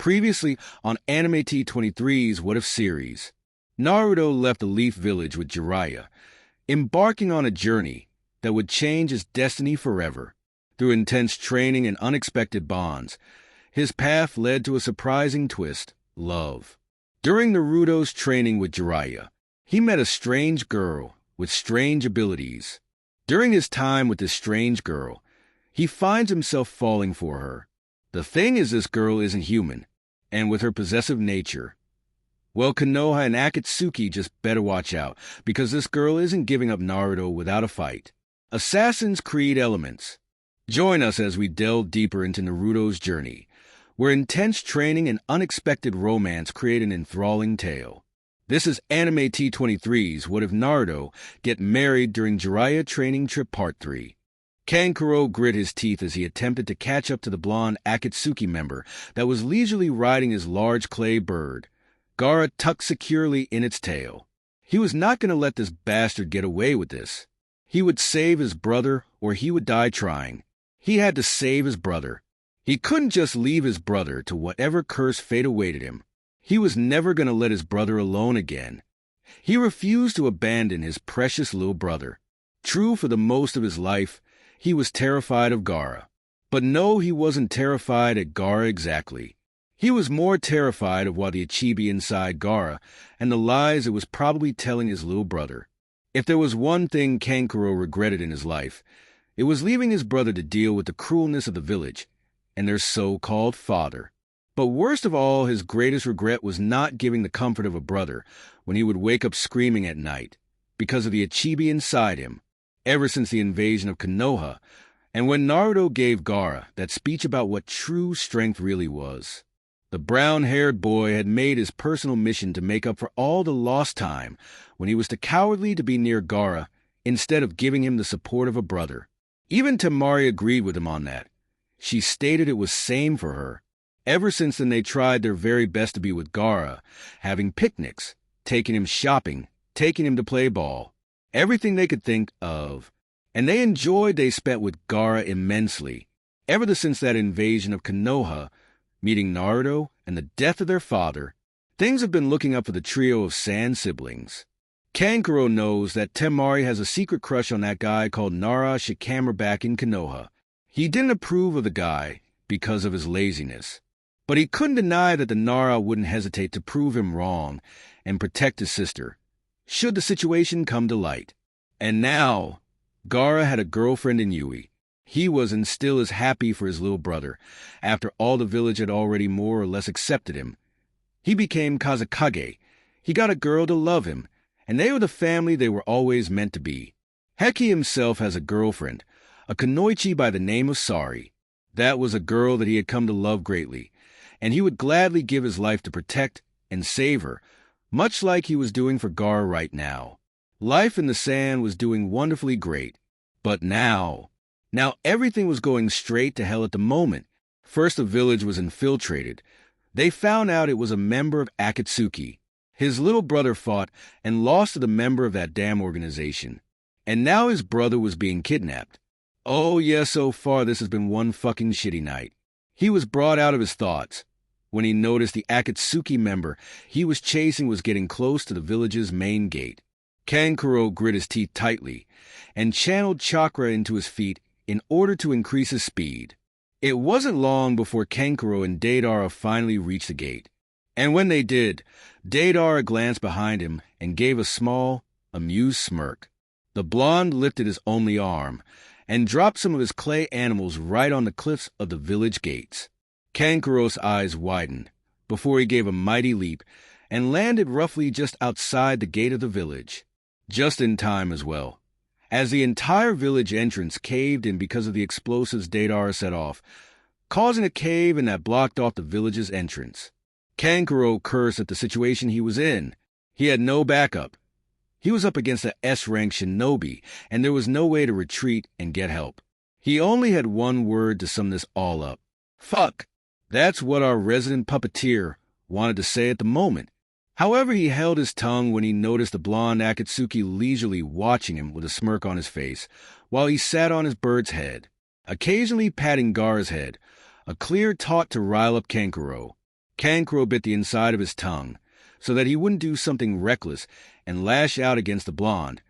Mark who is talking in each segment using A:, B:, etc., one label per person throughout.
A: Previously on Anime T23's What If series, Naruto left the Leaf Village with Jiraya, embarking on a journey that would change his destiny forever. Through intense training and unexpected bonds, his path led to a surprising twist: love. During Naruto's training with Jiraya, he met a strange girl with strange abilities. During his time with this strange girl, he finds himself falling for her. The thing is, this girl isn't human, and with her possessive nature, well, Konoha and Akatsuki just better watch out, because this girl isn't giving up Naruto without a fight. Assassin's Creed elements. Join us as we delve deeper into Naruto's journey, where intense training and unexpected romance create an enthralling tale. This is Anime T23's What If Naruto Get Married During Jiraiya Training Trip Part 3. Canaro grit his teeth as he attempted to catch up to the blonde Akatsuki member that was leisurely riding his large clay bird, Gaara tucked securely in its tail. He was not going to let this bastard get away with this. He would save his brother, or he would die trying. He had to save his brother. He couldn't just leave his brother to whatever cursed fate awaited him. He was never going to let his brother alone again. He refused to abandon his precious little brother. True, for the most of his life, he was terrified of Gaara. But no, he wasn't terrified at Gaara exactly. He was more terrified of what the Achibi inside Gaara and the lies it was probably telling his little brother. If there was one thing Canaro regretted in his life, it was leaving his brother to deal with the cruelness of the village and their so-called father. But worst of all, his greatest regret was not giving the comfort of a brother when he would wake up screaming at night because of the Achibi inside him. Ever since the invasion of Konoha, and when Naruto gave Gaara that speech about what true strength really was, the brown-haired boy had made his personal mission to make up for all the lost time when he was too cowardly to be near Gaara instead of giving him the support of a brother. Even Temari agreed with him on that. She stated it was same for her. Ever since then, they tried their very best to be with Gaara, having picnics, taking him shopping, taking him to play ball. Everything they could think of, and they spent with Gaara immensely. Ever since that invasion of Konoha, meeting Naruto, and the death of their father, things have been looking up for the trio of Sand siblings. Canaro knows that Temari has a secret crush on that guy called Nara Shikamaru back in Konoha. He didn't approve of the guy because of his laziness, but he couldn't deny that the Nara wouldn't hesitate to prove him wrong and protect his sister, should the situation come to light. And now, Gaara had a girlfriend in Yui. He was and still is happy for his little brother, after all the village had already more or less accepted him. He became Kazekage. He got a girl to love him, and they were the family they were always meant to be. Heki himself has a girlfriend, a kunoichi by the name of Sari. That was a girl that he had come to love greatly, and he would gladly give his life to protect and save her, much like he was doing for Gaara right now. Life in the sand was doing wonderfully great. But now everything was going straight to hell at the moment. First, the village was infiltrated. They found out it was a member of Akatsuki. His little brother fought and lost to the member of that damn organization. And now his brother was being kidnapped. Oh yeah, so far this has been one fucking shitty night. He was brought out of his thoughts when he noticed the Akatsuki member he was chasing was getting close to the village's main gate. Canaro grit his teeth tightly and channeled chakra into his feet in order to increase his speed. It wasn't long before Canaro and Deidara finally reached the gate. And when they did, Deidara glanced behind him and gave a small, amused smirk. The blonde lifted his only arm and dropped some of his clay animals right on the cliffs of the village gates. Cancaro's eyes widened before he gave a mighty leap and landed roughly just outside the gate of the village. Just in time as well, as the entire village entrance caved in because of the explosives Deidara set off, causing a cave-in that blocked off the village's entrance. Canaro cursed at the situation he was in. He had no backup. He was up against an S-rank shinobi, and there was no way to retreat and get help. He only had one word to sum this all up: fuck. That's what our resident puppeteer wanted to say at the moment. However, he held his tongue when he noticed the blonde Akatsuki leisurely watching him with a smirk on his face while he sat on his bird's head, occasionally patting Gaara's head, a clear taunt to rile up Canaro. Kankuro bit the inside of his tongue so that he wouldn't do something reckless and lash out against the blonde.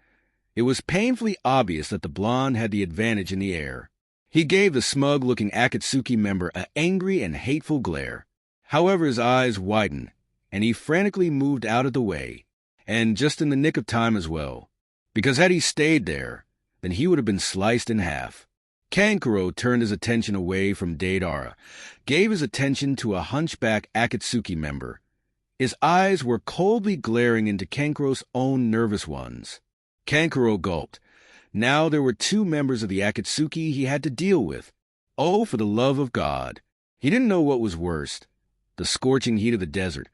A: It was painfully obvious that the blonde had the advantage in the air. He gave the smug-looking Akatsuki member an angry and hateful glare. However, his eyes widened, and he frantically moved out of the way, and just in the nick of time as well, because had he stayed there, then he would have been sliced in half. Kankuro turned his attention away from Deidara, gave his attention to a hunchback Akatsuki member. His eyes were coldly glaring into Kankuro's own nervous ones. Kankuro gulped. Now there were two members of the Akatsuki he had to deal with. Oh, for the love of God! He didn't know what was worst, the scorching heat of the desert,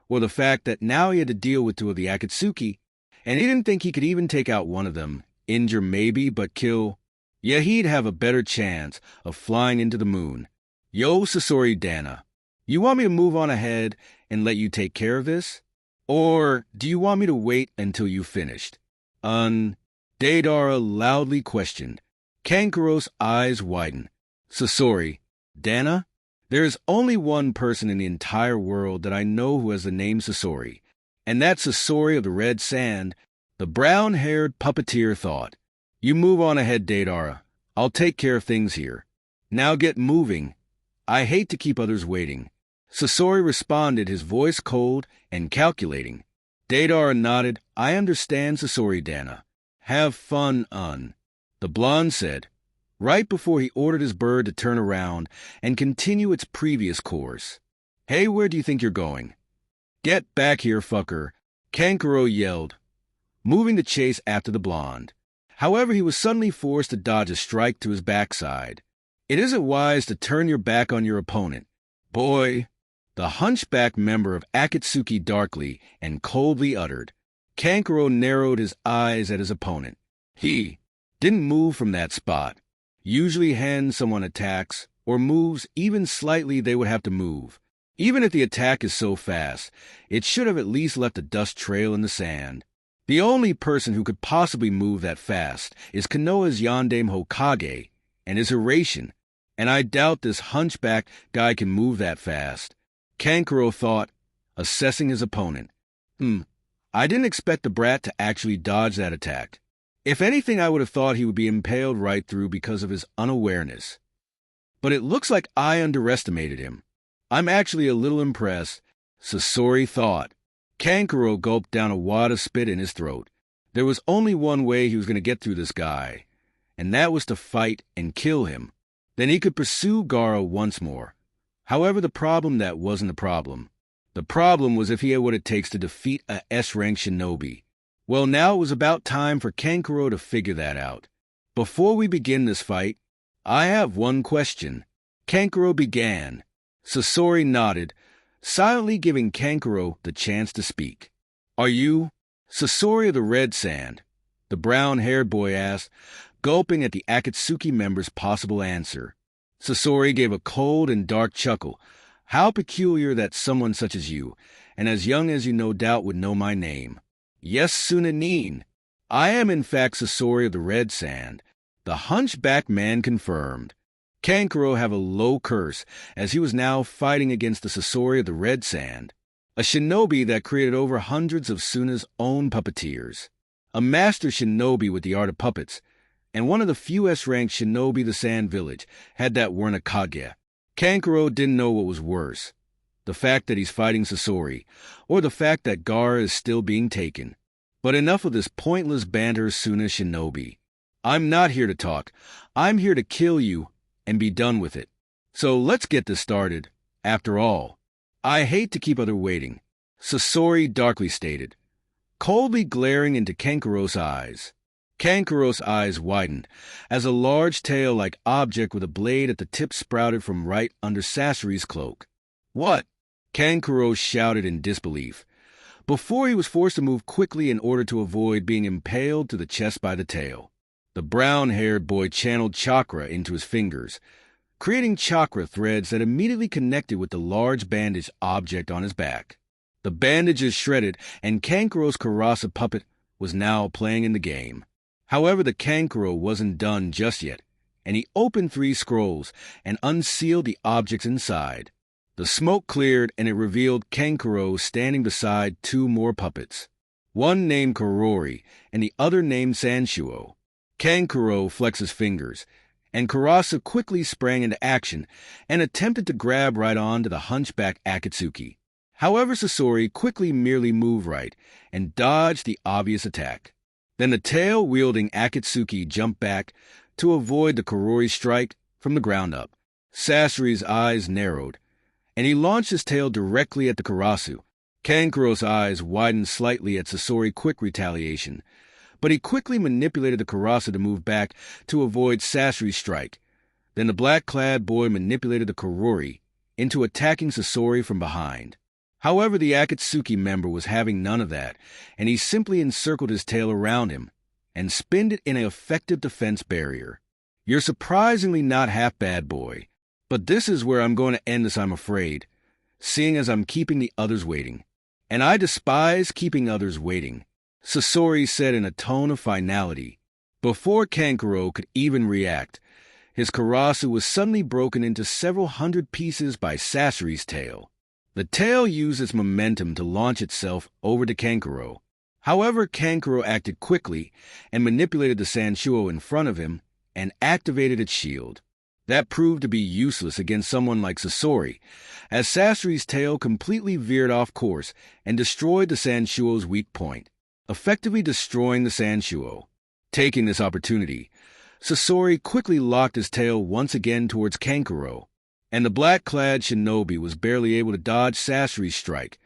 A: or the fact that now he had to deal with two of the Akatsuki, and he didn't think he could even take out one of them, injure maybe, but kill. Yeah, he'd have a better chance of flying into the moon. Yo, Sasori Dana, you want me to move on ahead and let you take care of this? Or do you want me to wait until you finished? Deidara loudly questioned. Kankuro's eyes widened. Sasori, Dana, there is only one person in the entire world that I know who has the name Sasori, and that's Sasori of the Red Sand, the brown-haired puppeteer thought. You move on ahead, Deidara. I'll take care of things here. Now get moving. I hate to keep others waiting. Sasori responded, his voice cold and calculating. Deidara nodded. I understand, Sasori Dana. Have fun, the blonde said, right before he ordered his bird to turn around and continue its previous course. Hey, where do you think you're going? Get back here, fucker, Kankuro yelled, moving to chase after the blonde. However, he was suddenly forced to dodge a strike to his backside. It isn't wise to turn your back on your opponent. Boy, the hunchback member of Akatsuki darkly and coldly uttered. Kankuro narrowed his eyes at his opponent. He didn't move from that spot. Usually when someone attacks or moves even slightly, they would have to move. Even if the attack is so fast, it should have at least left a dust trail in the sand. The only person who could possibly move that fast is Konoha's Yandame Hokage and his Iration, and I doubt this hunchback guy can move that fast. Kankuro thought, assessing his opponent. I didn't expect the brat to actually dodge that attack. If anything, I would have thought he would be impaled right through because of his unawareness. But it looks like I underestimated him. I'm actually a little impressed, Sasori thought. Kankuro gulped down a wad of spit in his throat. There was only one way he was going to get through this guy, and that was to fight and kill him. Then he could pursue Gaara once more. However, that wasn't the problem. The problem was if he had what it takes to defeat a S-rank shinobi. Well, now it was about time for Kankuro to figure that out. Before we begin this fight, I have one question. Kankuro began. Sasori nodded, silently giving Kankuro the chance to speak. Are you Sasori of the Red Sand? The brown-haired boy asked, gulping at the Akatsuki member's possible answer. Sasori gave a cold and dark chuckle. How peculiar that someone such as you, and as young as you no doubt would know my name. Yes, Sunanin. I am in fact Sasori of the Red Sand. The hunchback man confirmed. Kankuro have a low curse, as he was now fighting against the Sasori of the Red Sand, a shinobi that created over hundreds of Suna's own puppeteers, a master shinobi with the art of puppets, and one of the few S-rank shinobi the Sand Village had that weren't a Kage. Kankuro didn't know what was worse, the fact that he's fighting Sasori, or the fact that Gaara is still being taken. But enough of this pointless banter, Suna shinobi. I'm not here to talk. I'm here to kill you and be done with it. So let's get this started. After all, I hate to keep others waiting, Sasori darkly stated, coldly glaring into Kankuro's eyes. Kankuro's eyes widened as a large-tail-like object with a blade at the tip sprouted from right under Sasori's cloak. What? Kankuro shouted in disbelief, before he was forced to move quickly in order to avoid being impaled to the chest by the tail. The brown-haired boy channeled chakra into his fingers, creating chakra threads that immediately connected with the large bandaged object on his back. The bandages shredded, and Kankuro's Karasa puppet was now playing in the game. However, the Kankuro wasn't done just yet, and he opened 3 scrolls and unsealed the objects inside. The smoke cleared and it revealed Kankuro standing beside two more puppets. One named Kurori and the other named Sanshuo. Kankuro flexed his fingers, and Karasu quickly sprang into action and attempted to grab right on to the hunchback Akatsuki. However, Sasori quickly merely moved right and dodged the obvious attack. Then the tail-wielding Akatsuki jumped back to avoid the Kurori strike from the ground up. Sasori's eyes narrowed, and he launched his tail directly at the Karasu. Kankuro's eyes widened slightly at Sasori's quick retaliation, but he quickly manipulated the Karasu to move back to avoid Sasori's strike. Then the black-clad boy manipulated the Kurori into attacking Sasori from behind. However, the Akatsuki member was having none of that, and he simply encircled his tail around him and spinned it in an effective defense barrier. You're surprisingly not half bad, boy. But this is where I'm going to end this, I'm afraid, seeing as I'm keeping the others waiting. And I despise keeping others waiting, Sasori said in a tone of finality. Before Kankuro could even react, his Karasu was suddenly broken into several hundred pieces by Sasori's tail. The tail used its momentum to launch itself over to Kankuro. However, Kankuro acted quickly and manipulated the Sanshuo in front of him and activated its shield. That proved to be useless against someone like Sasori, as Sasori's tail completely veered off course and destroyed the Sanshuo's weak point, effectively destroying the Sanshuo. Taking this opportunity, Sasori quickly locked his tail once again towards Kankuro, and the black-clad shinobi was barely able to dodge Sasori's strike,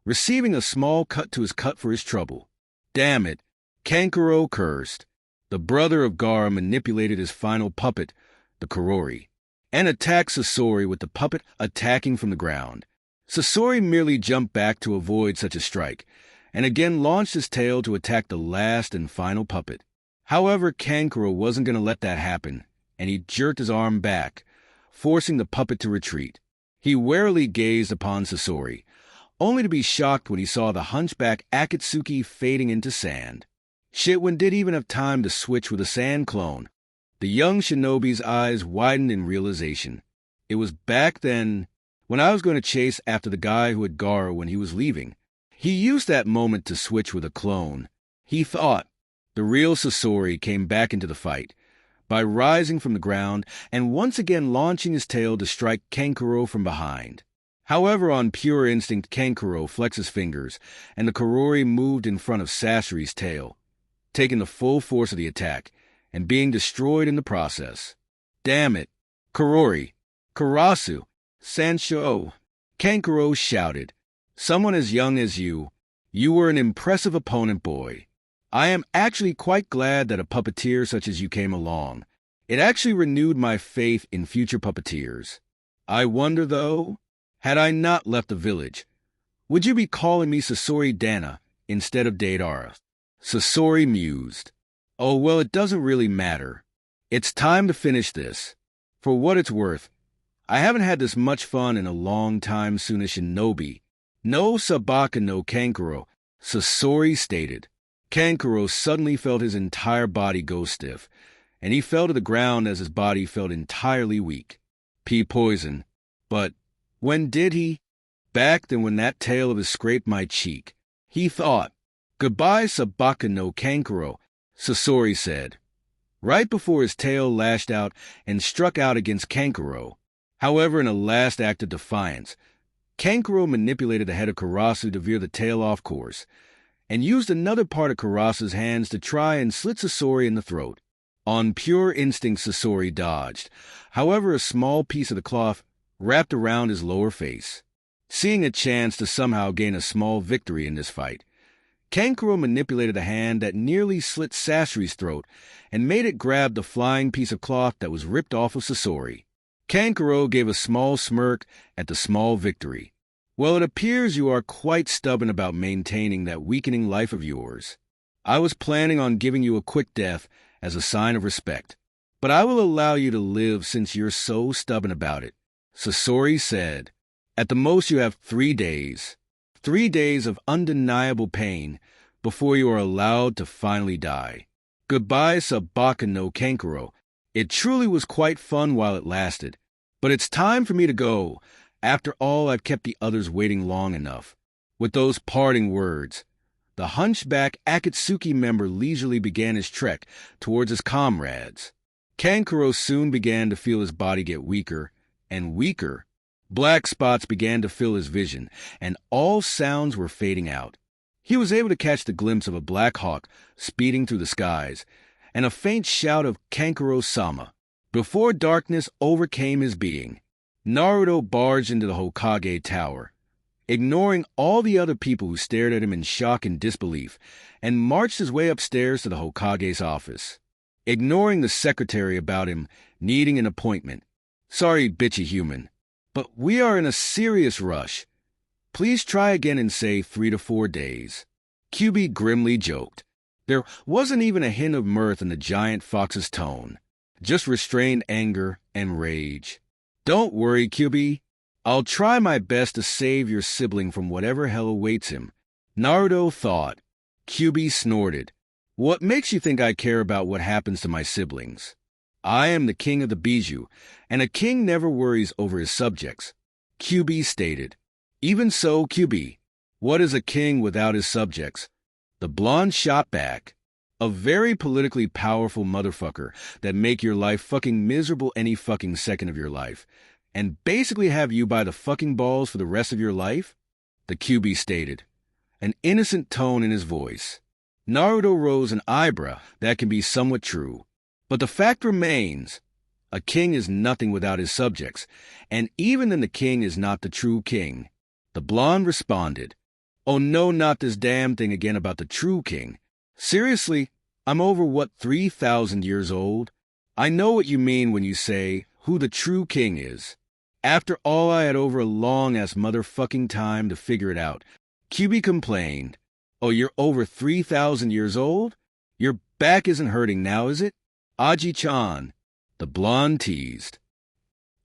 A: receiving a small cut to his cut for his trouble. Damn it, Kankuro cursed. The brother of Gaara manipulated his final puppet, the Kurori, and attacked Sasori with the puppet attacking from the ground. Sasori merely jumped back to avoid such a strike, and again launched his tail to attack the last and final puppet. However, Kankuro wasn't going to let that happen, and he jerked his arm back, forcing the puppet to retreat. He warily gazed upon Sasori, only to be shocked when he saw the hunchback Akatsuki fading into sand. Shitwin didn't even have time to switch with a sand clone. The young shinobi's eyes widened in realization. It was back then, when I was going to chase after the guy who had Gaara when he was leaving. He used that moment to switch with a clone. He thought. The real Sasori came back into the fight by rising from the ground and once again launching his tail to strike Kankuro from behind. However, on pure instinct, Kankuro flexed his fingers, and the Kurori moved in front of Sasori's tail, taking the full force of the attack and being destroyed in the process. Damn it! Kurori! Karasu! Sanshuo! Kankuro shouted. Someone as young as you were an impressive opponent, boy. I am actually quite glad that a puppeteer such as you came along. It actually renewed my faith in future puppeteers. I wonder, though, had I not left the village, would you be calling me Sasori Dana instead of Deidara? Sasori mused. Oh, well, it doesn't really matter. It's time to finish this. For what it's worth, I haven't had this much fun in a long time, soon as shinobi. No Sabaka no Kankuro, Sasori stated. Kankuro suddenly felt his entire body go stiff, and he fell to the ground as his body felt entirely weak. Poison. But when did he? Back then when that tail of his scraped my cheek. He thought. Goodbye, Sabaka no Kankuro, Sasori said, right before his tail lashed out and struck out against Kankuro. However, in a last act of defiance, Kankuro manipulated the head of Karasu to veer the tail off course, and used another part of Karasu's hands to try and slit Sasori in the throat. On pure instinct, Sasori dodged. However, a small piece of the cloth wrapped around his lower face. Seeing a chance to somehow gain a small victory in this fight, Kankuro manipulated a hand that nearly slit Sasori's throat and made it grab the flying piece of cloth that was ripped off of Sasori. Kankuro gave a small smirk at the small victory. Well, it appears you are quite stubborn about maintaining that weakening life of yours. I was planning on giving you a quick death as a sign of respect, but I will allow you to live since you're so stubborn about it, Sasori said. At the most you have 3 days. 3 days of undeniable pain before you are allowed to finally die. Goodbye, Sabaka no Kankuro. It truly was quite fun while it lasted, but it's time for me to go, After all, I've kept the others waiting long enough. With those parting words, the hunchback Akatsuki member leisurely began his trek towards his comrades. Canaro soon began to feel his body get weaker and weaker. Black spots began to fill his vision, and all sounds were fading out. He was able to catch the glimpse of a black hawk speeding through the skies, and a faint shout of Kankuro-sama. Before darkness overcame his being, Naruto barged into the Hokage Tower, ignoring all the other people who stared at him in shock and disbelief, and marched his way upstairs to the Hokage's office, ignoring the secretary about him needing an appointment. Sorry, bitchy human, but we are in a serious rush. Please try again in, say, 3 to 4 days. QB grimly joked. There wasn't even a hint of mirth in the giant fox's tone, just restrained anger and rage. Don't worry, QB. I'll try my best to save your sibling from whatever hell awaits him. Naruto thought. QB snorted. What makes you think I care about what happens to my siblings? I am the king of the Bijou, and a king never worries over his subjects. QB stated. Even so, QB, what is a king without his subjects? The blonde shot back. A very politically powerful motherfucker that make your life fucking miserable any fucking second of your life, and basically have you by the fucking balls for the rest of your life? The QB stated, an innocent tone in his voice. Naruto rose an eyebrow. That can be somewhat true. But the fact remains, a king is nothing without his subjects, and even then the king is not the true king. The blonde responded, oh no, not this damn thing again about the true king. Seriously, I'm over, 3,000 years old? I know what you mean when you say who the true king is. After all, I had over a long-ass motherfucking time to figure it out. QB complained. Oh, you're over 3,000 years old? Your back isn't hurting now, is it? Aji-chan, the blonde teased.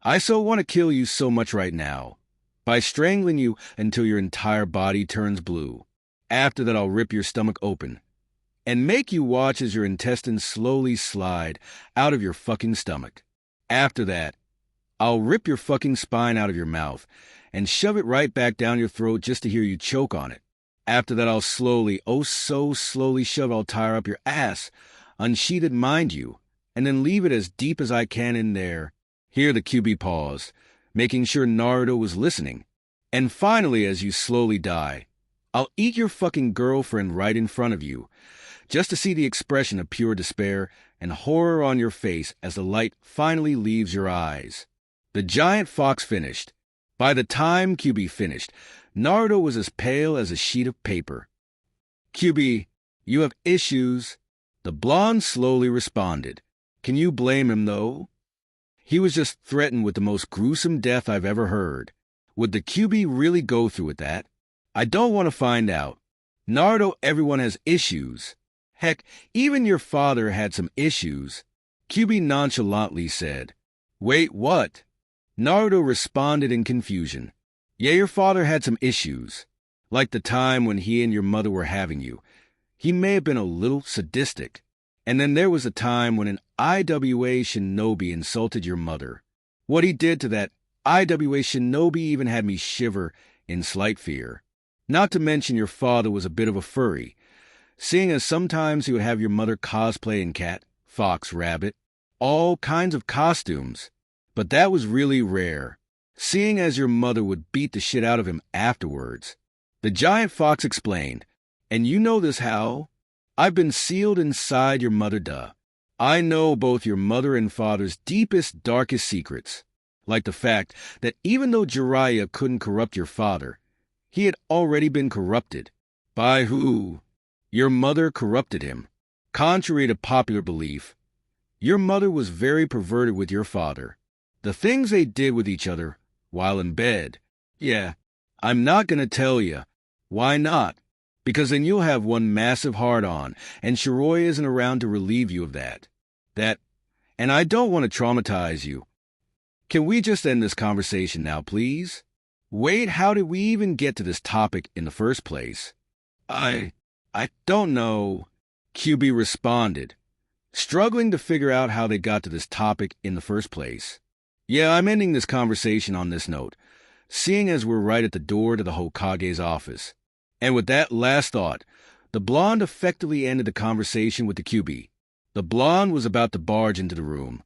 A: I so want to kill you so much right now, by strangling you until your entire body turns blue. After that, I'll rip your stomach open and make you watch as your intestines slowly slide out of your fucking stomach. After that, I'll rip your fucking spine out of your mouth and shove it right back down your throat just to hear you choke on it. After that, I'll slowly, oh so slowly shove I'll tire up your ass, unsheath it, mind you, and then leave it as deep as I can in there. Here the QB paused, making sure Naruto was listening. And finally, as you slowly die, I'll eat your fucking girlfriend right in front of you, just to see the expression of pure despair and horror on your face as the light finally leaves your eyes. The giant fox finished. By the time QB finished, Naruto was as pale as a sheet of paper. QB, you have issues. The blonde slowly responded. Can you blame him, though? He was just threatened with the most gruesome death I've ever heard. Would the QB really go through with that? I don't want to find out. Naruto, everyone has issues. Heck, even your father had some issues. QB nonchalantly said. Wait, what? Naruto responded in confusion. Yeah, your father had some issues. Like the time when he and your mother were having you. He may have been a little sadistic. And then there was a time when an IWA shinobi insulted your mother. What he did to that IWA shinobi even had me shiver in slight fear. Not to mention your father was a bit of a furry, seeing as sometimes he would have your mother cosplay in cat, fox, rabbit, all kinds of costumes. But that was really rare, seeing as your mother would beat the shit out of him afterwards. The giant fox explained, and you know this how? I've been sealed inside your mother, duh. I know both your mother and father's deepest, darkest secrets, like the fact that even though Jiraya couldn't corrupt your father, he had already been corrupted. By who? Your mother corrupted him. Contrary to popular belief, your mother was very perverted with your father. The things they did with each other while in bed. Yeah, I'm not gonna tell you. Why not? Because then you'll have one massive hard-on, and Shiroy isn't around to relieve you of that. And I don't want to traumatize you. Can we just end this conversation now, please? Wait, how did we even get to this topic in the first place? I don't know, QB responded, struggling to figure out how they got to this topic in the first place. Yeah, I'm ending this conversation on this note. seeing as we're right at the door to the Hokage's office. And with that last thought, the blonde effectively ended the conversation with the QB. The blonde was about to barge into the room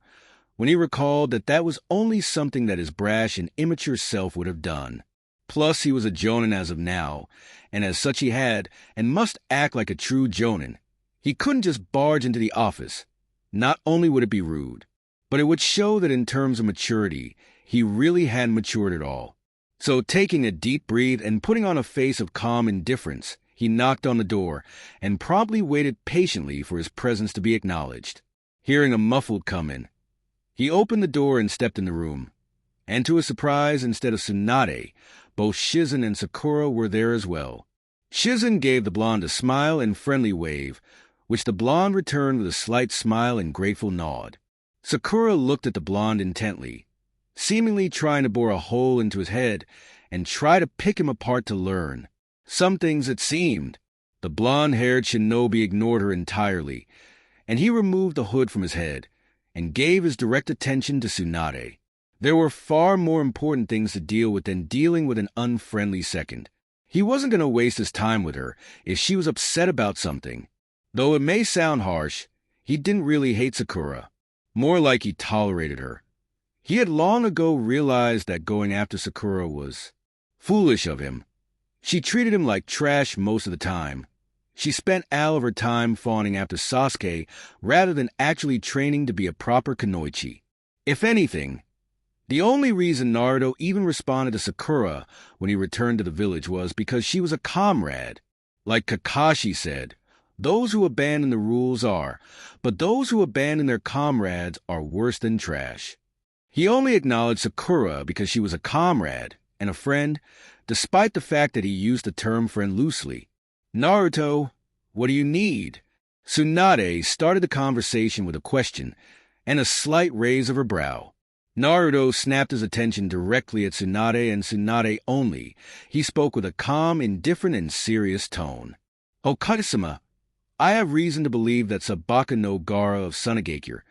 A: when he recalled that that was only something that his brash and immature self would have done. Plus, he was a jonin as of now, and as such he had and must act like a true jonin. He couldn't just barge into the office. Not only would it be rude, but it would show that in terms of maturity, he really hadn't matured at all. So taking a deep breath and putting on a face of calm indifference, he knocked on the door and promptly waited patiently for his presence to be acknowledged. Hearing a muffled come in, he opened the door and stepped in the room. And to his surprise, instead of Tsunade, both Shizen and Sakura were there as well. Shizen gave the blonde a smile and friendly wave, which the blonde returned with a slight smile and grateful nod. Sakura looked at the blonde intently, seemingly trying to bore a hole into his head and try to pick him apart to learn. Some things, it seemed. The blonde-haired shinobi ignored her entirely, and he removed the hood from his head and gave his direct attention to Tsunade. There were far more important things to deal with than dealing with an unfriendly second. He wasn't going to waste his time with her if she was upset about something. Though it may sound harsh, he didn't really hate Sakura. More like he tolerated her. He had long ago realized that going after Sakura was foolish of him. She treated him like trash most of the time. She spent all of her time fawning after Sasuke rather than actually training to be a proper kunoichi. If anything, the only reason Naruto even responded to Sakura when he returned to the village was because she was a comrade. Like Kakashi said, those who abandon the rules are, but those who abandon their comrades are worse than trash. He only acknowledged Sakura because she was a comrade and a friend, despite the fact that he used the term friend loosely. Naruto, what do you need? Tsunade started the conversation with a question and a slight raise of her brow. Naruto snapped his attention directly at Tsunade and Tsunade only. He spoke with a calm, indifferent, and serious tone. Hokage-sama, I have reason to believe that Sabaka no Gaara of Sunagakure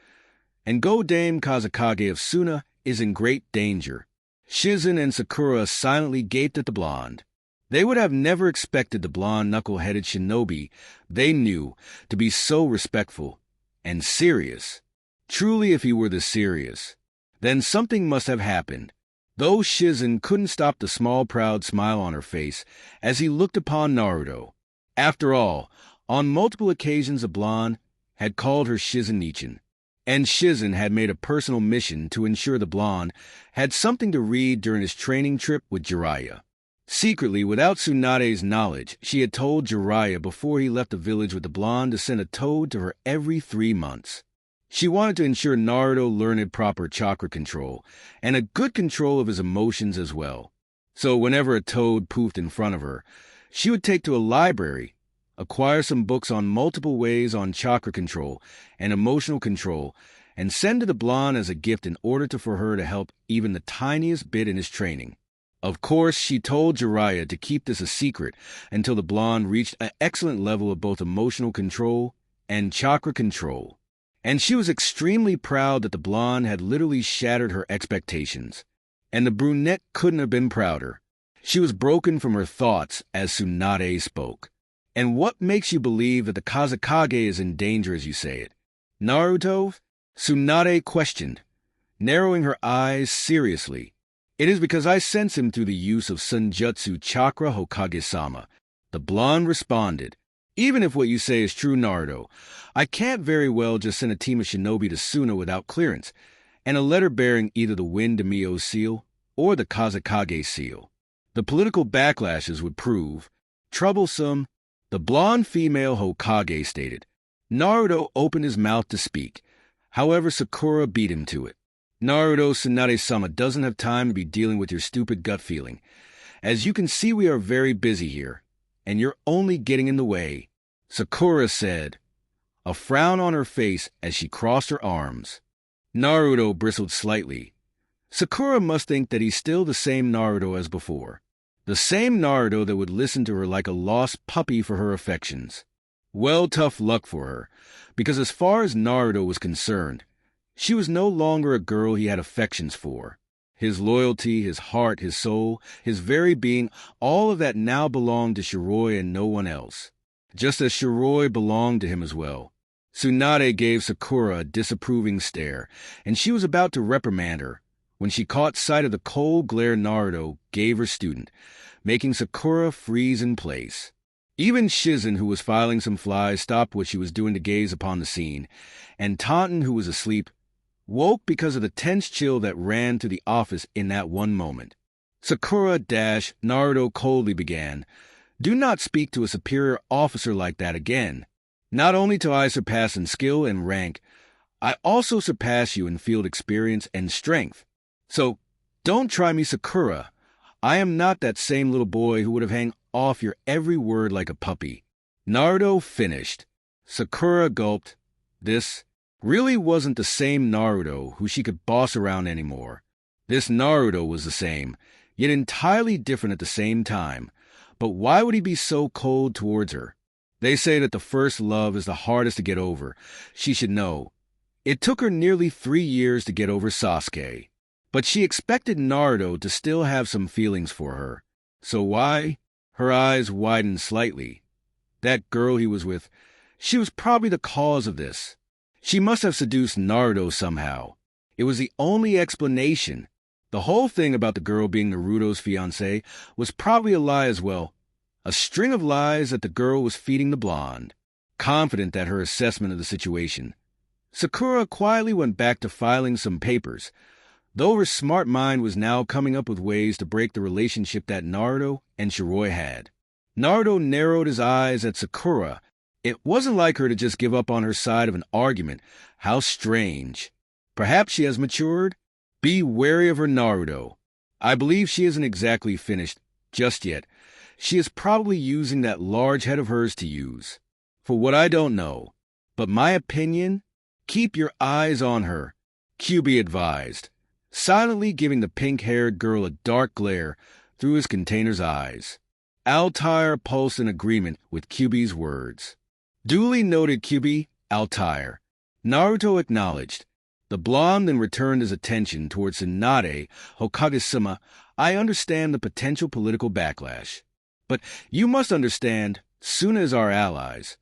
A: and Go-Dame Kazekage of Suna is in great danger. Shizen and Sakura silently gaped at the blonde. They would have never expected the blonde knuckle-headed shinobi they knew to be so respectful and serious. Truly, if he were this serious, then something must have happened. Though Shizen couldn't stop the small proud smile on her face as he looked upon Naruto. After all, on multiple occasions the blonde had called her Shizen-nichan, and Shizen had made a personal mission to ensure the blonde had something to read during his training trip with Jiraya. Secretly, without Tsunade's knowledge, she had told Jiraya before he left the village with the blonde to send a toad to her every 3 months. She wanted to ensure Naruto learned proper chakra control and a good control of his emotions as well. So whenever a toad poofed in front of her, she would take to a library, acquire some books on multiple ways on chakra control and emotional control, and send to the blonde as a gift in order for her to help even the tiniest bit in his training. Of course, she told Jiraya to keep this a secret until the blonde reached an excellent level of both emotional control and chakra control. And she was extremely proud that the blonde had literally shattered her expectations. And the brunette couldn't have been prouder. She was broken from her thoughts as Tsunade spoke. And what makes you believe that the Kazekage is in danger as you say it? Naruto? Tsunade questioned, narrowing her eyes seriously. It is because I sense him through the use of Senjutsu Chakra, Hokage-sama. The blonde responded. Even if what you say is true, Naruto, I can't very well just send a team of shinobi to Suna without clearance, and a letter bearing either the Wind Demio seal or the Kazekage seal. The political backlashes would prove troublesome. The blonde female Hokage stated. Naruto opened his mouth to speak. However, Sakura beat him to it. Naruto, Tsunade-sama doesn't have time to be dealing with your stupid gut feeling. As you can see, we are very busy here, and you're only getting in the way, Sakura said, a frown on her face as she crossed her arms. Naruto bristled slightly. Sakura must think that he's still the same Naruto as before. The same Naruto that would listen to her like a lost puppy for her affections. Well, tough luck for her, because as far as Naruto was concerned, she was no longer a girl he had affections for. His loyalty, his heart, his soul, his very being, all of that now belonged to Shiroy and no one else. Just as Shiroy belonged to him as well. Tsunade gave Sakura a disapproving stare, and she was about to reprimand her when she caught sight of the cold glare Naruto gave her student, making Sakura freeze in place. Even Shizen, who was filing some flies, stopped what she was doing to gaze upon the scene, and Taunton, who was asleep, woke because of the tense chill that ran through the office in that one moment. Sakura Naruto coldly began, "Do not speak to a superior officer like that again. Not only do I surpass in skill and rank, I also surpass you in field experience and strength. So don't try me, Sakura. I am not that same little boy who would have hung off your every word like a puppy." Naruto finished. Sakura gulped. This really wasn't the same Naruto who she could boss around anymore. This Naruto was the same, yet entirely different at the same time. But why would he be so cold towards her? They say that the first love is the hardest to get over. She should know. It took her nearly 3 years to get over Sasuke. But she expected Naruto to still have some feelings for her. So why? Her eyes widened slightly. That girl he was with, she was probably the cause of this. She must have seduced Naruto somehow. It was the only explanation. The whole thing about the girl being Naruto's fiancée was probably a lie as well. A string of lies that the girl was feeding the blonde. Confident that her assessment of the situation, Sakura quietly went back to filing some papers, though her smart mind was now coming up with ways to break the relationship that Naruto and Shiroy had. Naruto narrowed his eyes at Sakura. It wasn't like her to just give up on her side of an argument. How strange. Perhaps she has matured? Be wary of her, Naruto. I believe she isn't exactly finished just yet. She is probably using that large head of hers to use. For what I don't know. But my opinion? Keep your eyes on her, Kyuubi advised, silently giving the pink-haired girl a dark glare through his container's eyes. Altair pulsed in agreement with Kyuubi's words. Duly noted, Kyuubi, Altair. Naruto acknowledged. The blonde then returned his attention towards Tsunade Hokage-sama. I understand the potential political backlash. But you must understand, Suna is our allies.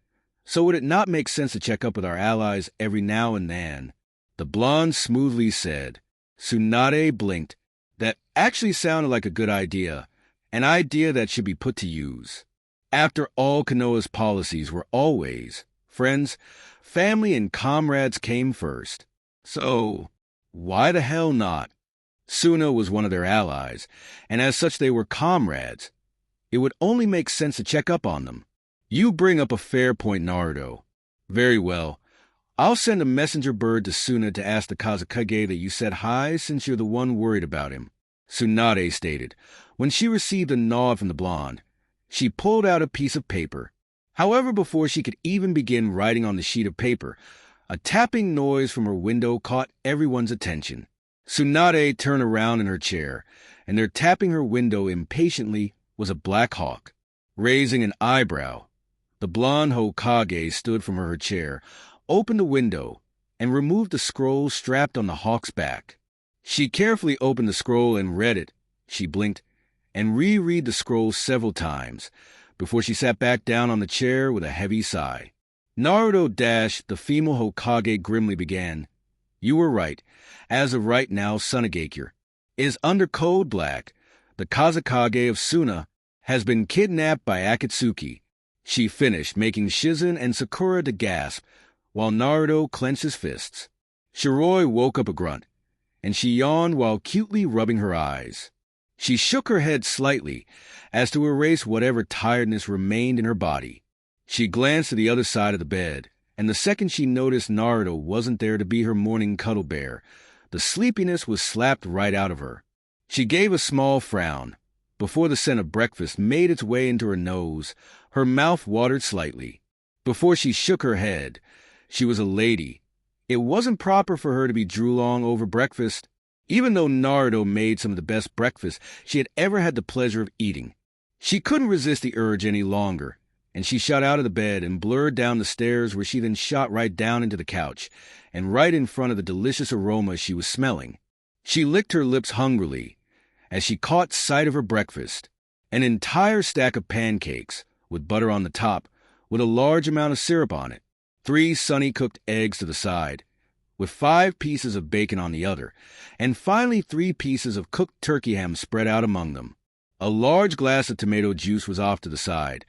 A: So would it not make sense to check up with our allies every now and then? The blonde smoothly said. Tsunade blinked. That actually sounded like a good idea. An idea that should be put to use. After all, Konoha's policies were always, friends, family, and comrades came first. So, why the hell not? Suna was one of their allies, and as such they were comrades. It would only make sense to check up on them. You bring up a fair point, Naruto. Very well. I'll send a messenger bird to Suna to ask the Kazekage that you said hi since you're the one worried about him, Tsunade stated. When she received a nod from the blonde, she pulled out a piece of paper. However, before she could even begin writing on the sheet of paper, a tapping noise from her window caught everyone's attention. Tsunade turned around in her chair, and there tapping her window impatiently was a black hawk. Raising an eyebrow, the blonde Hokage stood from her chair, opened the window, and removed the scroll strapped on the hawk's back. She carefully opened the scroll and read it. She blinked and reread the scroll several times before she sat back down on the chair with a heavy sigh. Naruto the female Hokage grimly began. You were right. As of right now, Sunagakure is under code black. The Kazekage of Suna has been kidnapped by Akatsuki. She finished, making Shizen and Sakura to gasp, while Naruto clenched his fists. Shiroy woke up a grunt, and she yawned while cutely rubbing her eyes. She shook her head slightly, as to erase whatever tiredness remained in her body. She glanced to the other side of the bed, and the second she noticed Naruto wasn't there to be her morning cuddle bear, the sleepiness was slapped right out of her. She gave a small frown. Before the scent of breakfast made its way into her nose, her mouth watered slightly. Before she shook her head, she was a lady. It wasn't proper for her to be drooling over breakfast, even though Naruto made some of the best breakfast she had ever had the pleasure of eating. She couldn't resist the urge any longer, and she shot out of the bed and blurred down the stairs, where she then shot right down into the couch, and right in front of the delicious aroma she was smelling. She licked her lips hungrily as she caught sight of her breakfast, an entire stack of pancakes with butter on the top with a large amount of syrup on it, 3 sunny cooked eggs to the side, with 5 pieces of bacon on the other, and finally 3 pieces of cooked turkey ham spread out among them. A large glass of tomato juice was off to the side,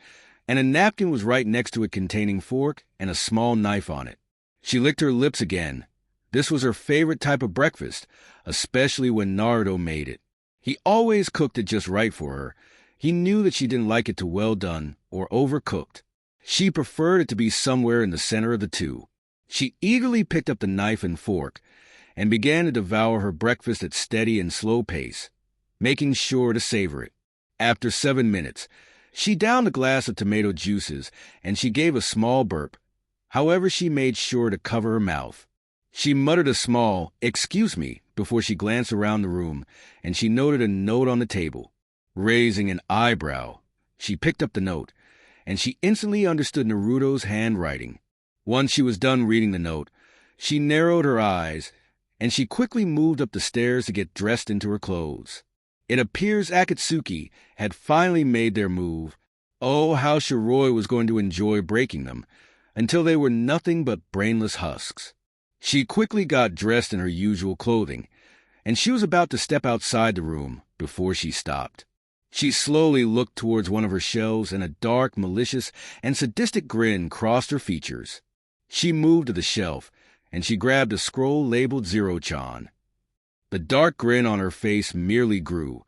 A: and a napkin was right next to it containing fork and a small knife on it. She licked her lips again. This was her favorite type of breakfast, especially when Naruto made it. He always cooked it just right for her. He knew that she didn't like it too well done or overcooked. She preferred it to be somewhere in the center of the two. She eagerly picked up the knife and fork and began to devour her breakfast at steady and slow pace, making sure to savor it. After 7 minutes, she downed a glass of tomato juices and she gave a small burp. However, she made sure to cover her mouth. She muttered a small, "Excuse me," before she glanced around the room and she noted a note on the table. Raising an eyebrow, she picked up the note and she instantly understood Naruto's handwriting. Once she was done reading the note, she narrowed her eyes and she quickly moved up the stairs to get dressed into her clothes. It appears Akatsuki had finally made their move. Oh, how Shiroy was going to enjoy breaking them, until they were nothing but brainless husks. She quickly got dressed in her usual clothing, and she was about to step outside the room before she stopped. She slowly looked towards one of her shelves, and a dark, malicious, and sadistic grin crossed her features. She moved to the shelf, and she grabbed a scroll labeled Zero-chan. The dark grin on her face merely grew,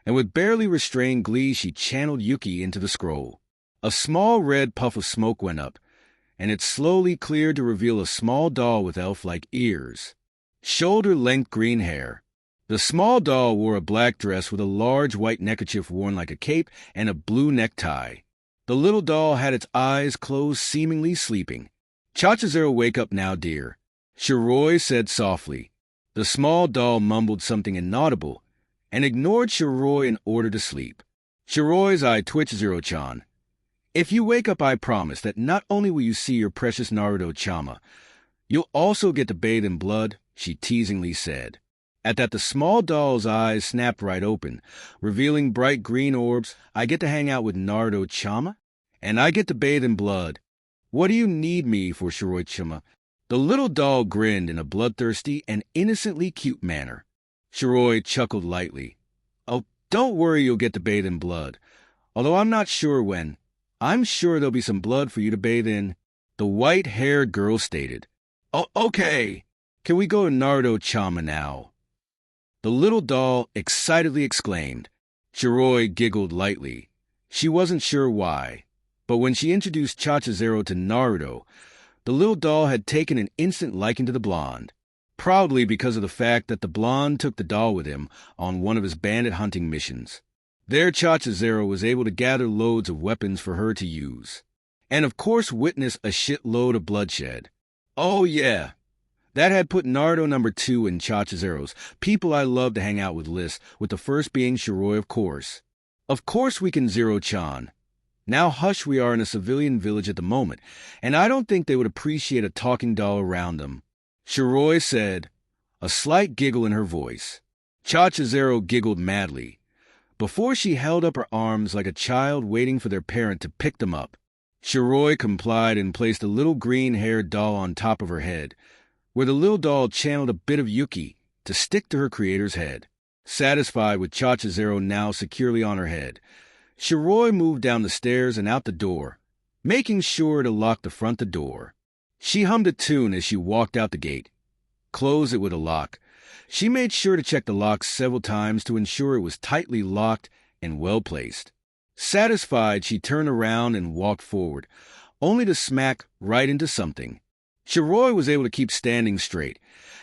A: and with barely restrained glee she channeled Yuki into the scroll. A small red puff of smoke went up, and it slowly cleared to reveal a small doll with elf-like ears. Shoulder-length green hair. The small doll wore a black dress with a large white neckerchief worn like a cape and a blue necktie. The little doll had its eyes closed, seemingly sleeping. "Chachazero, wake up now, dear," Shiroy said softly. The small doll mumbled something inaudible and ignored Shiroy in order to sleep. Shiroy's eye twitched. "Zero-chan, if you wake up, I promise that not only will you see your precious Naruto-chama, you'll also get to bathe in blood," she teasingly said. At that, the small doll's eyes snapped right open, revealing bright green orbs. "I get to hang out with Naruto-chama? And I get to bathe in blood? What do you need me for, Shiroy-chama?" The little doll grinned in a bloodthirsty and innocently cute manner. Shiroy chuckled lightly. "Oh, don't worry, you'll get to bathe in blood. Although I'm not sure when. I'm sure there'll be some blood for you to bathe in," the white-haired girl stated. "Oh, okay. Can we go to Naruto-chama now?" the little doll excitedly exclaimed. Shiroy giggled lightly. She wasn't sure why, but when she introduced Chachazero to Naruto, the little doll had taken an instant liking to the blonde, probably because of the fact that the blonde took the doll with him on one of his bandit hunting missions. There Chachazero was able to gather loads of weapons for her to use, and of course witness a shitload of bloodshed. Oh yeah, that had put Naruto number 2 in Chachazero's people I love to hang out with list, with the first being Shiroy, of course. "Of course we can, Zero-chan. Now hush, we are in a civilian village at the moment, and I don't think they would appreciate a talking doll around them," Shiroy said, a slight giggle in her voice. Chachazero giggled madly, before she held up her arms like a child waiting for their parent to pick them up. Shiroy complied and placed a little green-haired doll on top of her head, where the little doll channeled a bit of Yuki to stick to her creator's head. Satisfied with Chachazero now securely on her head, Shiroy moved down the stairs and out the door, making sure to lock the front door. She hummed a tune as she walked out the gate, closed it with a lock. She made sure to check the lock several times to ensure it was tightly locked and well placed. Satisfied, she turned around and walked forward, only to smack right into something. Shiroy was able to keep standing straight,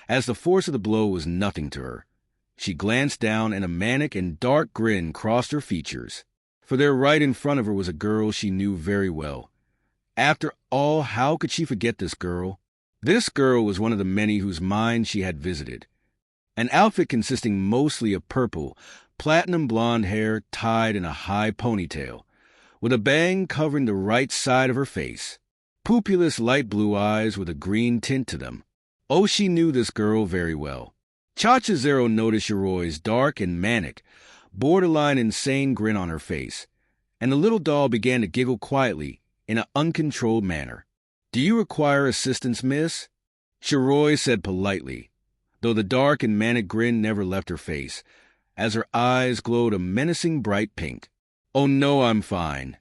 A: as the force of the blow was nothing to her. She glanced down, and a manic and dark grin crossed her features, for there right in front of her was a girl she knew very well. After all, how could she forget this girl? This girl was one of the many whose mind she had visited. An outfit consisting mostly of purple, platinum blonde hair tied in a high ponytail, with a bang covering the right side of her face. Pupilless light blue eyes with a green tint to them. Oh, she knew this girl very well. Chachazero noticed Shiroy's dark and manic, borderline insane grin on her face, and the little doll began to giggle quietly in an uncontrolled manner. "Do you require assistance, miss?" Shiroy said politely, though the dark and manic grin never left her face, as her eyes glowed a menacing bright pink. "Oh no, I'm fine.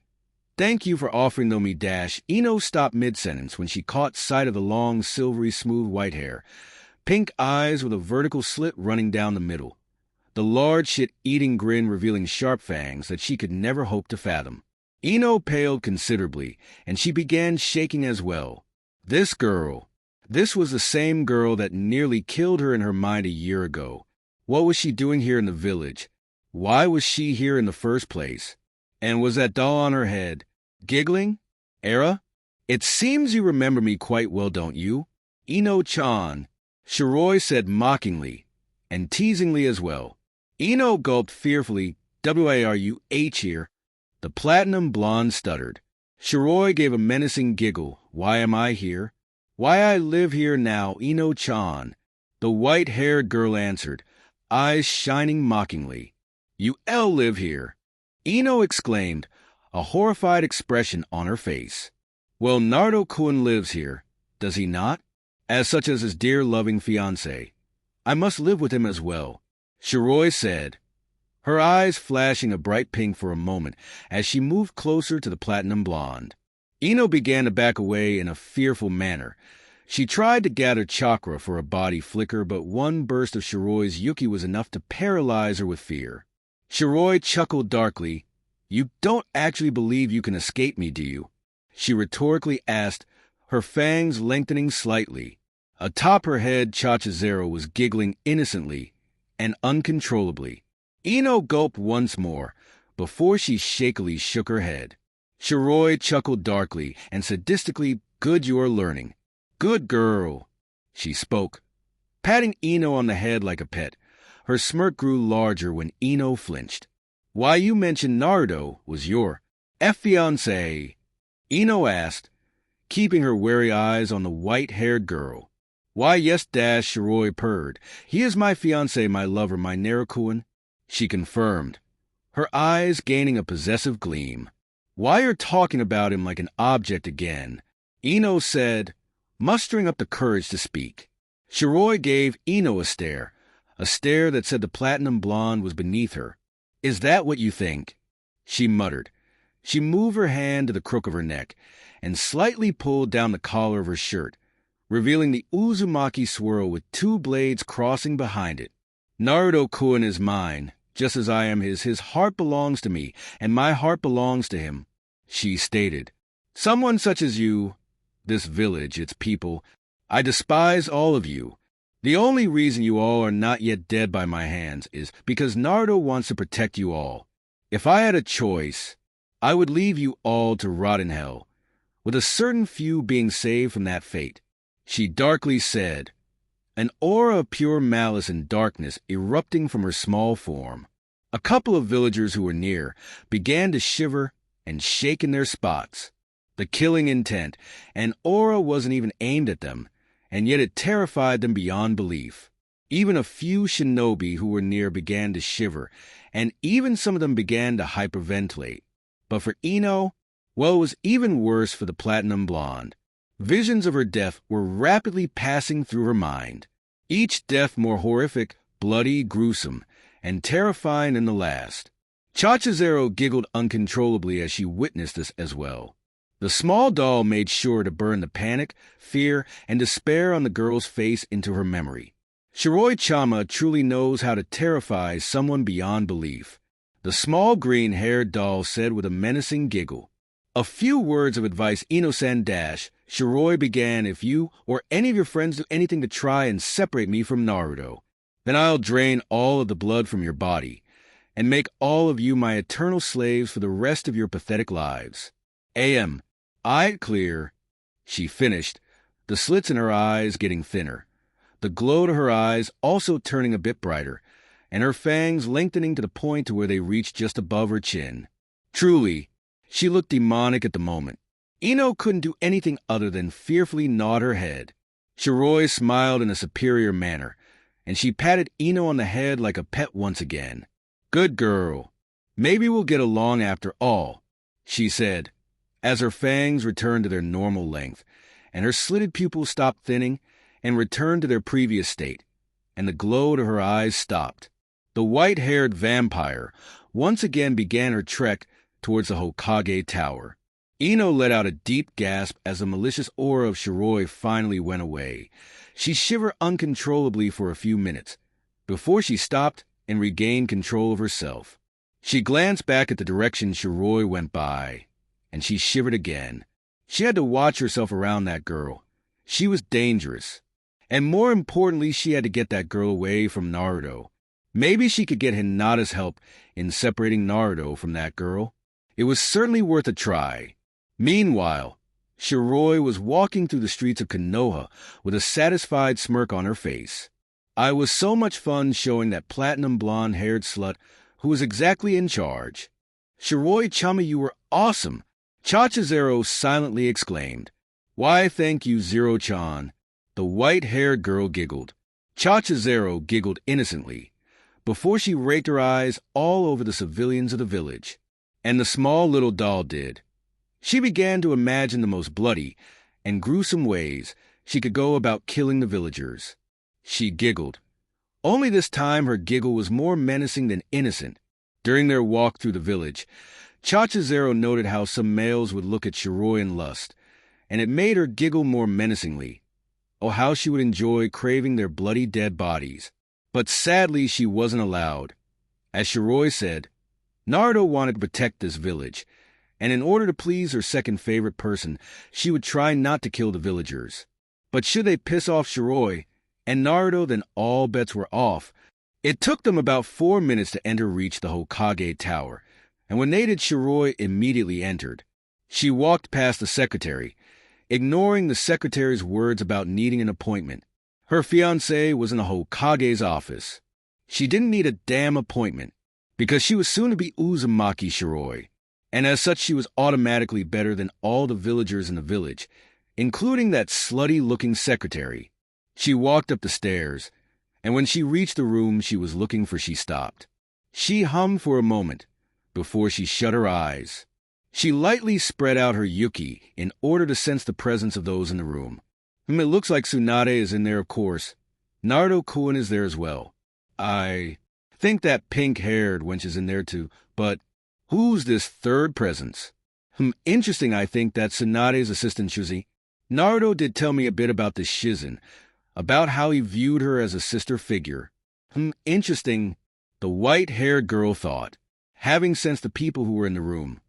A: Thank you for offering though me dash." Ino stopped mid-sentence when she caught sight of the long, silvery, smooth white hair, pink eyes with a vertical slit running down the middle, the large shit-eating grin revealing sharp fangs that she could never hope to fathom. Ino paled considerably, and she began shaking as well. This girl. This was the same girl that nearly killed her in her mind a year ago. What was she doing here in the village? Why was she here in the first place? And was that doll on her head giggling? Era? "It seems you remember me quite well, don't you? Ino-chan," Shiroy said mockingly, and teasingly as well. Ino gulped fearfully. "WARUH here." The platinum blonde stuttered. Shiroy gave a menacing giggle. "Why am I here? Why I live here now, Ino-chan." The white-haired girl answered, eyes shining mockingly. "You live here." Ino exclaimed, a horrified expression on her face. "Well, Naruto-kun lives here, does he not? As such as his dear loving fiancé. I must live with him as well," Shiroy said, her eyes flashing a bright pink for a moment as she moved closer to the platinum blonde. Ino began to back away in a fearful manner. She tried to gather chakra for a body flicker, but one burst of Shiroy's yuki was enough to paralyze her with fear. Shiroy chuckled darkly. "You don't actually believe you can escape me, do you?" she rhetorically asked, her fangs lengthening slightly. Atop her head, Chachazero was giggling innocently and uncontrollably. Ino gulped once more before she shakily shook her head. Shiroy chuckled darkly and sadistically. "Good you are learning. Good girl," she spoke, patting Ino on the head like a pet. Her smirk grew larger when Ino flinched. "Why you mentioned Naruto was your fiancé?" Ino asked, keeping her wary eyes on the white-haired girl. "Why, yes, Shiroy purred. "He is my fiancé, my lover, my Naruto-kun," she confirmed, her eyes gaining a possessive gleam. "Why you're talking about him like an object again?" Ino said, mustering up the courage to speak. Shiroy gave Ino a stare that said the platinum blonde was beneath her. "Is that what you think?" she muttered. She moved her hand to the crook of her neck and slightly pulled down the collar of her shirt, revealing the Uzumaki swirl with two blades crossing behind it. "Naruto-kun is mine, just as I am his. His heart belongs to me, and my heart belongs to him," she stated. "Someone such as you, this village, its people, I despise all of you. The only reason you all are not yet dead by my hands is because Naruto wants to protect you all. If I had a choice, I would leave you all to rot in hell, with a certain few being saved from that fate," she darkly said, an aura of pure malice and darkness erupting from her small form. A couple of villagers who were near began to shiver and shake in their spots. The killing intent, and aura wasn't even aimed at them, and yet it terrified them beyond belief. Even a few shinobi who were near began to shiver, and even some of them began to hyperventilate. But for Ino, well, it was even worse for the platinum blonde. Visions of her death were rapidly passing through her mind, each death more horrific, bloody, gruesome, and terrifying than the last. Chachazero giggled uncontrollably as she witnessed this as well. The small doll made sure to burn the panic, fear, and despair on the girl's face into her memory. Shiroy-chama truly knows how to terrify someone beyond belief, the small green-haired doll said with a menacing giggle. "A few words of advice, Ino-san dash," Shiroy began. "If you or any of your friends do anything to try and separate me from Naruto, then I'll drain all of the blood from your body and make all of you my eternal slaves for the rest of your pathetic lives. Eye clear," she finished, the slits in her eyes getting thinner, the glow to her eyes also turning a bit brighter, and her fangs lengthening to the point to where they reached just above her chin. Truly, she looked demonic at the moment. Ino couldn't do anything other than fearfully nod her head. Shiroy smiled in a superior manner, and she patted Ino on the head like a pet once again. "Good girl. Maybe we'll get along after all," she said, as her fangs returned to their normal length, and her slitted pupils stopped thinning and returned to their previous state, and the glow to her eyes stopped. The white-haired vampire once again began her trek towards the Hokage Tower. Ino let out a deep gasp as the malicious aura of Shiroy finally went away. She shivered uncontrollably for a few minutes, before she stopped and regained control of herself. She glanced back at the direction Shiroy went by, and she shivered again. She had to watch herself around that girl. She was dangerous. And more importantly, she had to get that girl away from Naruto. Maybe she could get Hinata's help in separating Naruto from that girl. It was certainly worth a try. Meanwhile, Shiroy was walking through the streets of Konoha with a satisfied smirk on her face. "I was so much fun showing that platinum blonde-haired slut who was exactly in charge." "Shiroy-chama, you were awesome!" Chachazero silently exclaimed. "Why, thank you, Zero-chan." The white-haired girl giggled. Chachazero giggled innocently, before she raked her eyes all over the civilians of the village. And the small little doll did. She began to imagine the most bloody and gruesome ways she could go about killing the villagers. She giggled. Only this time her giggle was more menacing than innocent. During their walk through the village, Chachazero noted how some males would look at Shiroy in lust, and it made her giggle more menacingly. Oh, how she would enjoy craving their bloody dead bodies. But sadly, she wasn't allowed. As Shiroy said, Naruto wanted to protect this village, and in order to please her second favorite person, she would try not to kill the villagers. But should they piss off Shiroy and Naruto, then all bets were off. It took them about 4 minutes to reach the Hokage Tower, and when they did, Shiroy immediately entered. She walked past the secretary, ignoring the secretary's words about needing an appointment. Her fiancé was in the Hokage's office. She didn't need a damn appointment, because she was soon to be Uzumaki Shiroy, and as such she was automatically better than all the villagers in the village, including that slutty-looking secretary. She walked up the stairs, and when she reached the room she was looking for, she stopped. She hummed for a moment, before she shut her eyes. She lightly spread out her yuki in order to sense the presence of those in the room. It looks like Tsunade is in there, of course. Naruto-kun is there as well. I think that pink-haired wench is in there too, but who's this third presence? Interesting, I think that's Tsunade's assistant Shuzi. Naruto did tell me a bit about this Shizen, about how he viewed her as a sister figure. Interesting, the white-haired girl thought, having sensed the people who were in the room.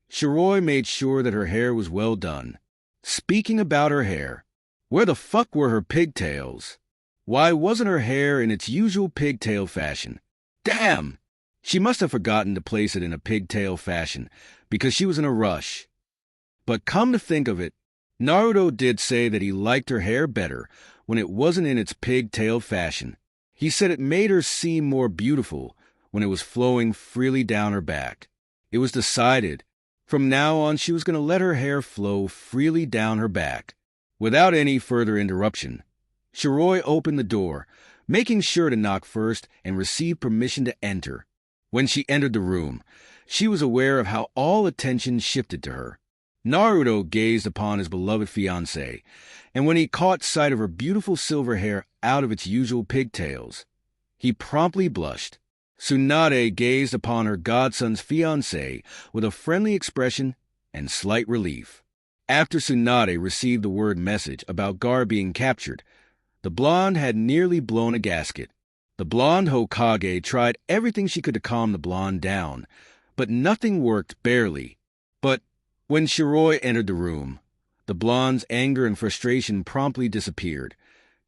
A: Shiroy made sure that her hair was well done. Speaking about her hair, where the fuck were her pigtails? Why wasn't her hair in its usual pigtail fashion? Damn! She must have forgotten to place it in a pigtail fashion, because she was in a rush. But come to think of it, Naruto did say that he liked her hair better when it wasn't in its pigtail fashion. He said it made her seem more beautiful when it was flowing freely down her back. It was decided from now on she was going to let her hair flow freely down her back. Without any further interruption, Shiroy opened the door, making sure to knock first and receive permission to enter. When she entered the room, she was aware of how all attention shifted to her. Naruto gazed upon his beloved fiancée, and when he caught sight of her beautiful silver hair out of its usual pigtails, he promptly blushed. Tsunade gazed upon her godson's fiancée with a friendly expression and slight relief. After Tsunade received the word message about Gar being captured, the blonde had nearly blown a gasket. The blonde Hokage tried everything she could to calm the blonde down, but nothing worked, barely. But when Shiroy entered the room, the blonde's anger and frustration promptly disappeared.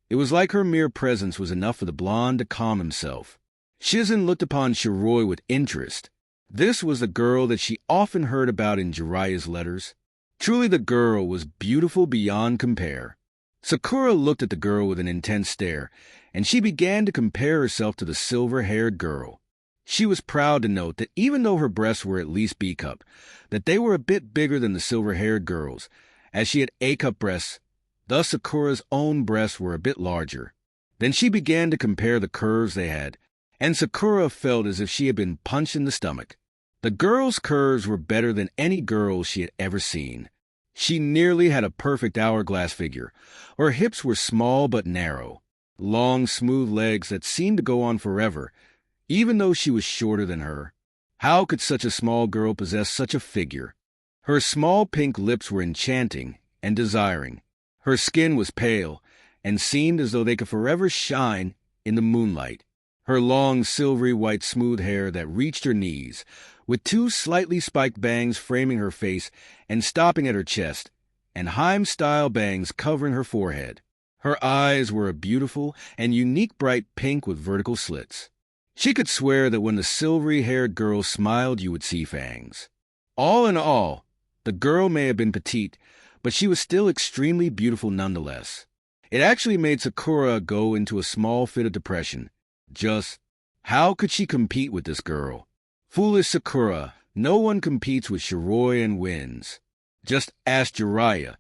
A: It was like her mere presence was enough for the blonde to calm himself. Shizen looked upon Shiroy with interest. This was the girl that she often heard about in Jiraya's letters. Truly the girl was beautiful beyond compare. Sakura looked at the girl with an intense stare, and she began to compare herself to the silver-haired girl. She was proud to note that even though her breasts were at least B-cup, that they were a bit bigger than the silver-haired girl's, as she had A-cup breasts. Thus Sakura's own breasts were a bit larger. Then she began to compare the curves they had, and Sakura felt as if she had been punched in the stomach. The girl's curves were better than any girl she had ever seen. She nearly had a perfect hourglass figure. Her hips were small but narrow, long, smooth legs that seemed to go on forever, even though she was shorter than her. How could such a small girl possess such a figure? Her small pink lips were enchanting and desiring. Her skin was pale and seemed as though they could forever shine in the moonlight. Her long, silvery white smooth hair that reached her knees, with two slightly spiked bangs framing her face and stopping at her chest, and Heim-style bangs covering her forehead. Her eyes were a beautiful and unique bright pink with vertical slits. She could swear that when the silvery-haired girl smiled, you would see fangs. All in all, the girl may have been petite, but she was still extremely beautiful nonetheless. It actually made Sakura go into a small fit of depression. Just, how could she compete with this girl? Foolish Sakura, no one competes with Shiroy and wins. Just ask Jiraya.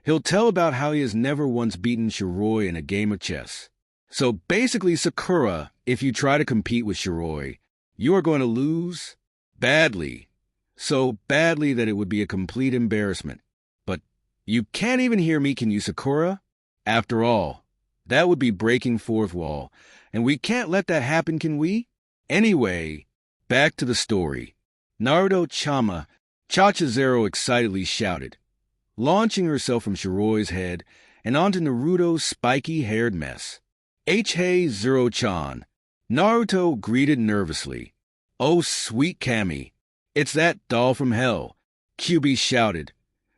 A: He'll tell about how he has never once beaten Shiroy in a game of chess. So basically, Sakura, if you try to compete with Shiroy, you are going to lose badly. So badly that it would be a complete embarrassment. But you can't even hear me, can you, Sakura? After all, that would be breaking fourth wall, and we can't let that happen, can we? Anyway, back to the story. Naruto-chama, Chachazero excitedly shouted, launching herself from Shiroy's head and onto Naruto's spiky-haired mess. Hey Zero-chan, Naruto greeted nervously. Oh, sweet Kami, it's that doll from hell, Kyubi shouted,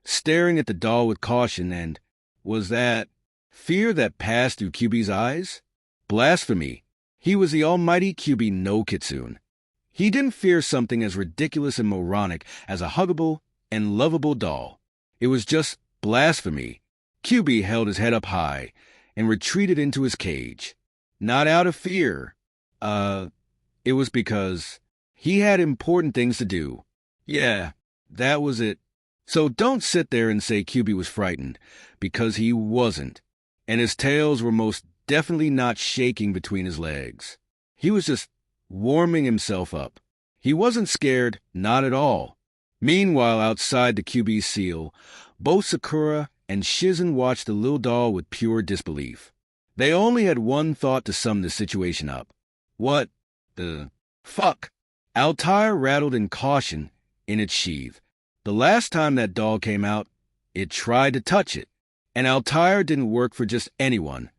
A: staring at the doll with caution, and was that fear that passed through Kyubi's eyes? Blasphemy. He was the almighty Kyubi no Kitsune. He didn't fear something as ridiculous and moronic as a huggable and lovable doll. It was just blasphemy. Kyubi held his head up high and retreated into his cage. Not out of fear. It was because he had important things to do. Yeah, that was it. So don't sit there and say Kyubi was frightened, because he wasn't. And his tails were most definitely not shaking between his legs. He was just warming himself up. He wasn't scared, not at all. Meanwhile, outside the Kyubi seal, both Sakura and Shizen watched the little doll with pure disbelief. They only had one thought to sum the situation up. What the fuck? Altair rattled in caution in its sheath. The last time that doll came out, it tried to touch it, and Altair didn't work for just anyone.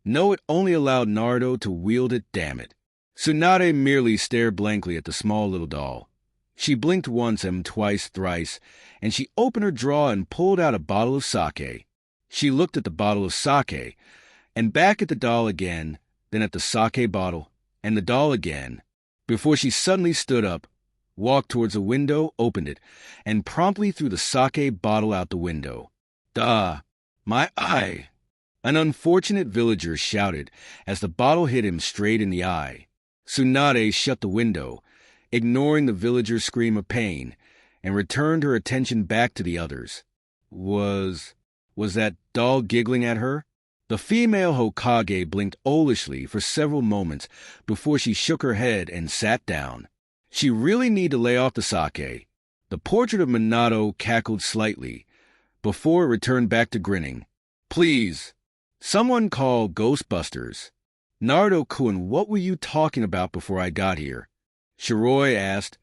A: No, it only allowed Naruto to wield it, damn it. Tsunade merely stared blankly at the small little doll. She blinked once and twice, thrice, and she opened her drawer and pulled out a bottle of sake. She looked at the bottle of sake, and back at the doll again, then at the sake bottle, and the doll again, before she suddenly stood up, walked towards the window, opened it, and promptly threw the sake bottle out the window. Duh, my eye! An unfortunate villager shouted as the bottle hit him straight in the eye. Tsunade shut the window, ignoring the villager's scream of pain, and returned her attention back to the others. Was that doll giggling at her? The female Hokage blinked owlishly for several moments before she shook her head and sat down. She really needed to lay off the sake. The portrait of Minato cackled slightly before it returned back to grinning. Please, someone call Ghostbusters. Naruto-kun, what were you talking about before I got here? Shiroy asked,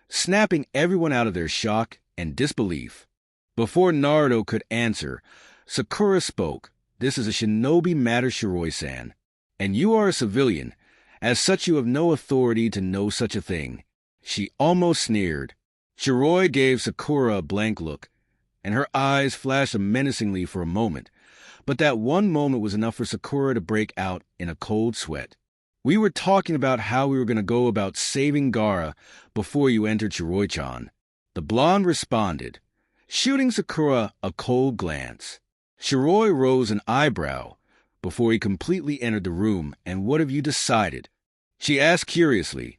A: snapping everyone out of their shock and disbelief. Before Naruto could answer, Sakura spoke. This is a shinobi matter, Shiroy-san, and you are a civilian. As such, you have no authority to know such a thing. She almost sneered. Shiroy gave Sakura a blank look, and her eyes flashed menacingly for a moment, but that one moment was enough for Sakura to break out in a cold sweat. We were talking about how we were going to go about saving Gaara before you entered, Shiroy-chan. The blonde responded, shooting Sakura a cold glance. Shiroy rose an eyebrow before he completely entered the room. And what have you decided? She asked curiously,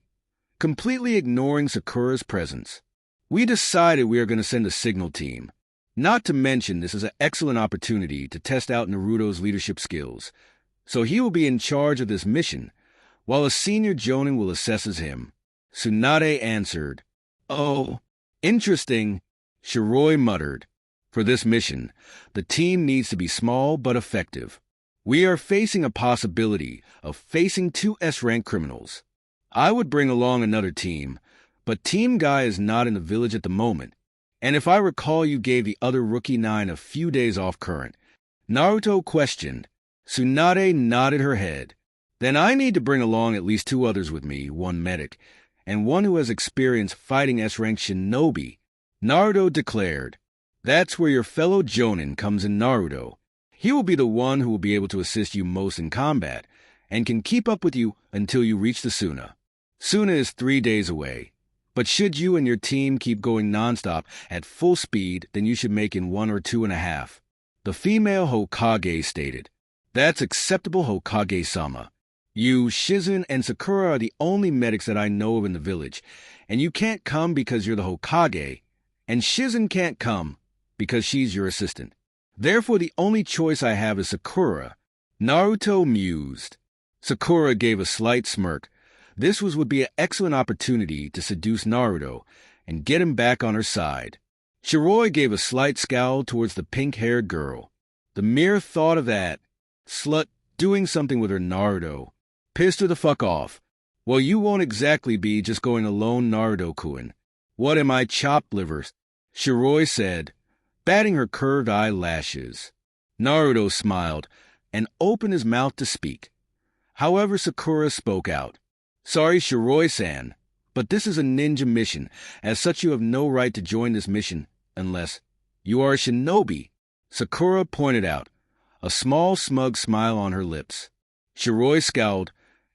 A: completely ignoring Sakura's presence. We decided we are going to send a signal team. Not to mention, this is an excellent opportunity to test out Naruto's leadership skills. so he will be in charge of this mission, while a senior jonin will assess as him. Tsunade answered. Oh, interesting, Shiroy muttered. For this mission, the team needs to be small but effective. We are facing a possibility of facing 2 S-rank criminals. I would bring along another team, but Team Guy is not in the village at the moment, and if I recall you gave the other Rookie 9 a few days off current. Naruto questioned. Tsunade nodded her head. Then I need to bring along at least 2 others with me, 1 medic, and 1 who has experience fighting S-rank shinobi, Naruto declared. That's where your fellow jonin comes in, Naruto. He will be the one who will be able to assist you most in combat, and can keep up with you until you reach the Suna. Suna is 3 days away, but should you and your team keep going nonstop at full speed, then you should make in 1 or 2.5. The female Hokage stated. That's acceptable, Hokage-sama. You, Shizen, and Sakura are the only medics that I know of in the village, and you can't come because you're the Hokage, and Shizen can't come because she's your assistant. Therefore, the only choice I have is Sakura. Naruto mused. Sakura gave a slight smirk. This would be an excellent opportunity to seduce Naruto and get him back on her side. Shiroy gave a slight scowl towards the pink-haired girl. The mere thought of that slut doing something with her Naruto pissed her the fuck off. Well, you won't exactly be just going alone, Naruto-kun. What am I, chopped livers? Shiroy said, batting her curved eyelashes. Naruto smiled and opened his mouth to speak. However, Sakura spoke out. Sorry, Shiroy-san, but this is a ninja mission. As such, you have no right to join this mission unless you are a shinobi. Sakura pointed out, a small smug smile on her lips. Shiroy scowled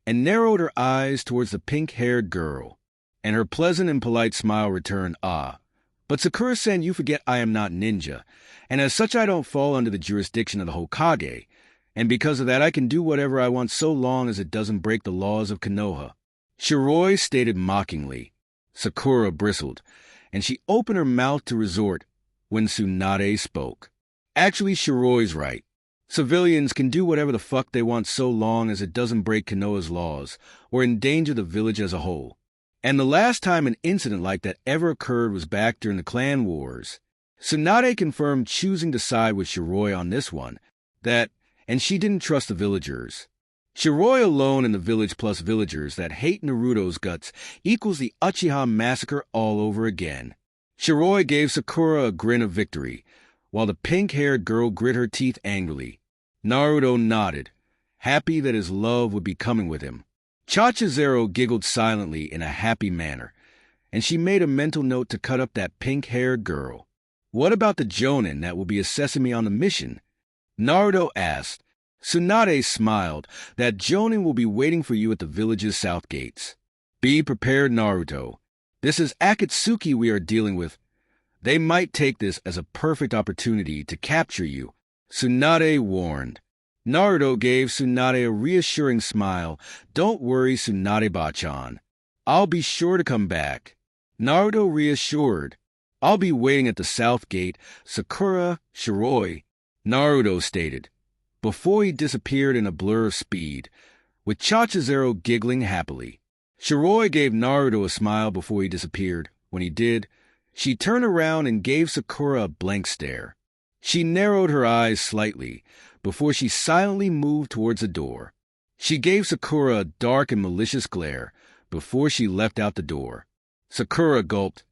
A: and narrowed her eyes towards the pink-haired girl, and her pleasant and polite smile returned, But Sakura-san, you forget I am not ninja, and as such I don't fall under the jurisdiction of the Hokage, and because of that I can do whatever I want so long as it doesn't break the laws of Konoha. Shiroy stated mockingly. Sakura bristled, and she opened her mouth to retort when Tsunade spoke. Actually, Shiroy's right. Civilians can do whatever the fuck they want so long as it doesn't break Konoha's laws or endanger the village as a whole. And the last time an incident like that ever occurred was back during the clan wars. Tsunade confirmed choosing to side with Shiroy on this one, and she didn't trust the villagers. Shiroy alone in the village plus villagers that hate Naruto's guts equals the Uchiha massacre all over again. Shiroy gave Sakura a grin of victory, while the pink-haired girl grit her teeth angrily. Naruto nodded, happy that his love would be coming with him. Chachazero giggled silently in a happy manner, and she made a mental note to cut up that pink-haired girl. What about the jonin that will be assessing me on the mission? Naruto asked. Tsunade smiled. That jonin will be waiting for you at the village's south gates. Be prepared, Naruto. This is Akatsuki we are dealing with. They might take this as a perfect opportunity to capture you, Tsunade warned. Naruto gave Tsunade a reassuring smile. Don't worry, Tsunade-bachan. I'll be sure to come back. Naruto reassured. I'll be waiting at the south gate, Sakura, Shiroy, Naruto stated, before he disappeared in a blur of speed, with Chachazero giggling happily. Shiroy gave Naruto a smile before he disappeared. When he did, she turned around and gave Sakura a blank stare. She narrowed her eyes slightly before she silently moved towards the door. She gave Sakura a dark and malicious glare before she left out the door. Sakura gulped,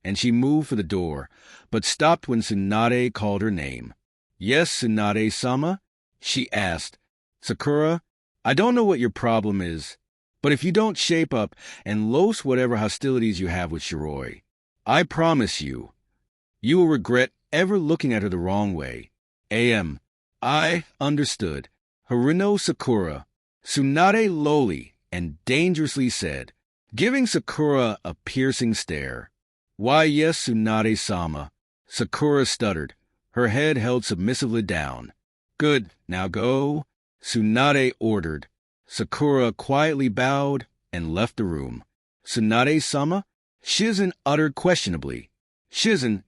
A: and she moved for the door, but stopped when Tsunade called her name. Yes, Tsunade-sama? She asked. Sakura, I don't know what your problem is, but if you don't shape up and loose whatever hostilities you have with Shiroy, I promise you, you will regret ever looking at her the wrong way. I understood. Haruno Sakura, Tsunade lowly and dangerously said, giving Sakura a piercing stare. Why, yes, Tsunade-sama. Sakura stuttered, her head held submissively down. Good, now go, Tsunade ordered. Sakura quietly bowed and left the room. Tsunade-sama? Shizen uttered questionably. Shizen,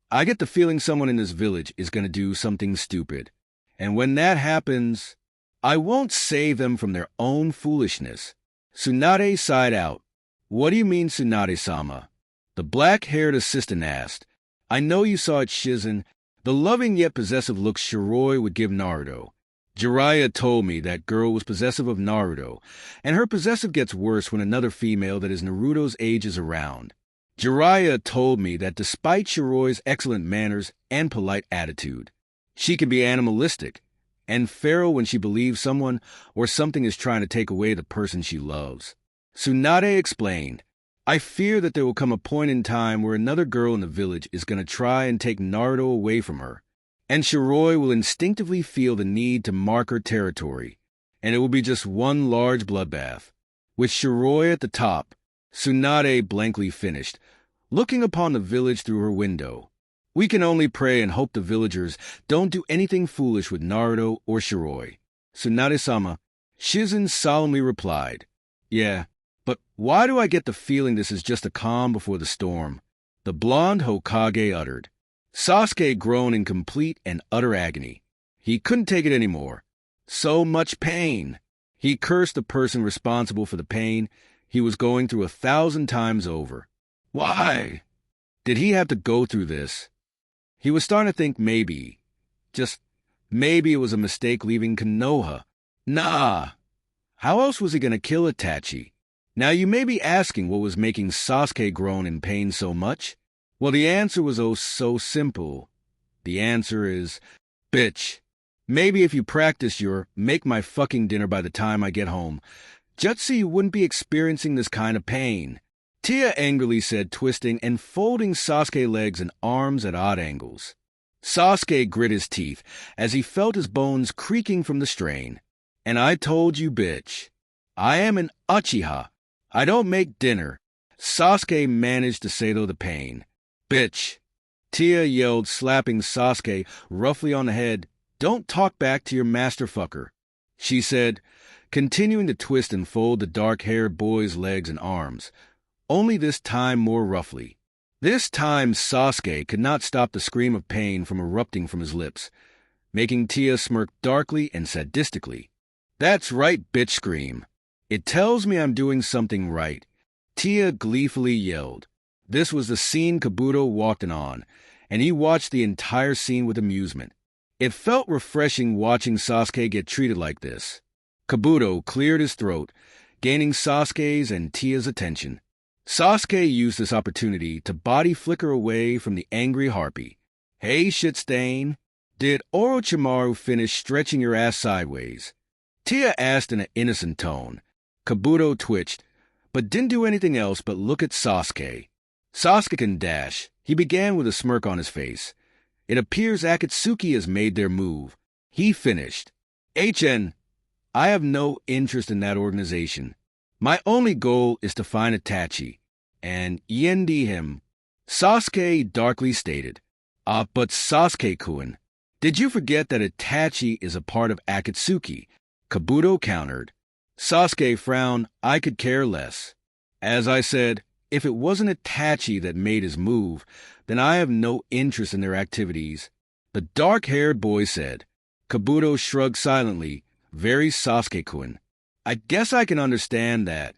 A: I get the feeling someone in this village is going to do something stupid. And when that happens, I won't save them from their own foolishness. Tsunade sighed out. What do you mean, Tsunade-sama? The black-haired assistant asked. I know you saw it, Shizen. The loving yet possessive look Shiroy would give Naruto. Jiraya told me that girl was possessive of Naruto, and her possessive gets worse when another female that is Naruto's age is around. Jiraya told me that despite Shiroy's excellent manners and polite attitude, she can be animalistic and feral when she believes someone or something is trying to take away the person she loves. Tsunade explained, I fear that there will come a point in time where another girl in the village is going to try and take Naruto away from her, and Shiroy will instinctively feel the need to mark her territory, and it will be just one large bloodbath. With Shiroy at the top, Tsunade blankly finished, looking upon the village through her window. We can only pray and hope the villagers don't do anything foolish with Naruto or Shiroy. Tsunade-sama, Shizen solemnly replied, Yeah, but why do I get the feeling this is just a calm before the storm? The blonde Hokage uttered. Sasuke groaned in complete and utter agony. He couldn't take it anymore. So much pain. He cursed the person responsible for the pain he was going through 1,000 times over. Why did he have to go through this? He was starting to think maybe, just maybe it was a mistake leaving Konoha. Nah. How else was he going to kill Itachi? Now you may be asking what was making Sasuke groan in pain so much. Well, the answer was oh so simple. The answer is, bitch. Maybe if you practice your make my fucking dinner by the time I get home, just so you wouldn't be experiencing this kind of pain. Tia angrily said, twisting and folding Sasuke's legs and arms at odd angles. Sasuke grit his teeth as he felt his bones creaking from the strain. And I told you, bitch. I am an Uchiha. I don't make dinner. Sasuke managed to say through the pain. Bitch. Tia yelled, slapping Sasuke roughly on the head. Don't talk back to your master fucker, she said, continuing to twist and fold the dark-haired boy's legs and arms, only this time more roughly. This time Sasuke could not stop the scream of pain from erupting from his lips, making Tia smirk darkly and sadistically. That's right, bitch scream. It tells me I'm doing something right, Tia gleefully yelled. This was the scene Kabuto walked in on, and he watched the entire scene with amusement. It felt refreshing watching Sasuke get treated like this. Kabuto cleared his throat, gaining Sasuke's and Tia's attention. Sasuke used this opportunity to body flicker away from the angry harpy. Hey, shitstain, did Orochimaru finish stretching your ass sideways? Tia asked in an innocent tone. Kabuto twitched, but didn't do anything else but look at Sasuke. Sasuke can dash. He began with a smirk on his face. It appears Akatsuki has made their move. He finished. HN, I have no interest in that organization. My only goal is to find Itachi and yendi him. Sasuke darkly stated. But Sasuke-kun, did you forget that Itachi is a part of Akatsuki? Kabuto countered. Sasuke frowned. I could care less. As I said, if it wasn't Itachi that made his move, then I have no interest in their activities. The dark-haired boy said. Kabuto shrugged silently, very Sasuke-kun. I guess I can understand that,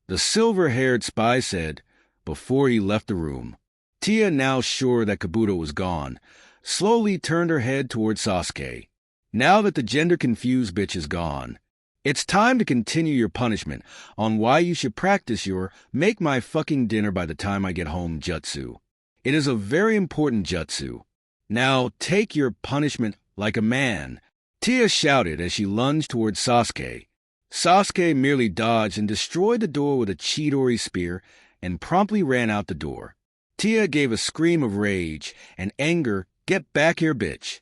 A: the silver-haired spy said before he left the room. Tia, now sure that Kabuto was gone, slowly turned her head toward Sasuke. Now that the gender-confused bitch is gone, it's time to continue your punishment on why you should practice your make my fucking dinner by the time I get home jutsu. It is a very important jutsu. Now take your punishment like a man, Tia shouted as she lunged toward Sasuke. Sasuke merely dodged and destroyed the door with a Chidori spear and promptly ran out the door. Tia gave a scream of rage and anger. Get back here, bitch,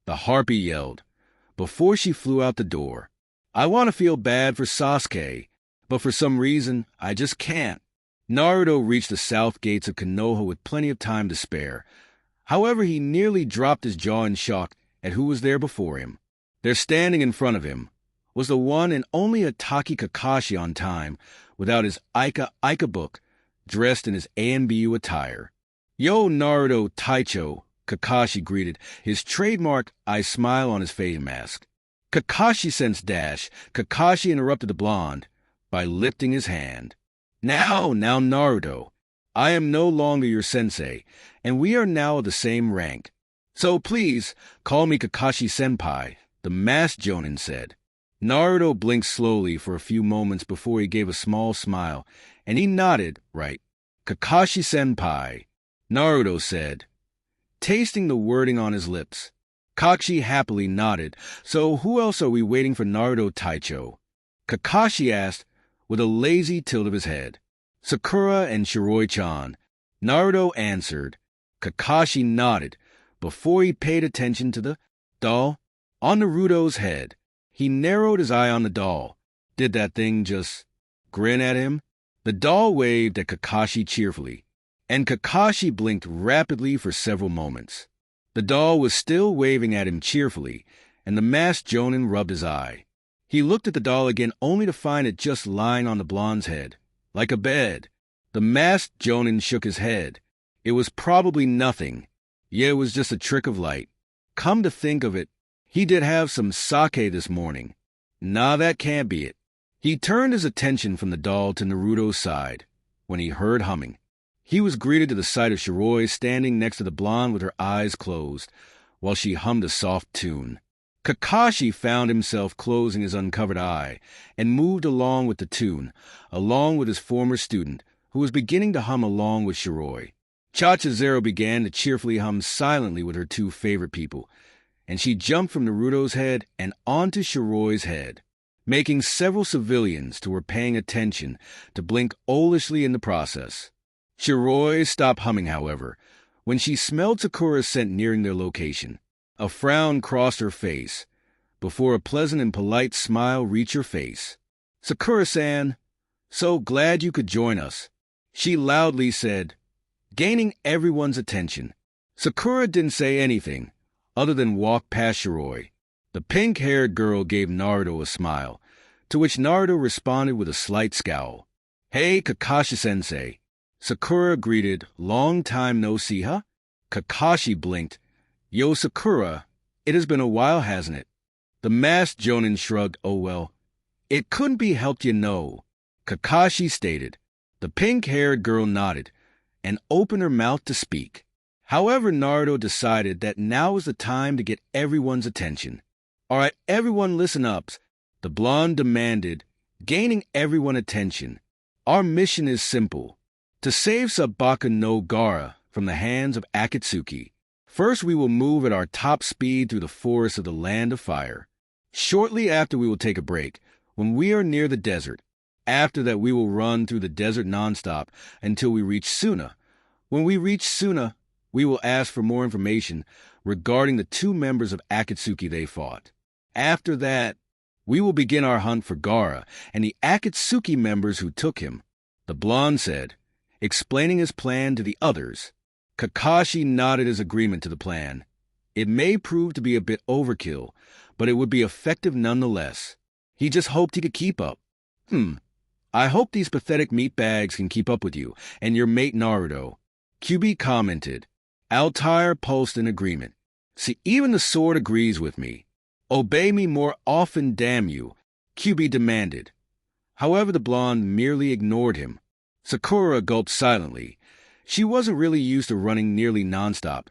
A: the harpy yelled, before she flew out the door. I want to feel bad for Sasuke, but for some reason, I just can't. Naruto reached the south gates of Konoha with plenty of time to spare. However, he nearly dropped his jaw in shock at who was there before him. There, standing in front of him, was the one and only Ataki Kakashi on time, without his Aika book, dressed in his ANBU attire. Yo, Naruto Taicho, Kakashi greeted, his trademark I smile on his face mask. Kakashi sensed dash. Kakashi interrupted the blonde by lifting his hand. Now, Naruto. I am no longer your sensei, and we are now of the same rank. So please, call me Kakashi-senpai, the masked jonin said. Naruto blinked slowly for a few moments before he gave a small smile, and he nodded, right. Kakashi-senpai, Naruto said, tasting the wording on his lips. Kakashi happily nodded. So who else are we waiting for, Naruto Taicho? Kakashi asked with a lazy tilt of his head. Sakura and Shiroy-chan, Naruto answered. Kakashi nodded before he paid attention to the doll on Naruto's head. He narrowed his eye on the doll. Did that thing just grin at him? The doll waved at Kakashi cheerfully, and Kakashi blinked rapidly for several moments. The doll was still waving at him cheerfully, and the masked jonin rubbed his eye. He looked at the doll again only to find it just lying on the blonde's head, like a bed. The masked jonin shook his head. It was probably nothing. Yeah, it was just a trick of light. Come to think of it, he did have some sake this morning. Nah, that can't be it. He turned his attention from the doll to Naruto's side when he heard humming. He was greeted to the sight of Shiroy standing next to the blonde with her eyes closed, while she hummed a soft tune. Kakashi found himself closing his uncovered eye and moved along with the tune, along with his former student, who was beginning to hum along with Shiroy. Chachazero began to cheerfully hum silently with her two favorite people, and she jumped from Naruto's head and onto Shiroy's head, making several civilians who were paying attention to blink owlishly in the process. Shiroy stopped humming, however, when she smelled Sakura's scent nearing their location. A frown crossed her face, before a pleasant and polite smile reached her face. Sakura-san, so glad you could join us, she loudly said, gaining everyone's attention. Sakura didn't say anything, other than walk past Shiroy. The pink-haired girl gave Naruto a smile, to which Naruto responded with a slight scowl. Hey, Kakashi-sensei. Sakura greeted, long time no see, huh? Kakashi blinked. Yo, Sakura, it has been a while, hasn't it? The masked jonin shrugged. Oh well, it couldn't be helped, you know, Kakashi stated. The pink-haired girl nodded and opened her mouth to speak. However, Naruto decided that now was the time to get everyone's attention. All right, everyone listen up, the blonde demanded, gaining everyone's attention. Our mission is simple. To save Sabaka no Gaara from the hands of Akatsuki, first we will move at our top speed through the forests of the Land of Fire. Shortly after we will take a break, when we are near the desert. After that we will run through the desert nonstop until we reach Suna. When we reach Suna, we will ask for more information regarding the two members of Akatsuki they fought. After that, we will begin our hunt for Gaara and the Akatsuki members who took him, the blonde said, explaining his plan to the others. Kakashi nodded his agreement to the plan. It may prove to be a bit overkill, but it would be effective nonetheless. He just hoped he could keep up. I hope these pathetic meatbags can keep up with you and your mate Naruto. QB commented. Altair pulsed in agreement. See, even the sword agrees with me. Obey me more often, damn you, QB demanded. However, the blonde merely ignored him. Sakura gulped silently. She wasn't really used to running nearly nonstop,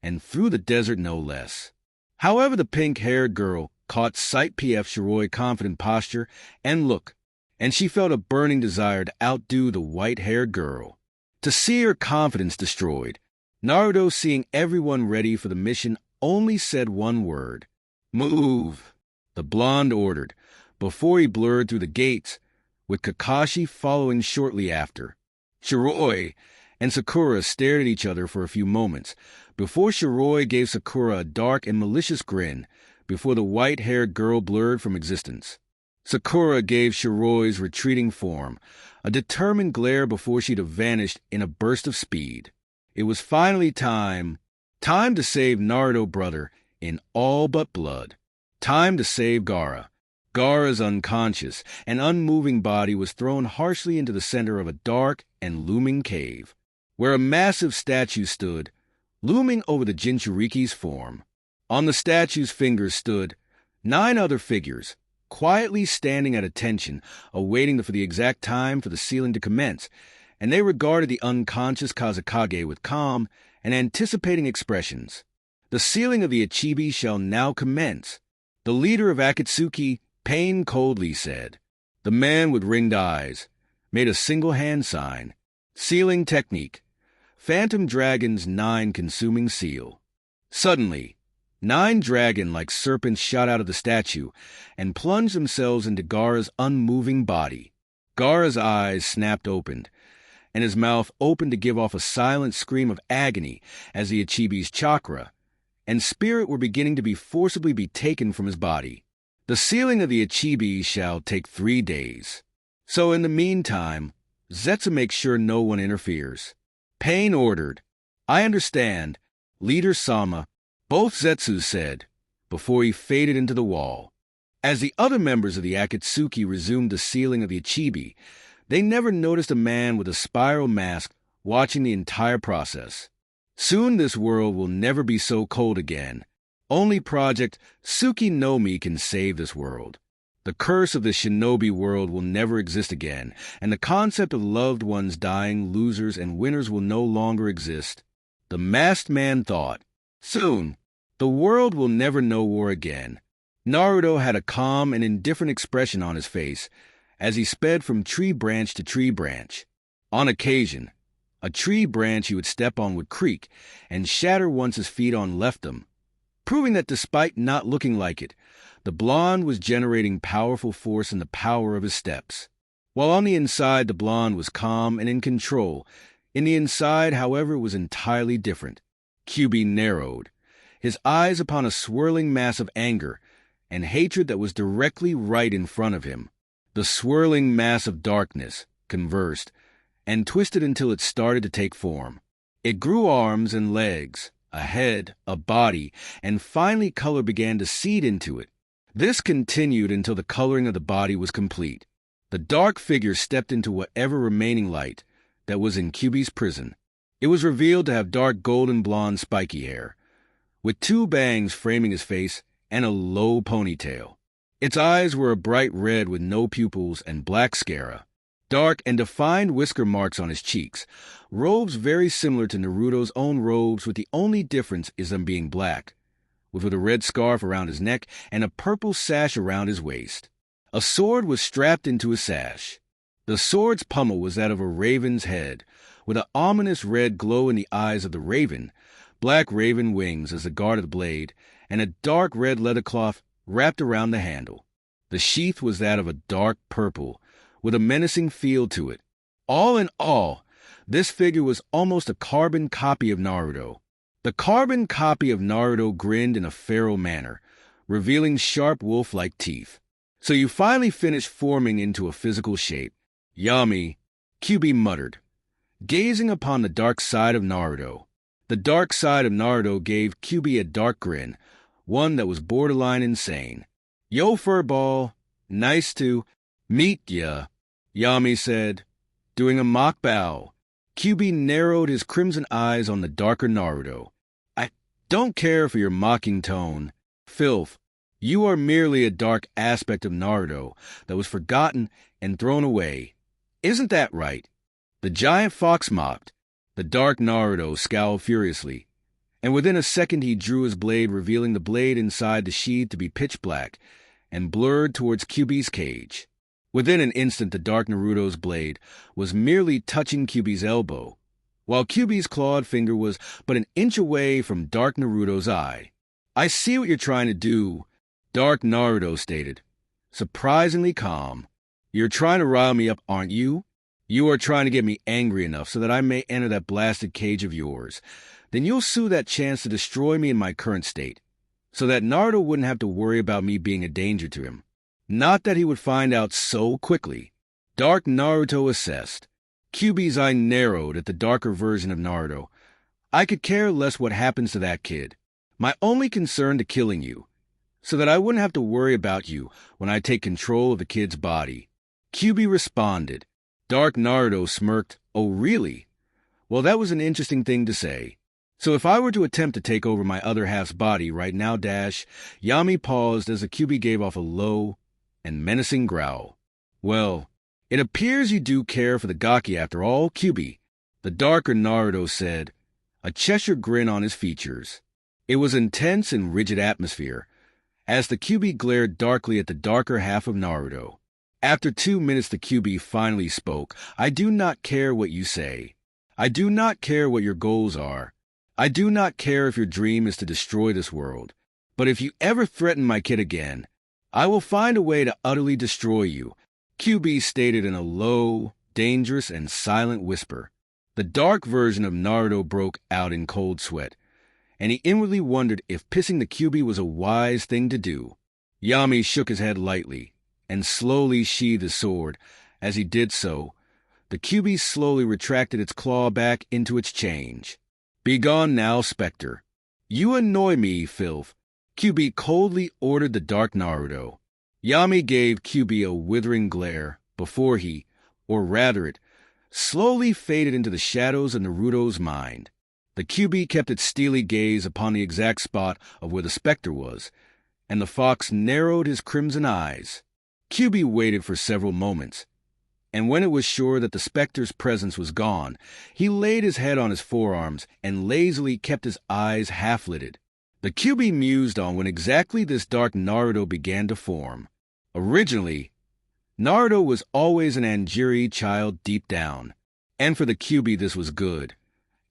A: and through the desert no less. However, the pink-haired girl caught sight PF Shiroy's confident posture and look, and she felt a burning desire to outdo the white-haired girl. To see her confidence destroyed, Naruto, seeing everyone ready for the mission, only said one word. Move, the blonde ordered, before he blurred through the gates, with Kakashi following shortly after. Shiroy and Sakura stared at each other for a few moments, before Shiroy gave Sakura a dark and malicious grin, before the white-haired girl blurred from existence. Sakura gave Shiroy's retreating form a determined glare before she'd have vanished in a burst of speed. It was finally time to save Naruto brother in all but blood. Time to save Gaara. Gaara's unconscious and unmoving body was thrown harshly into the center of a dark and looming cave, where a massive statue stood, looming over the Jinchuriki's form. On the statue's fingers stood 9 other figures, quietly standing at attention, awaiting for the exact time for the sealing to commence, and they regarded the unconscious Kazekage with calm and anticipating expressions. The sealing of the Ichibi shall now commence. The leader of Akatsuki, Pain coldly said. The man with ringed eyes made a single hand sign. Sealing technique. Phantom Dragon's 9 consuming seal. Suddenly, 9 dragon-like serpents shot out of the statue and plunged themselves into Gaara's unmoving body. Gaara's eyes snapped open, and his mouth opened to give off a silent scream of agony as the Ichibi's chakra and spirit were beginning to be forcibly taken from his body. The sealing of the Ichibi shall take 3 days. So in the meantime, Zetsu makes sure no one interferes. Pain ordered. I understand, Leader Sama, both Zetsu said, before he faded into the wall. As the other members of the Akatsuki resumed the sealing of the Ichibi, they never noticed a man with a spiral mask watching the entire process. Soon this world will never be so cold again. Only Project Tsuki no Mi can save this world. The curse of the shinobi world will never exist again, and the concept of loved ones dying, losers, and winners will no longer exist. The masked man thought. Soon, the world will never know war again. Naruto had a calm and indifferent expression on his face as he sped from tree branch to tree branch. On occasion, a tree branch he would step on would creak and shatter once his feet on left them, proving that despite not looking like it, the blonde was generating powerful force in the power of his steps. While on the inside the blonde was calm and in control, in the inside, however, it was entirely different. Kyubi narrowed, his eyes upon a swirling mass of anger and hatred that was directly right in front of him. The swirling mass of darkness conversed and twisted until it started to take form. It grew arms and legs, a head, a body, and finally color began to seed into it. This continued until the coloring of the body was complete. The dark figure stepped into whatever remaining light that was in Kyubi's prison. It was revealed to have dark golden blonde spiky hair, with 2 bangs framing his face and a low ponytail. Its eyes were a bright red with no pupils and black sclera. Dark and defined whisker marks on his cheeks, robes very similar to Naruto's own robes, with the only difference is them being black, with a red scarf around his neck and a purple sash around his waist. A sword was strapped into his sash. The sword's pommel was that of a raven's head, with an ominous red glow in the eyes of the raven, black raven wings as the guard of the blade, and a dark red leather cloth wrapped around the handle. The sheath was that of a dark purple, with a menacing feel to it. All in all, this figure was almost a carbon copy of Naruto. The carbon copy of Naruto grinned in a feral manner, revealing sharp wolf-like teeth. So you finally finished forming into a physical shape. Yummy, Kyubi muttered, gazing upon the dark side of Naruto. The dark side of Naruto gave Kyubi a dark grin, one that was borderline insane. Yo, furball, nice to meet ya, Yami said, doing a mock bow. Kyubi narrowed his crimson eyes on the darker Naruto. I don't care for your mocking tone. Filth, you are merely a dark aspect of Naruto that was forgotten and thrown away. Isn't that right? The giant fox mocked. The dark Naruto scowled furiously, and within a second he drew his blade, revealing the blade inside the sheath to be pitch black and blurred towards Kyubi's cage. Within an instant the dark Naruto's blade was merely touching Kyubi's elbow, while Kyubi's clawed finger was but an inch away from dark Naruto's eye. I see what you're trying to do, dark Naruto stated, surprisingly calm. You're trying to rile me up, aren't you? You are trying to get me angry enough so that I may enter that blasted cage of yours. Then you'll sue that chance to destroy me in my current state, so that Naruto wouldn't have to worry about me being a danger to him. Not that he would find out so quickly. Dark Naruto assessed. Kyubi's eye narrowed at the darker version of Naruto. I could care less what happens to that kid. My only concern to killing you, so that I wouldn't have to worry about you when I take control of the kid's body. Kyubi responded. Dark Naruto smirked. Oh, really? Well, that was an interesting thing to say. So if I were to attempt to take over my other half's body right now, Yami paused as the Kyuubi gave off a low and menacing growl. Well, it appears you do care for the Gaki after all, Kyuubi, the darker Naruto said, a Cheshire grin on his features. It was intense and rigid atmosphere, as the Kyuubi glared darkly at the darker half of Naruto. After 2 minutes the Kyuubi finally spoke. I do not care what you say. I do not care what your goals are. I do not care if your dream is to destroy this world. But if you ever threaten my kid again, I will find a way to utterly destroy you, Kyuubi stated in a low, dangerous, and silent whisper. The dark version of Naruto broke out in cold sweat, and he inwardly wondered if pissing the Kyuubi was a wise thing to do. Yami shook his head lightly and slowly sheathed his sword. As he did so, the Kyuubi slowly retracted its claw back into its change. Begone now, Spectre. You annoy me, filth, Kyuubi coldly ordered the dark Naruto. Yami gave Kyuubi a withering glare before he, or rather it, slowly faded into the shadows of Naruto's mind. The Kyuubi kept its steely gaze upon the exact spot of where the Spectre was, and the fox narrowed his crimson eyes. Kyuubi waited for several moments, and when it was sure that the Spectre's presence was gone, he laid his head on his forearms and lazily kept his eyes half-lidded. The Kyuubi mused on when exactly this dark Naruto began to form. Originally, Naruto was always an Anjiri child deep down, and for the Kyuubi this was good,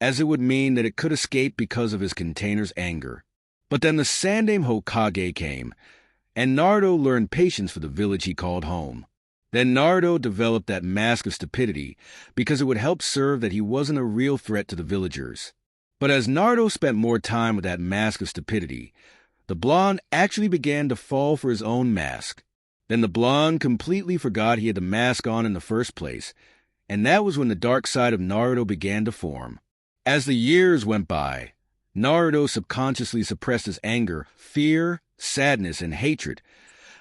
A: as it would mean that it could escape because of his container's anger. But then the Sandaime Hokage came, and Naruto learned patience for the village he called home. Then Naruto developed that mask of stupidity because it would help serve that he wasn't a real threat to the villagers. But as Naruto spent more time with that mask of stupidity, the blonde actually began to fall for his own mask. Then the blonde completely forgot he had the mask on in the first place, and that was when the dark side of Naruto began to form. As the years went by, Naruto subconsciously suppressed his anger, fear, sadness, and hatred,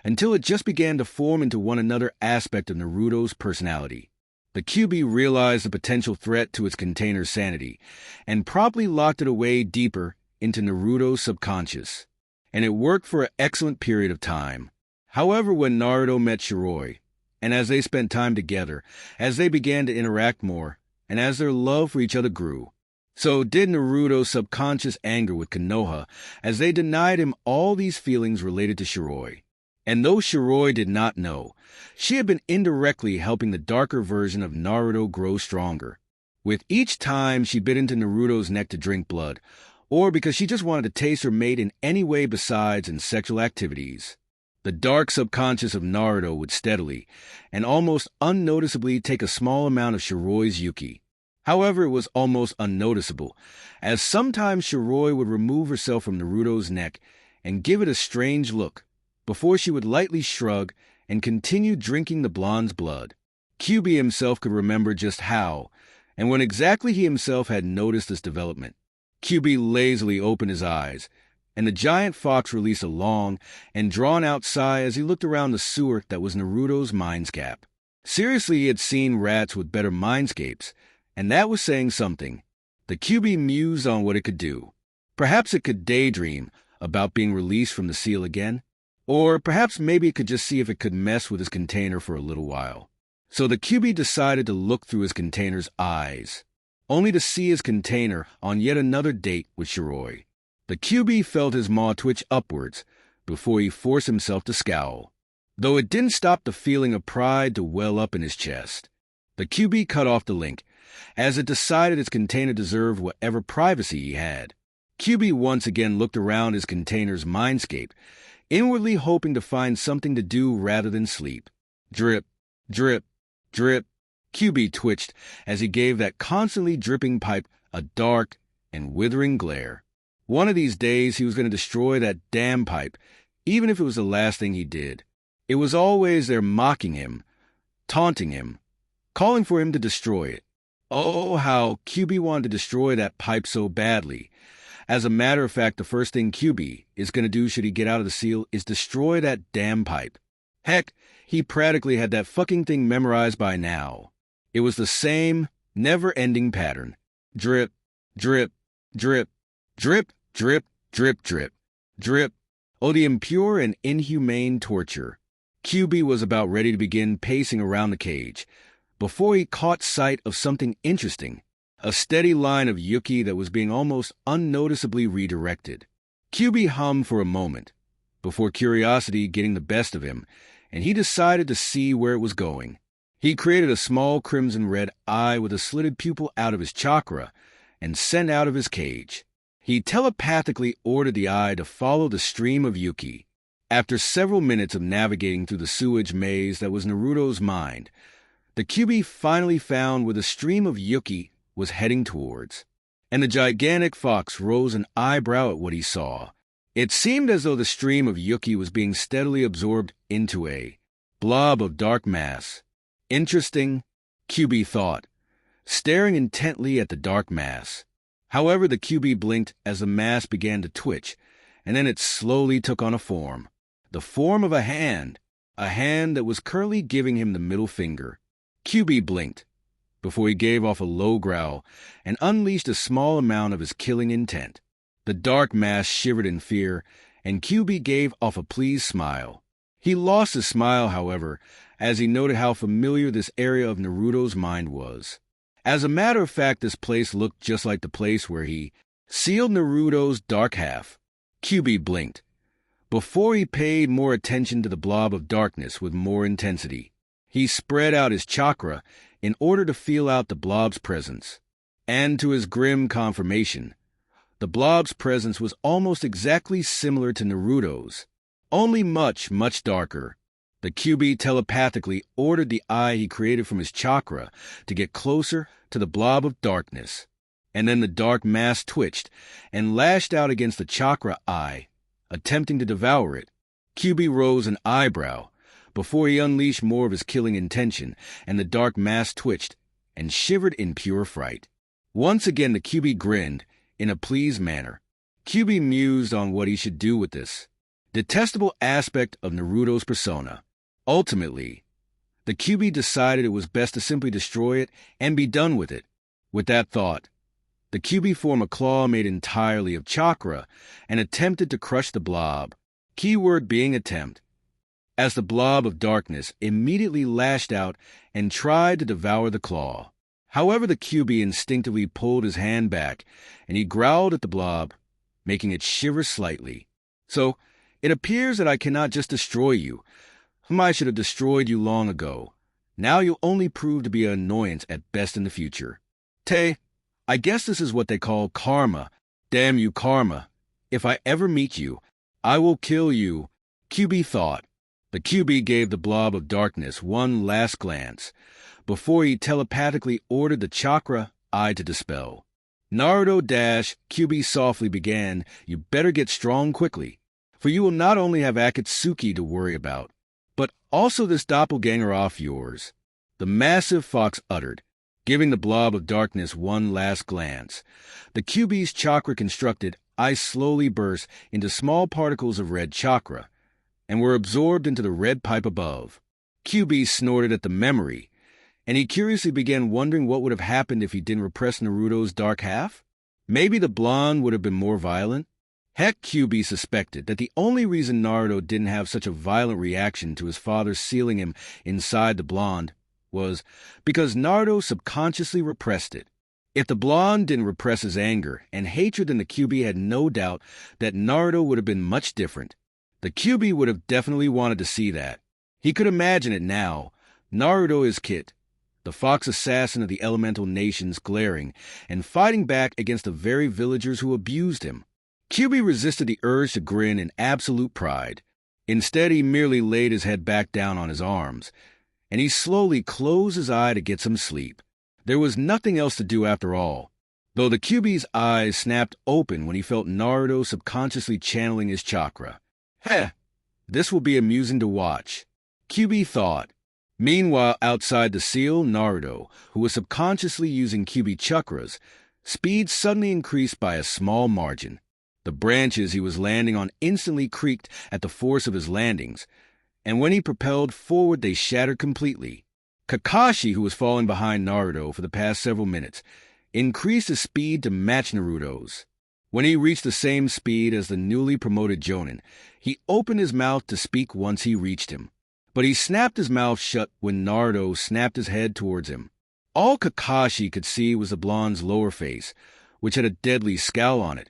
A: until it just began to form into one another aspect of Naruto's personality. The Kyuubi realized the potential threat to its container's sanity, and promptly locked it away deeper into Naruto's subconscious. And it worked for an excellent period of time. However, when Naruto met Shiroy, and as they spent time together, as they began to interact more, and as their love for each other grew, so did Naruto's subconscious anger with Konoha, as they denied him all these feelings related to Shiroy. And though Shiroy did not know, she had been indirectly helping the darker version of Naruto grow stronger. With each time she bit into Naruto's neck to drink blood, or because she just wanted to taste her mate in any way besides in sexual activities, the dark subconscious of Naruto would steadily and almost unnoticeably take a small amount of Shiroy's Yuki. However, it was almost unnoticeable, as sometimes Shiroy would remove herself from Naruto's neck and give it a strange look, before she would lightly shrug and continue drinking the blonde's blood. Kyuubi himself could remember just how, and when exactly he himself had noticed this development. Kyuubi lazily opened his eyes, and the giant fox released a long and drawn-out sigh as he looked around the sewer that was Naruto's mindscape. Seriously, he had seen rats with better mindscapes, and that was saying something. The Kyuubi mused on what it could do. Perhaps it could daydream about being released from the seal again, or perhaps maybe it could just see if it could mess with his container for a little while. So the Kyuubi decided to look through his container's eyes, only to see his container on yet another date with Shiroy. The Kyuubi felt his maw twitch upwards before he forced himself to scowl, though it didn't stop the feeling of pride to well up in his chest. The Kyuubi cut off the link, as it decided its container deserved whatever privacy he had. Kyuubi once again looked around his container's mindscape, inwardly hoping to find something to do rather than sleep. Drip, drip, drip. Kyuubi twitched as he gave that constantly dripping pipe a dark and withering glare. One of these days he was going to destroy that damn pipe, even if it was the last thing he did. It was always there mocking him, taunting him, calling for him to destroy it. Oh, how Kyuubi wanted to destroy that pipe so badly. As a matter of fact, the first thing Kyuubi is going to do should he get out of the seal is destroy that damn pipe. Heck, he practically had that fucking thing memorized by now. It was the same, never-ending pattern. Drip, drip, drip. Drip, drip, drip, drip, drip. Oh, the impure and inhumane torture. QB was about ready to begin pacing around the cage before he caught sight of something interesting, a steady line of Yuki that was being almost unnoticeably redirected. QB hummed for a moment, before curiosity getting the best of him, and he decided to see where it was going. He created a small crimson-red eye with a slitted pupil out of his chakra and sent out of his cage. He telepathically ordered the eye to follow the stream of Yuki. After several minutes of navigating through the sewage maze that was Naruto's mind, the QB finally found where the stream of Yuki was heading towards, and the gigantic fox rose an eyebrow at what he saw. It seemed as though the stream of Yuki was being steadily absorbed into a blob of dark mass. Interesting, QB thought, staring intently at the dark mass. However, the QB blinked as the mass began to twitch, and then it slowly took on a form. The form of a hand that was currently giving him the middle finger. QB blinked, before he gave off a low growl and unleashed a small amount of his killing intent. The dark mass shivered in fear, and QB gave off a pleased smile. He lost his smile, however, as he noted how familiar this area of Naruto's mind was. As a matter of fact, this place looked just like the place where he sealed Naruto's dark half. QB blinked, before he paid more attention to the blob of darkness with more intensity. He spread out his chakra in order to feel out the blob's presence. And to his grim confirmation, the blob's presence was almost exactly similar to Naruto's, only much, much darker. The QB telepathically ordered the eye he created from his chakra to get closer to the blob of darkness. And then the dark mass twitched and lashed out against the chakra eye, attempting to devour it. QB rose an eyebrow before he unleashed more of his killing intention, and the dark mass twitched and shivered in pure fright. Once again the QB grinned in a pleased manner. QB mused on what he should do with this detestable aspect of Naruto's persona. Ultimately, the QB decided it was best to simply destroy it and be done with it. With that thought, the QB formed a claw made entirely of chakra and attempted to crush the blob, keyword being attempt, as the blob of darkness immediately lashed out and tried to devour the claw. However, the QB instinctively pulled his hand back, and he growled at the blob, making it shiver slightly. So, it appears that I cannot just destroy you. I should have destroyed you long ago. Now you'll only prove to be an annoyance at best in the future. I guess this is what they call karma. Damn you, karma. If I ever meet you, I will kill you, QB thought. The QB gave the blob of darkness one last glance, before he telepathically ordered the chakra eye to dispel. Naruto QB softly began, you better get strong quickly, for you will not only have Akatsuki to worry about, but also this doppelganger off yours. The massive fox uttered, giving the blob of darkness one last glance. The QB's chakra-constructed eye slowly burst into small particles of red chakra, and were absorbed into the red pipe above. QB snorted at the memory, and he curiously began wondering what would have happened if he didn't repress Naruto's dark half. Maybe the blonde would have been more violent. Heck, QB suspected that the only reason Naruto didn't have such a violent reaction to his father sealing him inside the blonde was because Naruto subconsciously repressed it. If the blonde didn't repress his anger and hatred, then the QB had no doubt that Naruto would have been much different. The QB would have definitely wanted to see that. He could imagine it now. Naruto is Kit, the fox assassin of the elemental nations, glaring and fighting back against the very villagers who abused him. QB resisted the urge to grin in absolute pride. Instead, he merely laid his head back down on his arms, and he slowly closed his eye to get some sleep. There was nothing else to do after all, though the QB's eyes snapped open when he felt Naruto subconsciously channeling his chakra. This will be amusing to watch, QB thought. Meanwhile, outside the seal, Naruto, who was subconsciously using QB chakras, speed suddenly increased by a small margin. The branches he was landing on instantly creaked at the force of his landings, and when he propelled forward they shattered completely. Kakashi, who was falling behind Naruto for the past several minutes, increased his speed to match Naruto's. When he reached the same speed as the newly promoted Jonin, he opened his mouth to speak once he reached him. But he snapped his mouth shut when Naruto snapped his head towards him. All Kakashi could see was the blonde's lower face, which had a deadly scowl on it,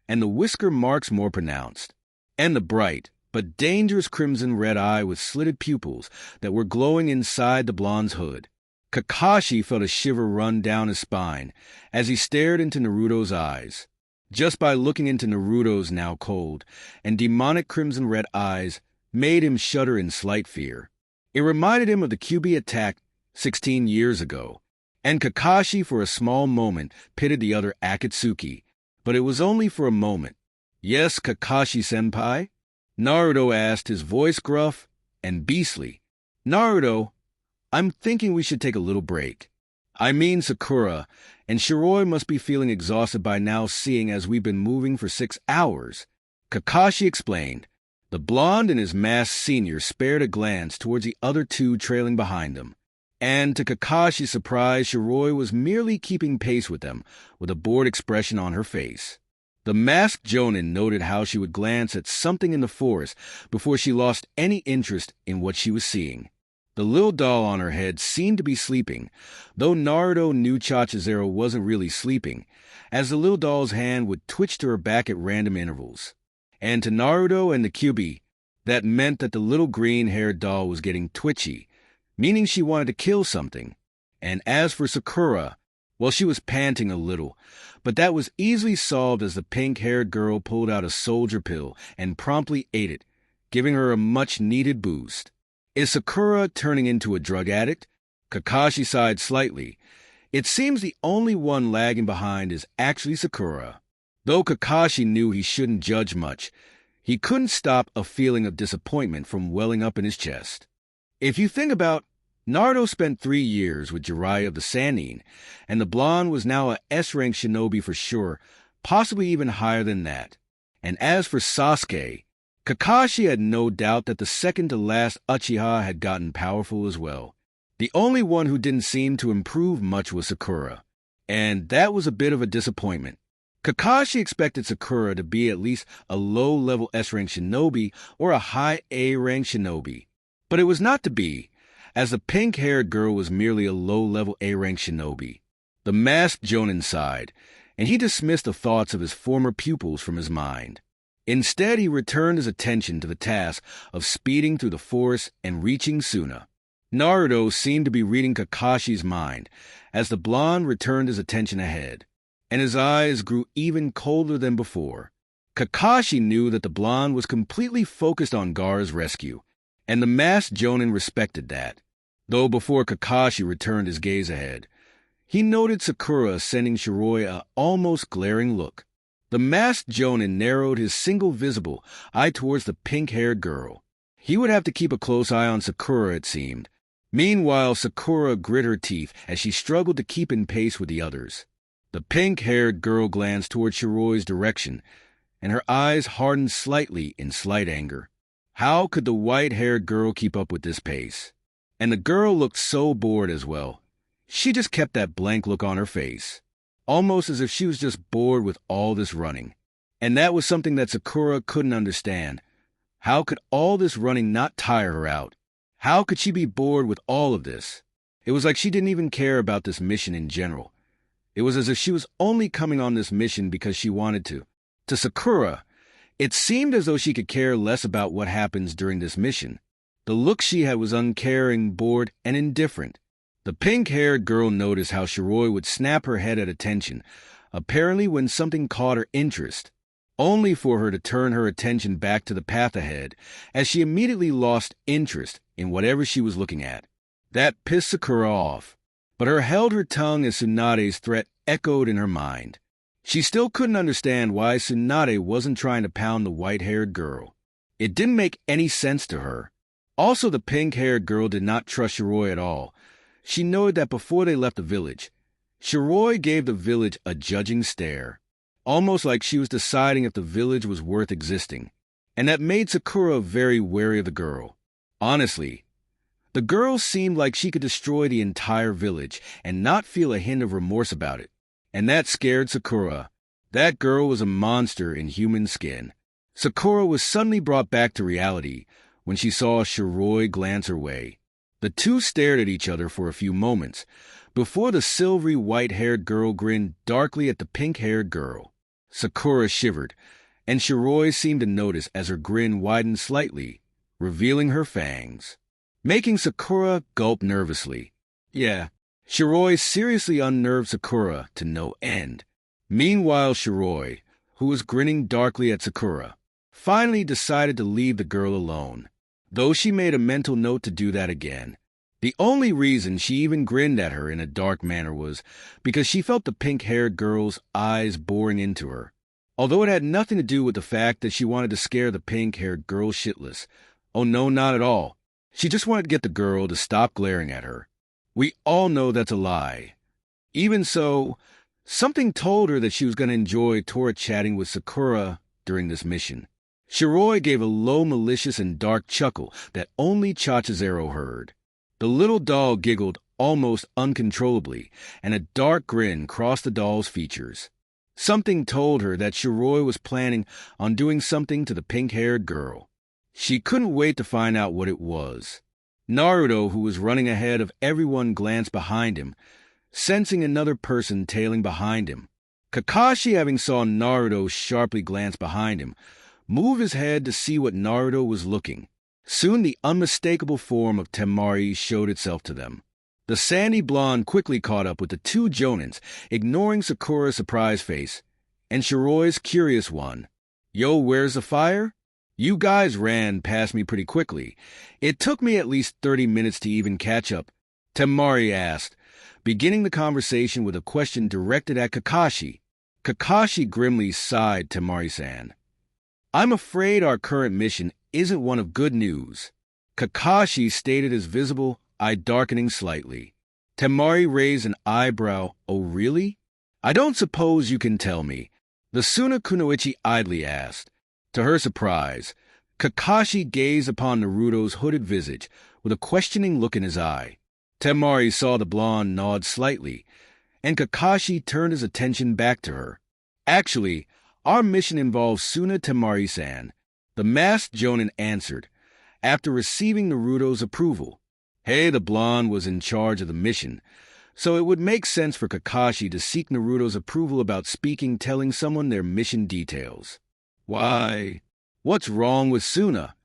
A: and the whisker marks more pronounced, and the bright but dangerous crimson-red eye with slitted pupils that were glowing inside the blonde's hood. Kakashi felt a shiver run down his spine as he stared into Naruto's eyes. Just by looking into Naruto's now cold and demonic crimson-red eyes made him shudder in slight fear. It reminded him of the QB attack 16 years ago, and Kakashi for a small moment pitied the other Akatsuki, but it was only for a moment. "Yes, Kakashi-senpai?" Naruto asked, his voice gruff and beastly. "Naruto, I'm thinking we should take a little break. I mean Sakura, and Shiroy must be feeling exhausted by now seeing as we've been moving for 6 hours." Kakashi explained. The blonde and his masked senior spared a glance towards the other two trailing behind them. And to Kakashi's surprise, Shiroy was merely keeping pace with them, with a bored expression on her face. The masked Jonin noted how she would glance at something in the forest before she lost any interest in what she was seeing. The little doll on her head seemed to be sleeping, though Naruto knew Chachazero wasn't really sleeping, as the little doll's hand would twitch to her back at random intervals. And to Naruto and the QB, that meant that the little green-haired doll was getting twitchy, meaning she wanted to kill something. And as for Sakura, well, she was panting a little, but that was easily solved as the pink-haired girl pulled out a soldier pill and promptly ate it, giving her a much-needed boost. Is Sakura turning into a drug addict? Kakashi sighed slightly. It seems the only one lagging behind is actually Sakura. Though Kakashi knew he shouldn't judge much, he couldn't stop a feeling of disappointment from welling up in his chest. If you think about, Naruto spent 3 years with Jiraya of the Sannin, and the blonde was now a S-rank shinobi for sure, possibly even higher than that. And as for Sasuke, Kakashi had no doubt that the second-to-last Uchiha had gotten powerful as well. The only one who didn't seem to improve much was Sakura, and that was a bit of a disappointment. Kakashi expected Sakura to be at least a low-level S-rank shinobi or a high A-rank shinobi, but it was not to be, as the pink-haired girl was merely a low-level A-rank shinobi. The masked Jonin sighed, and he dismissed the thoughts of his former pupils from his mind. Instead, he returned his attention to the task of speeding through the forest and reaching Suna. Naruto seemed to be reading Kakashi's mind as the blonde returned his attention ahead, and his eyes grew even colder than before. Kakashi knew that the blonde was completely focused on Gaara's rescue, and the masked Jonin respected that. Though before Kakashi returned his gaze ahead, he noted Sakura sending Shiroy a almost glaring look. The masked Jonin narrowed his single visible eye towards the pink-haired girl. He would have to keep a close eye on Sakura, it seemed. Meanwhile, Sakura grit her teeth as she struggled to keep in pace with the others. The pink-haired girl glanced toward Shiroy's direction, and her eyes hardened slightly in slight anger. How could the white-haired girl keep up with this pace? And the girl looked so bored as well. She just kept that blank look on her face, almost as if she was just bored with all this running. And that was something that Sakura couldn't understand. How could all this running not tire her out? How could she be bored with all of this? It was like she didn't even care about this mission in general. It was as if she was only coming on this mission because she wanted to. To Sakura, it seemed as though she could care less about what happens during this mission. The look she had was uncaring, bored, and indifferent. The pink-haired girl noticed how Shiroy would snap her head at attention, apparently when something caught her interest, only for her to turn her attention back to the path ahead, as she immediately lost interest in whatever she was looking at. That pissed Sakura off, but her held her tongue as Tsunade's threat echoed in her mind. She still couldn't understand why Tsunade wasn't trying to pound the white-haired girl. It didn't make any sense to her. Also, the pink-haired girl did not trust Shiroy at all. She noted that before they left the village, Shiroy gave the village a judging stare, almost like she was deciding if the village was worth existing, and that made Sakura very wary of the girl. Honestly, the girl seemed like she could destroy the entire village and not feel a hint of remorse about it, and that scared Sakura. That girl was a monster in human skin. Sakura was suddenly brought back to reality when she saw Shiroy glance her way. The two stared at each other for a few moments before the silvery white-haired girl grinned darkly at the pink-haired girl. Sakura shivered, and Shiroy seemed to notice as her grin widened slightly, revealing her fangs, making Sakura gulp nervously. Yeah, Shiroy seriously unnerved Sakura to no end. Meanwhile, Shiroy, who was grinning darkly at Sakura, finally decided to leave the girl alone, though she made a mental note to do that again. The only reason she even grinned at her in a dark manner was because she felt the pink-haired girl's eyes boring into her, although it had nothing to do with the fact that she wanted to scare the pink-haired girl shitless. Oh no, not at all. She just wanted to get the girl to stop glaring at her. We all know that's a lie. Even so, something told her that she was going to enjoy Tora chatting with Sakura during this mission. Shiroy gave a low, malicious, and dark chuckle that only Chachazero heard. The little doll giggled almost uncontrollably, and a dark grin crossed the doll's features. Something told her that Shiroy was planning on doing something to the pink-haired girl. She couldn't wait to find out what it was. Naruto, who was running ahead of everyone, glanced behind him, sensing another person tailing behind him. Kakashi, having saw Naruto sharply glance behind him, moved his head to see what Naruto was looking. Soon the unmistakable form of Temari showed itself to them. The sandy blonde quickly caught up with the two jonins, ignoring Sakura's surprised face, and Shiroy's curious one. Yo, where's the fire? You guys ran past me pretty quickly. It took me at least 30 minutes to even catch up, Temari asked, beginning the conversation with a question directed at Kakashi. Kakashi grimly sighed Temari-san. I'm afraid our current mission isn't one of good news. Kakashi stated, his visible eye darkening slightly. Temari raised an eyebrow. Oh, really? I don't suppose you can tell me, the Suna Kunoichi idly asked. To her surprise, Kakashi gazed upon Naruto's hooded visage with a questioning look in his eye. Temari saw the blonde nod slightly, and Kakashi turned his attention back to her. Actually, our mission involves Suna Temari-san, the masked jonin answered, after receiving Naruto's approval. Hey, the blonde was in charge of the mission, so it would make sense for Kakashi to seek Naruto's approval about telling someone their mission details. Why, what's wrong with Suna?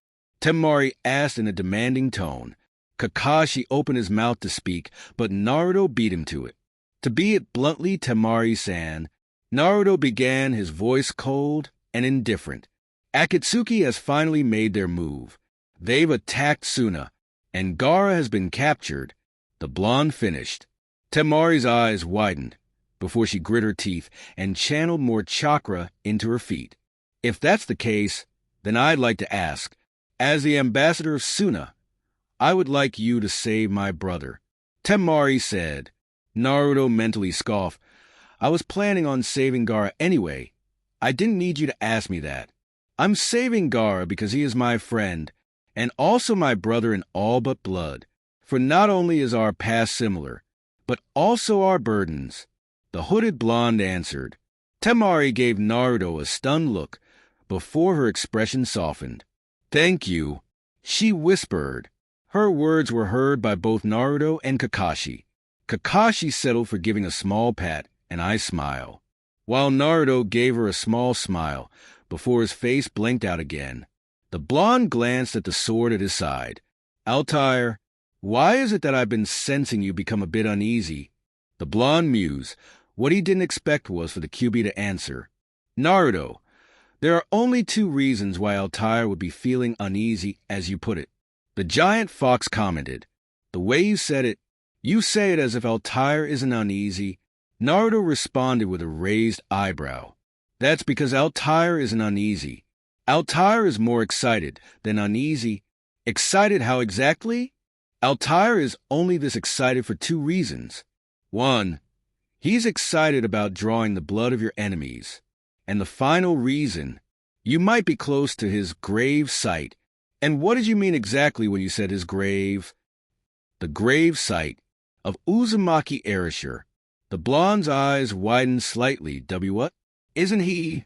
A: Temari asked in a demanding tone. Kakashi opened his mouth to speak, but Naruto beat him to it. To be it bluntly, Temari-san, Naruto began, his voice cold and indifferent. Akatsuki has finally made their move. They've attacked Suna, and Gaara has been captured. The blonde finished. Temari's eyes widened before she grit her teeth and channeled more chakra into her feet. If that's the case, then I'd like to ask, as the ambassador of Suna, I would like you to save my brother. Temari said. Naruto mentally scoffed. I was planning on saving Gaara anyway. I didn't need you to ask me that. I'm saving Gaara because he is my friend, and also my brother in all but blood. For not only is our past similar, but also our burdens. The hooded blonde answered. Temari gave Naruto a stunned look before her expression softened. Thank you, she whispered. Her words were heard by both Naruto and Kakashi. Kakashi settled for giving a small pat, and I smile, while Naruto gave her a small smile before his face blinked out again. The blonde glanced at the sword at his side. Altair, why is it that I've been sensing you become a bit uneasy? The blonde mused. What he didn't expect was for the QB to answer. Naruto, there are only two reasons why Altair would be feeling uneasy, as you put it. The giant fox commented. The way you said it, you say it as if Altair isn't uneasy. Naruto responded with a raised eyebrow. That's because Altair isn't uneasy. Altair is more excited than uneasy. Excited how exactly? Altair is only this excited for two reasons. One, he's excited about drawing the blood of your enemies. And the final reason, you might be close to his grave site. And what did you mean exactly when you said his grave? The grave site of Uzumaki Erasure. The blonde's eyes widened slightly. What? Isn't he?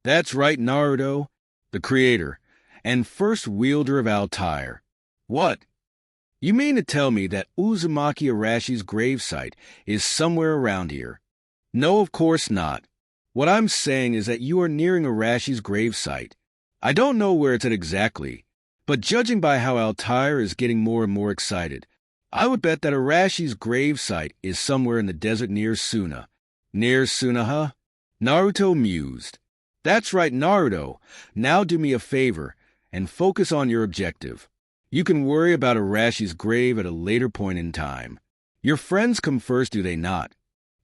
A: That's right, Naruto, the creator, and first wielder of Altair. What? You mean to tell me that Uzumaki Arashi's gravesite is somewhere around here? No, of course not. What I'm saying is that you are nearing Arashi's gravesite. I don't know where it's at exactly, but judging by how Altair is getting more and more excited, I would bet that Arashi's gravesite is somewhere in the desert near Suna. Near Suna, huh? Naruto mused. That's right, Naruto. Now do me a favor and focus on your objective. You can worry about Arashi's grave at a later point in time. Your friends come first, do they not?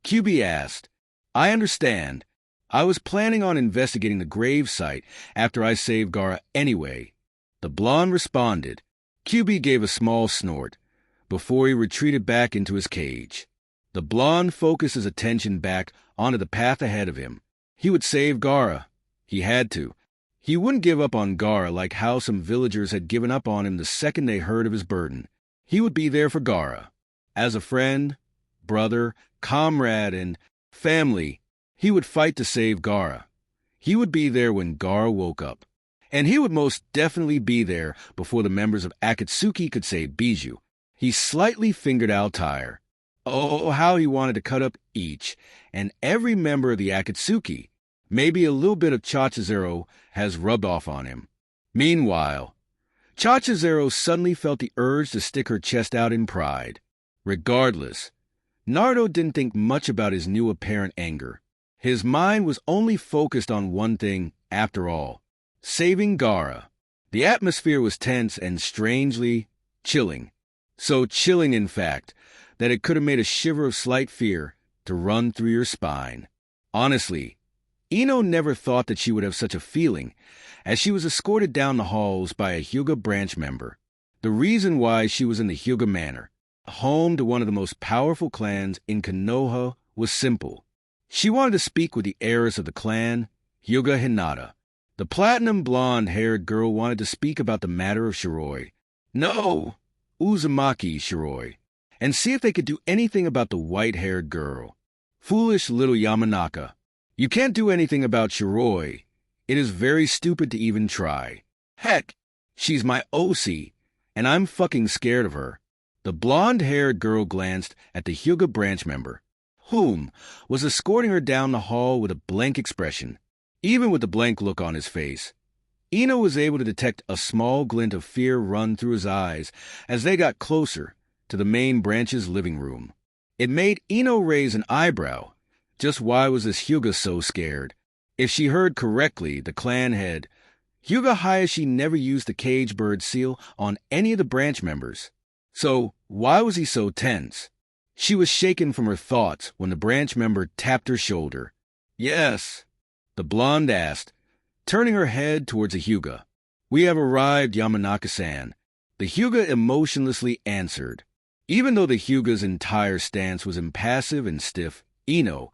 A: QB asked. I understand. I was planning on investigating the grave site after I saved Gaara anyway. The blonde responded. QB gave a small snort before he retreated back into his cage. The blonde focused his attention back onto the path ahead of him. He would save Gaara. He had to. He wouldn't give up on Gaara like how some villagers had given up on him the second they heard of his burden. He would be there for Gaara. As a friend, brother, comrade, and family, he would fight to save Gaara. He would be there when Gaara woke up. And he would most definitely be there before the members of Akatsuki could save Bijou. He slightly fingered Altair. Oh, how he wanted to cut up each and every member of the Akatsuki. Maybe a little bit of Chachizero has rubbed off on him. Meanwhile, Chachizero suddenly felt the urge to stick her chest out in pride. Regardless, Naruto didn't think much about his new apparent anger. His mind was only focused on one thing, after all, saving Gaara. The atmosphere was tense and strangely chilling. So chilling, in fact, that it could have made a shiver of slight fear to run through your spine. Honestly, Ino never thought that she would have such a feeling as she was escorted down the halls by a Hyuga branch member. The reason why she was in the Hyuga Manor, home to one of the most powerful clans in Konoha, was simple. She wanted to speak with the heiress of the clan, Hyuga Hinata. The platinum blonde-haired girl wanted to speak about the matter of Shiroy. No, Uzumaki Shiroy. And see if they could do anything about the white-haired girl. Foolish little Yamanaka. You can't do anything about Shiroy. It is very stupid to even try. Heck, she's my OC, and I'm fucking scared of her. The blonde-haired girl glanced at the Hyuga branch member, whom was escorting her down the hall with a blank expression. Even with the blank look on his face, Ino was able to detect a small glint of fear run through his eyes as they got closer to the main branch's living room. It made Ino raise an eyebrow. Just why was this Hyuga so scared? If she heard correctly, the clan head, Hyuga Hiashi never used the cage bird seal on any of the branch members. So why was he so tense? She was shaken from her thoughts when the branch member tapped her shoulder. Yes, the blonde asked, turning her head towards the Hyuga. We have arrived, Yamanaka-san. The Hyuga emotionlessly answered. Even though the Hyuga's entire stance was impassive and stiff, Ino,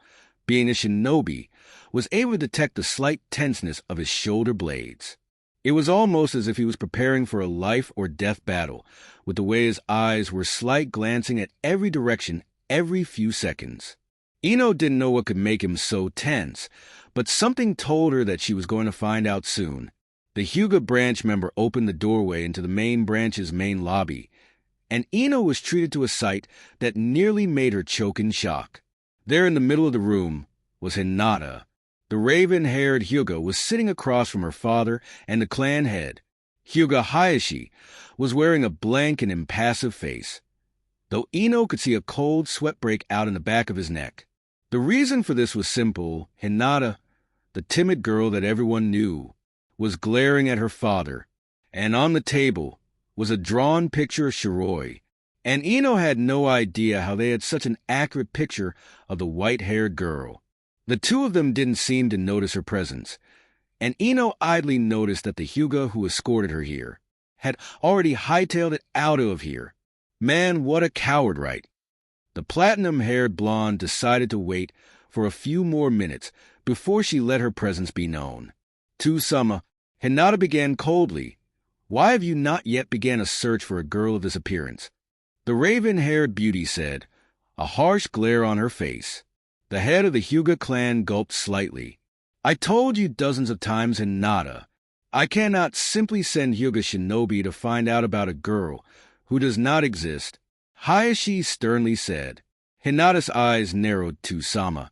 A: being a shinobi, was able to detect the slight tenseness of his shoulder blades. It was almost as if he was preparing for a life-or-death battle, with the way his eyes were slight glancing at every direction every few seconds. Ino didn't know what could make him so tense, but something told her that she was going to find out soon. The Hyuga branch member opened the doorway into the main branch's main lobby, and Ino was treated to a sight that nearly made her choke in shock. There in the middle of the room was Hinata. The raven-haired Hyuga was sitting across from her father and the clan head. Hyuga Hiashi was wearing a blank and impassive face, though Ino could see a cold sweat break out in the back of his neck. The reason for this was simple. Hinata, the timid girl that everyone knew, was glaring at her father, and on the table was a drawn picture of Shiroy, and Ino had no idea how they had such an accurate picture of the white-haired girl. The two of them didn't seem to notice her presence, and Ino idly noticed that the Hyuga who escorted her here had already hightailed it out of here. Man, what a coward, right? The platinum-haired blonde decided to wait for a few more minutes before she let her presence be known. To Sama, Hinata began coldly. Why have you not yet began a search for a girl of this appearance? The raven-haired beauty said, a harsh glare on her face. The head of the Hyuga clan gulped slightly. I told you dozens of times, Hinata. I cannot simply send Hyuga shinobi to find out about a girl who does not exist, Hiashi sternly said. Hinata's eyes narrowed to Sama.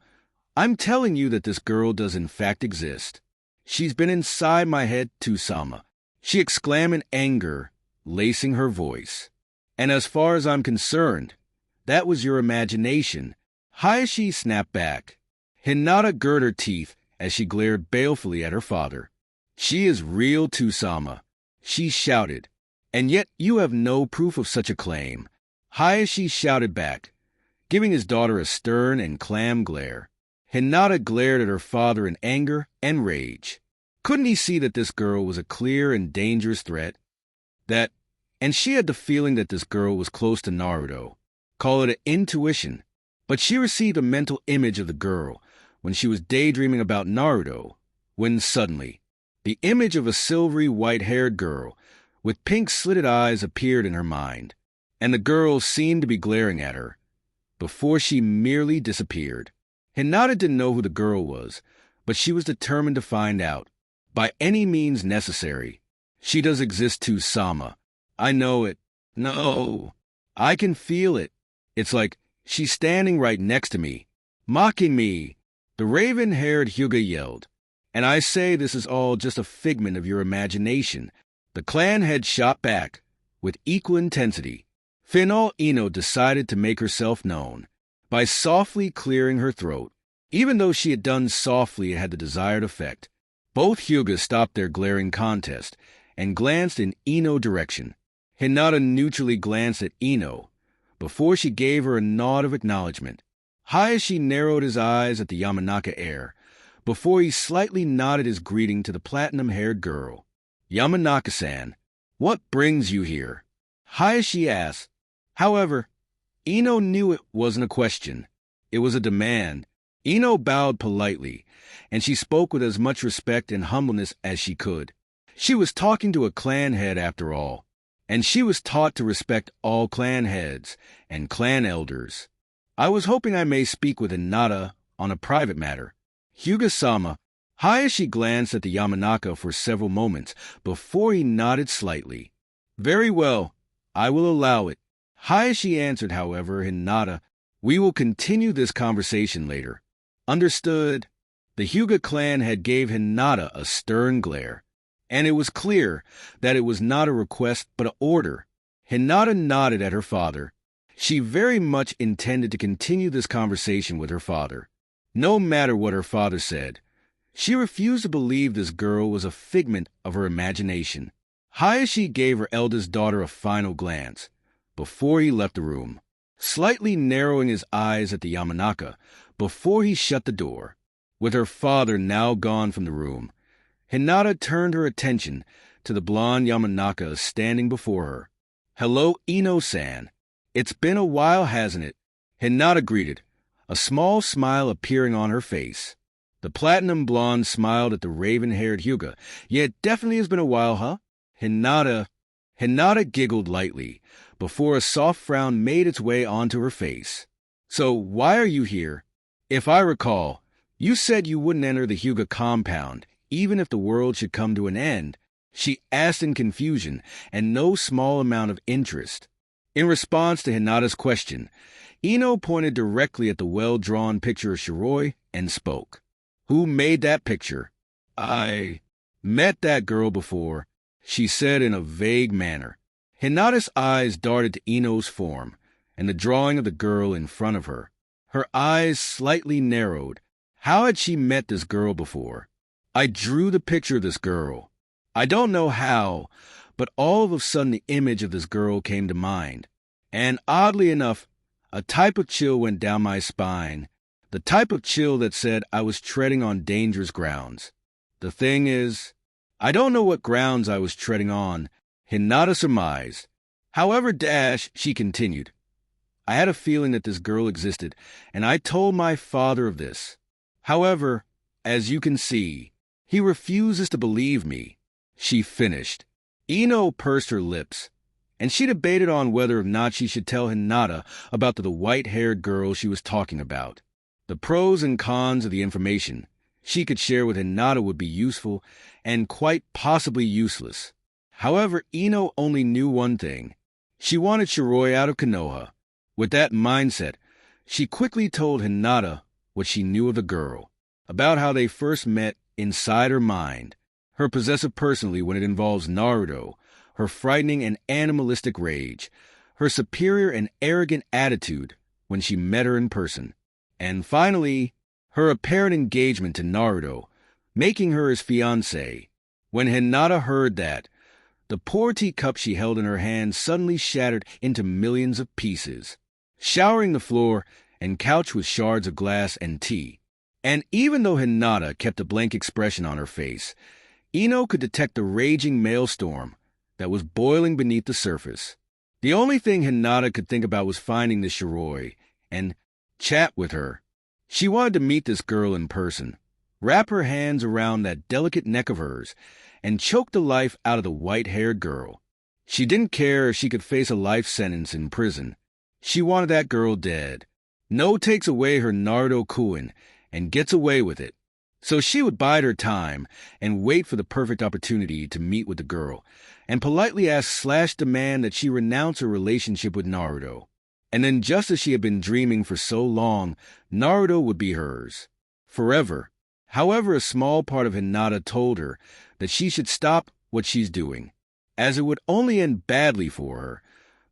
A: I'm telling you that this girl does in fact exist. She's been inside my head, to Sama, she exclaimed in anger, lacing her voice. And as far as I'm concerned, that was your imagination. Hiashi snapped back. Hinata girded her teeth as she glared balefully at her father. She is real, to Sama, she shouted. And yet you have no proof of such a claim. Hiashi shouted back, giving his daughter a stern and clam glare. Hinata glared at her father in anger and rage. Couldn't he see that this girl was a clear and dangerous threat? And she had the feeling that this girl was close to Naruto. Call it an intuition. But she received a mental image of the girl when she was daydreaming about Naruto, when suddenly, the image of a silvery white-haired girl with pink slitted eyes appeared in her mind, and the girl seemed to be glaring at her, before she merely disappeared. Hinata didn't know who the girl was, but she was determined to find out, by any means necessary. She does exist, to Sama. I know it. No, I can feel it. It's like she's standing right next to me, mocking me. The raven-haired Hyuga yelled. And I say this is all just a figment of your imagination. The clan head shot back, with equal intensity. Finol Ino decided to make herself known, by softly clearing her throat. Even though she had done softly, it had the desired effect. Both Hyugas stopped their glaring contest, and glanced in Ino's direction. Hinata neutrally glanced at Ino, before she gave her a nod of acknowledgement. Hiashi narrowed his eyes at the Yamanaka heir, before he slightly nodded his greeting to the platinum-haired girl. Yamanaka-san, what brings you here? Hiashi asked. However, Ino knew it wasn't a question. It was a demand. Ino bowed politely, and she spoke with as much respect and humbleness as she could. She was talking to a clan head after all, and she was taught to respect all clan heads and clan elders. I was hoping I may speak with Hinata on a private matter. Hyuga-sama. Hiashi glanced at the Yamanaka for several moments before he nodded slightly. Very well, I will allow it. Hiashi answered, however, Hinata, we will continue this conversation later. Understood. The Hyuga clan had gave Hinata a stern glare, and it was clear that it was not a request but an order. Hinata nodded at her father. She very much intended to continue this conversation with her father, no matter what her father said. She refused to believe this girl was a figment of her imagination. Hiashi gave her eldest daughter a final glance before he left the room, slightly narrowing his eyes at the Yamanaka before he shut the door. With her father now gone from the room, Hinata turned her attention to the blonde Yamanaka standing before her. Hello, Ino-san. It's been a while, hasn't it? Hinata greeted, a small smile appearing on her face. The platinum blonde smiled at the raven-haired Hyuga. Yeah, it definitely has been a while, huh? Hinata giggled lightly, before a soft frown made its way onto her face. So, why are you here? If I recall, you said you wouldn't enter the Hyuga compound, even if the world should come to an end, she asked in confusion and no small amount of interest. In response to Hinata's question, Ino pointed directly at the well-drawn picture of Shiroy and spoke. Who made that picture? I met that girl before, she said in a vague manner. Hinata's eyes darted to Ino's form and the drawing of the girl in front of her. Her eyes slightly narrowed. How had she met this girl before? I drew the picture of this girl. I don't know how, but all of a sudden the image of this girl came to mind. And oddly enough, a type of chill went down my spine, the type of chill that said I was treading on dangerous grounds. The thing is, I don't know what grounds I was treading on, Hinata surmised. However, she continued, I had a feeling that this girl existed, and I told my father of this. However, as you can see, he refuses to believe me, she finished. Ino pursed her lips, and she debated on whether or not she should tell Hinata about the white-haired girl she was talking about. The pros and cons of the information she could share with Hinata would be useful and quite possibly useless. However, Ino only knew one thing. She wanted Shiroy out of Konoha. With that mindset, she quickly told Hinata what she knew of the girl, about how they first met inside her mind, her possessive personality when it involves Naruto, her frightening and animalistic rage, her superior and arrogant attitude when she met her in person, and finally, her apparent engagement to Naruto, making her his fiancée. When Hinata heard that, the poor teacup she held in her hand suddenly shattered into millions of pieces, showering the floor and couch with shards of glass and tea. And even though Hinata kept a blank expression on her face, Ino could detect the raging maelstrom that was boiling beneath the surface. The only thing Hinata could think about was finding the Shiroy and chat with her. She wanted to meet this girl in person, wrap her hands around that delicate neck of hers, and choke the life out of the white-haired girl. She didn't care if she could face a life sentence in prison. She wanted that girl dead. No takes away her Naruto Kuin and gets away with it. So she would bide her time and wait for the perfect opportunity to meet with the girl, and politely ask / demand that she renounce her relationship with Naruto. And then, just as she had been dreaming for so long, Naruto would be hers. Forever. However, a small part of Hinata told her that she should stop what she's doing, as it would only end badly for her.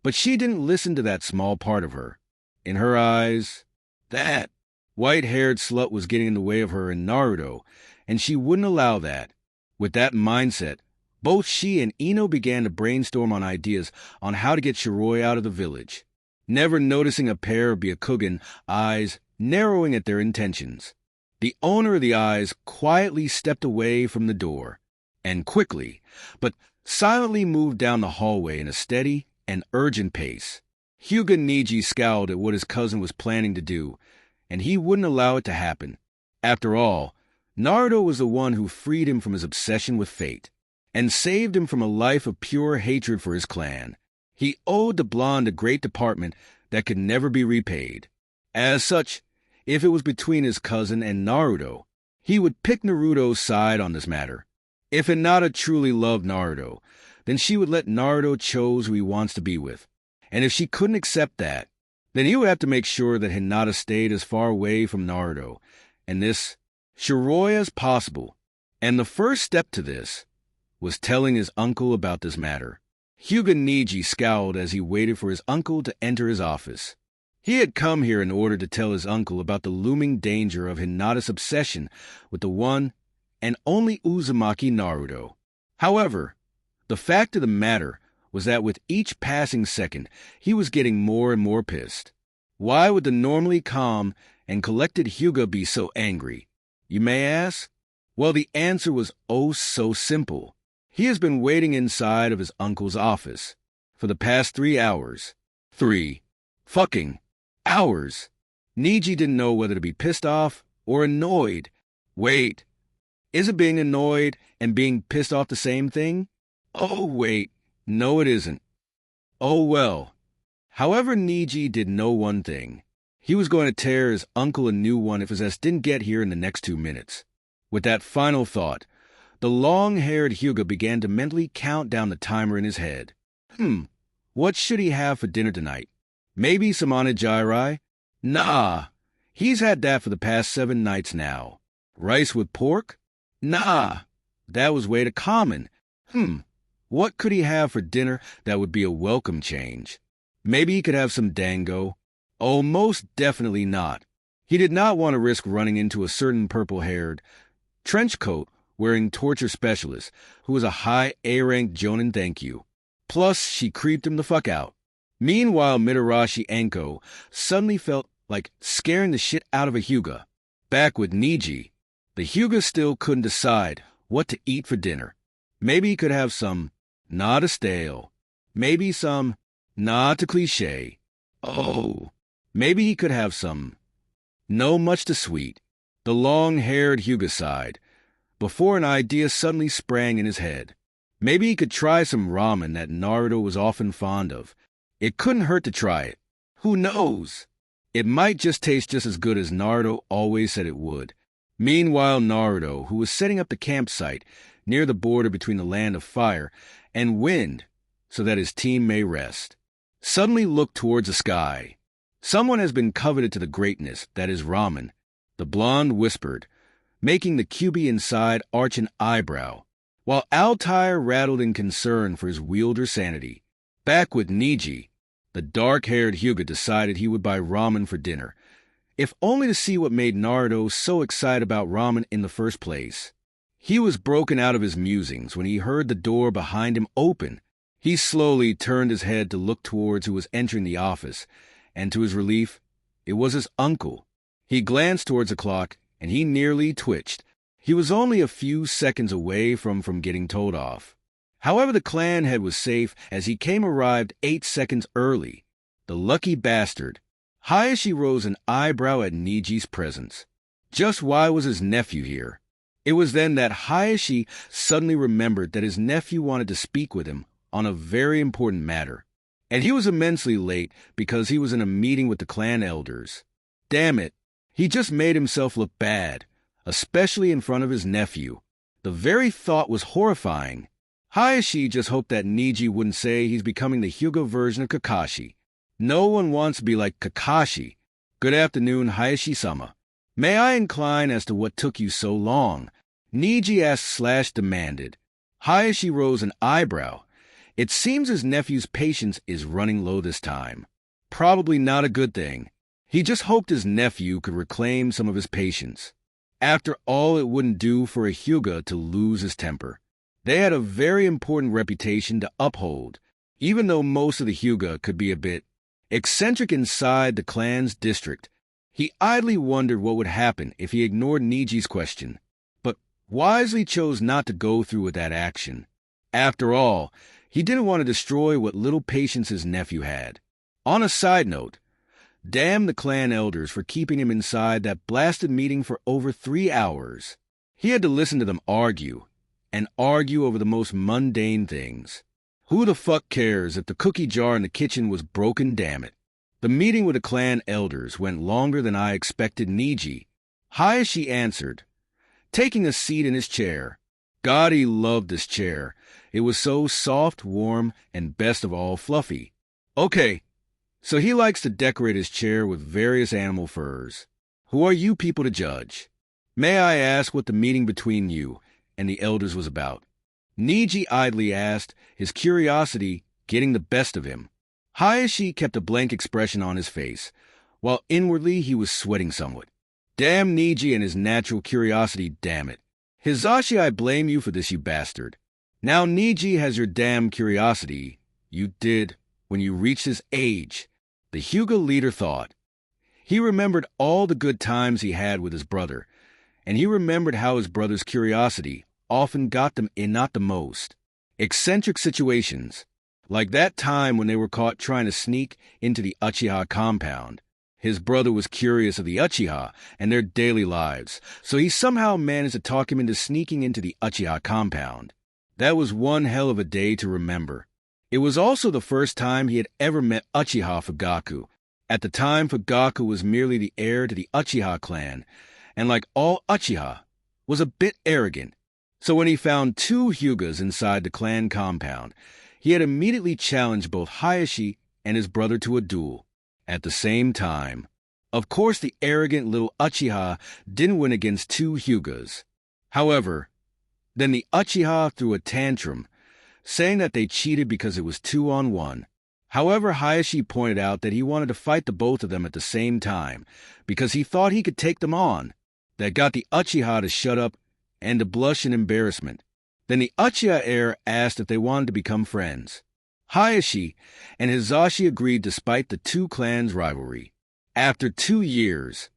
A: But she didn't listen to that small part of her. In her eyes, that white-haired slut was getting in the way of her and Naruto, and she wouldn't allow that. With that mindset, both she and Ino began to brainstorm on ideas on how to get Shiroy out of the village, never noticing a pair of Byakugan eyes narrowing at their intentions. The owner of the eyes quietly stepped away from the door, and quickly, but silently moved down the hallway in a steady and urgent pace. Hyuga Neji scowled at what his cousin was planning to do, and he wouldn't allow it to happen. After all, Naruto was the one who freed him from his obsession with fate, and saved him from a life of pure hatred for his clan. He owed the blonde a great department that could never be repaid. As such, if it was between his cousin and Naruto, he would pick Naruto's side on this matter. If Hinata truly loved Naruto, then she would let Naruto choose who he wants to be with. And if she couldn't accept that, then he would have to make sure that Hinata stayed as far away from Naruto, and this Shiroy as possible. And the first step to this was telling his uncle about this matter. Hyuga Neji scowled as he waited for his uncle to enter his office. He had come here in order to tell his uncle about the looming danger of Hinata's obsession with the one and only Uzumaki Naruto. However, the fact of the matter was that with each passing second, he was getting more and more pissed. Why would the normally calm and collected Hyuga be so angry, you may ask? Well, the answer was oh so simple. He has been waiting inside of his uncle's office for the past 3 hours. 3 fucking hours. Neji didn't know whether to be pissed off or annoyed. Wait, is it being annoyed and being pissed off the same thing? Oh, wait, no it isn't. Oh well. However, Neji did know one thing. He was going to tear his uncle a new one if his ass didn't get here in the next 2 minutes. With that final thought, the long-haired Hyuga began to mentally count down the timer in his head. What should he have for dinner tonight? Maybe some onigiri? Nah, he's had that for the past 7 nights now. Rice with pork? Nah, that was way too common. What could he have for dinner that would be a welcome change? Maybe he could have some dango. Oh, most definitely not. He did not want to risk running into a certain purple-haired, trench-coat-wearing torture specialist who was a high A-ranked jonin thank you. Plus, she creeped him the fuck out. Meanwhile, Mitarashi Anko suddenly felt like scaring the shit out of a Hyuga. Back with Neji, the Hyuga still couldn't decide what to eat for dinner. Maybe he could have some not a stale. Maybe some not a cliche. Oh, maybe he could have some no much too sweet. The long-haired Hyuga sighed, before an idea suddenly sprang in his head. Maybe he could try some ramen that Naruto was often fond of. It couldn't hurt to try it. Who knows? It might just taste just as good as Naruto always said it would. Meanwhile, Naruto, who was setting up the campsite near the border between the land of fire and wind so that his team may rest, suddenly looked towards the sky. Someone has been coveted to the greatness that is ramen, the blonde whispered, making the QB inside arch an eyebrow, while Altair rattled in concern for his wielder's sanity. Back with Neji, the dark-haired Hyuga decided he would buy ramen for dinner, if only to see what made Naruto so excited about ramen in the first place. He was broken out of his musings when he heard the door behind him open. He slowly turned his head to look towards who was entering the office, and to his relief, it was his uncle. He glanced towards the clock, and he nearly twitched. He was only a few seconds away from getting told off. However, the clan head was safe as he arrived 8 seconds early. The lucky bastard. Hiashi rose an eyebrow at Neji's presence. Just why was his nephew here? It was then that Hiashi suddenly remembered that his nephew wanted to speak with him on a very important matter. And he was immensely late because he was in a meeting with the clan elders. Damn it, he just made himself look bad, especially in front of his nephew. The very thought was horrifying. Hiashi just hoped that Neji wouldn't say he's becoming the Hyuga version of Kakashi. No one wants to be like Kakashi. Good afternoon, Hiashi-sama. May I incline as to what took you so long? Neji asked/demanded. Hiashi rose an eyebrow. It seems his nephew's patience is running low this time. Probably not a good thing. He just hoped his nephew could reclaim some of his patience. After all, it wouldn't do for a Hyuga to lose his temper. They had a very important reputation to uphold, even though most of the Hyuga could be a bit eccentric inside the clan's district. He idly wondered what would happen if he ignored Neji's question, but wisely chose not to go through with that action. After all, he didn't want to destroy what little patience his nephew had. On a side note, damn the clan elders for keeping him inside that blasted meeting for over 3 hours. He had to listen to them argue, and argue over the most mundane things. Who the fuck cares if the cookie jar in the kitchen was broken, damn it? The meeting with the clan elders went longer than I expected. Neji. Hiashi answered, taking a seat in his chair. God, he loved this chair. It was so soft, warm, and best of all, fluffy. Okay, so he likes to decorate his chair with various animal furs. Who are you people to judge? May I ask what the meeting between you and the elders was about? Neji idly asked, his curiosity getting the best of him. Hiashi kept a blank expression on his face, while inwardly he was sweating somewhat. Damn Neji and his natural curiosity, damn it. Hiashi, I blame you for this, you bastard. Now Neji has your damn curiosity. You did when you reached his age, the Hyuga leader thought. He remembered all the good times he had with his brother, and he remembered how his brother's curiosity often got them in not the most eccentric situations, like that time when they were caught trying to sneak into the Uchiha compound. His brother was curious of the Uchiha and their daily lives, so he somehow managed to talk him into sneaking into the Uchiha compound. That was one hell of a day to remember. It was also the first time he had ever met Uchiha Fugaku. At the time, Fugaku was merely the heir to the Uchiha clan, and like all Uchiha, was a bit arrogant. So when he found 2 Hyugas inside the clan compound, he had immediately challenged both Hiashi and his brother to a duel. At the same time, of course, the arrogant little Uchiha didn't win against 2 Hyugas. However, then the Uchiha threw a tantrum, saying that they cheated because it was 2-on-1. However, Hiashi pointed out that he wanted to fight the both of them at the same time because he thought he could take them on. That got the Uchiha to shut up and to blush in embarrassment. Then the Uchiha heir asked if they wanted to become friends. Hiashi and Hiashi agreed despite the 2 clans' rivalry. After 2 years,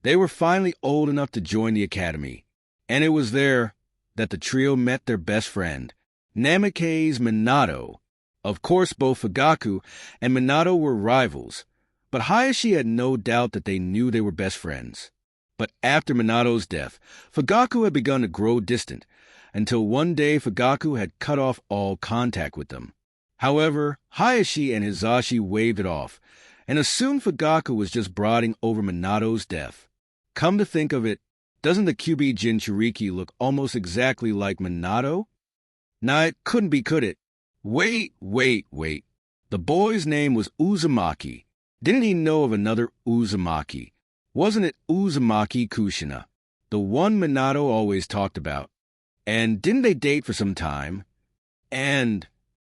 A: they were finally old enough to join the academy, and it was there that the trio met their best friend, Namikaze's Minato. Of course, both Fugaku and Minato were rivals, but Hiashi had no doubt that they knew they were best friends. But after Minato's death, Fugaku had begun to grow distant, until one day Fugaku had cut off all contact with them. However, Hiashi and Hiashi waved it off, and assumed Fugaku was just brooding over Minato's death. Come to think of it, doesn't the Kyuubi Jinchuriki look almost exactly like Minato? Nah, it couldn't be, could it? Wait. The boy's name was Uzumaki. Didn't he know of another Uzumaki? Wasn't it Uzumaki Kushina, the one Minato always talked about? And didn't they date for some time? And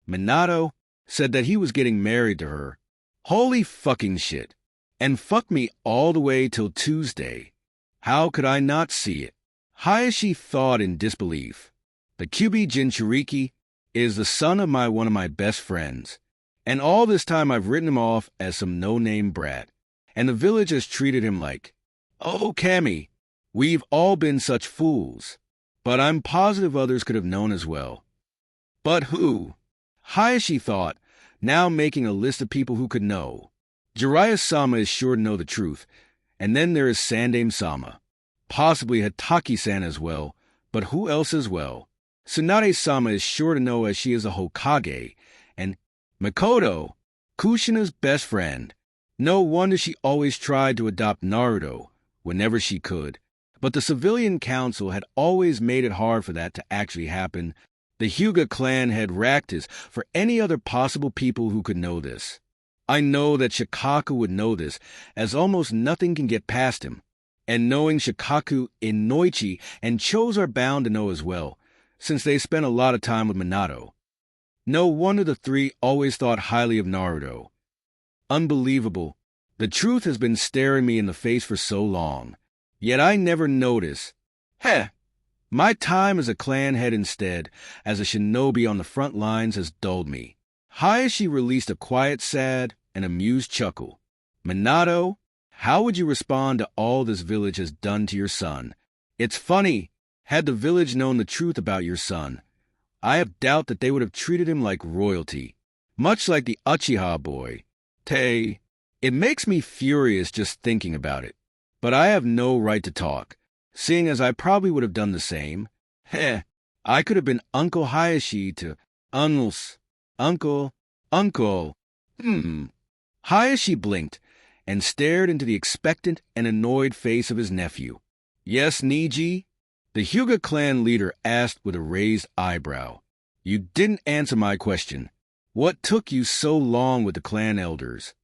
A: Minato said that he was getting married to her. Holy fucking shit. And fuck me all the way till Tuesday. How could I not see it? Hiashi thought in disbelief. The Kyuubi Jinchuriki is the son of one of my best friends. And all this time I've written him off as some no-name brat. And the village has treated him like, oh, Cammy, we've all been such fools. But I'm positive others could have known as well. But who? Hiashi thought, now making a list of people who could know. Jiraiya-sama is sure to know the truth, and then there is Sandaime-sama. Possibly Hataki-san as well, but who else as well? Tsunade-sama is sure to know as she is a Hokage, and Mikoto, Kushina's best friend. No wonder she always tried to adopt Naruto whenever she could. But the civilian council had always made it hard for that to actually happen. The Hyuga clan had racked us for any other possible people who could know this. I know that Shikaku would know this, as almost nothing can get past him. And knowing Shikaku, Inoichi, and Chose are bound to know as well, since they spent a lot of time with Minato. No wonder the three always thought highly of Naruto. Unbelievable. The truth has been staring me in the face for so long. Yet I never noticed. Heh! My time as a clan head instead, as a shinobi on the front lines, has dulled me. Hiashi released a quiet, sad, and amused chuckle. Minato, how would you respond to all this village has done to your son? It's funny. Had the village known the truth about your son, I have doubt that they would have treated him like royalty. Much like the Uchiha boy. It makes me furious just thinking about it. But I have no right to talk, seeing as I probably would have done the same. I could have been Uncle Hiashi to Uncle. Hiashi blinked and stared into the expectant and annoyed face of his nephew. Yes, Neji? The Hyuga clan leader asked with a raised eyebrow. You didn't answer my question. What took you so long with the clan elders?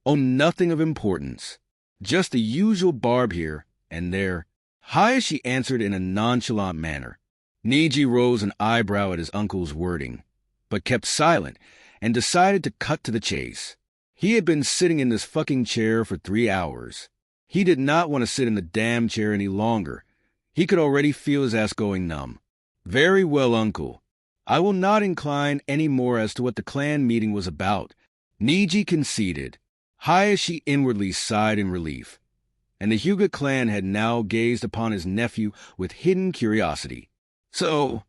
A: Oh, nothing of importance. Just the usual barb here and there. Hiashi answered in a nonchalant manner. Neji rose an eyebrow at his uncle's wording, but kept silent and decided to cut to the chase. He had been sitting in this fucking chair for 3 hours. He did not want to sit in the damn chair any longer. He could already feel his ass going numb. Very well, uncle. I will not incline any more as to what the clan meeting was about. Neji conceded. Hiashi inwardly sighed in relief, and the Hyuga clan had now gazed upon his nephew with hidden curiosity. So,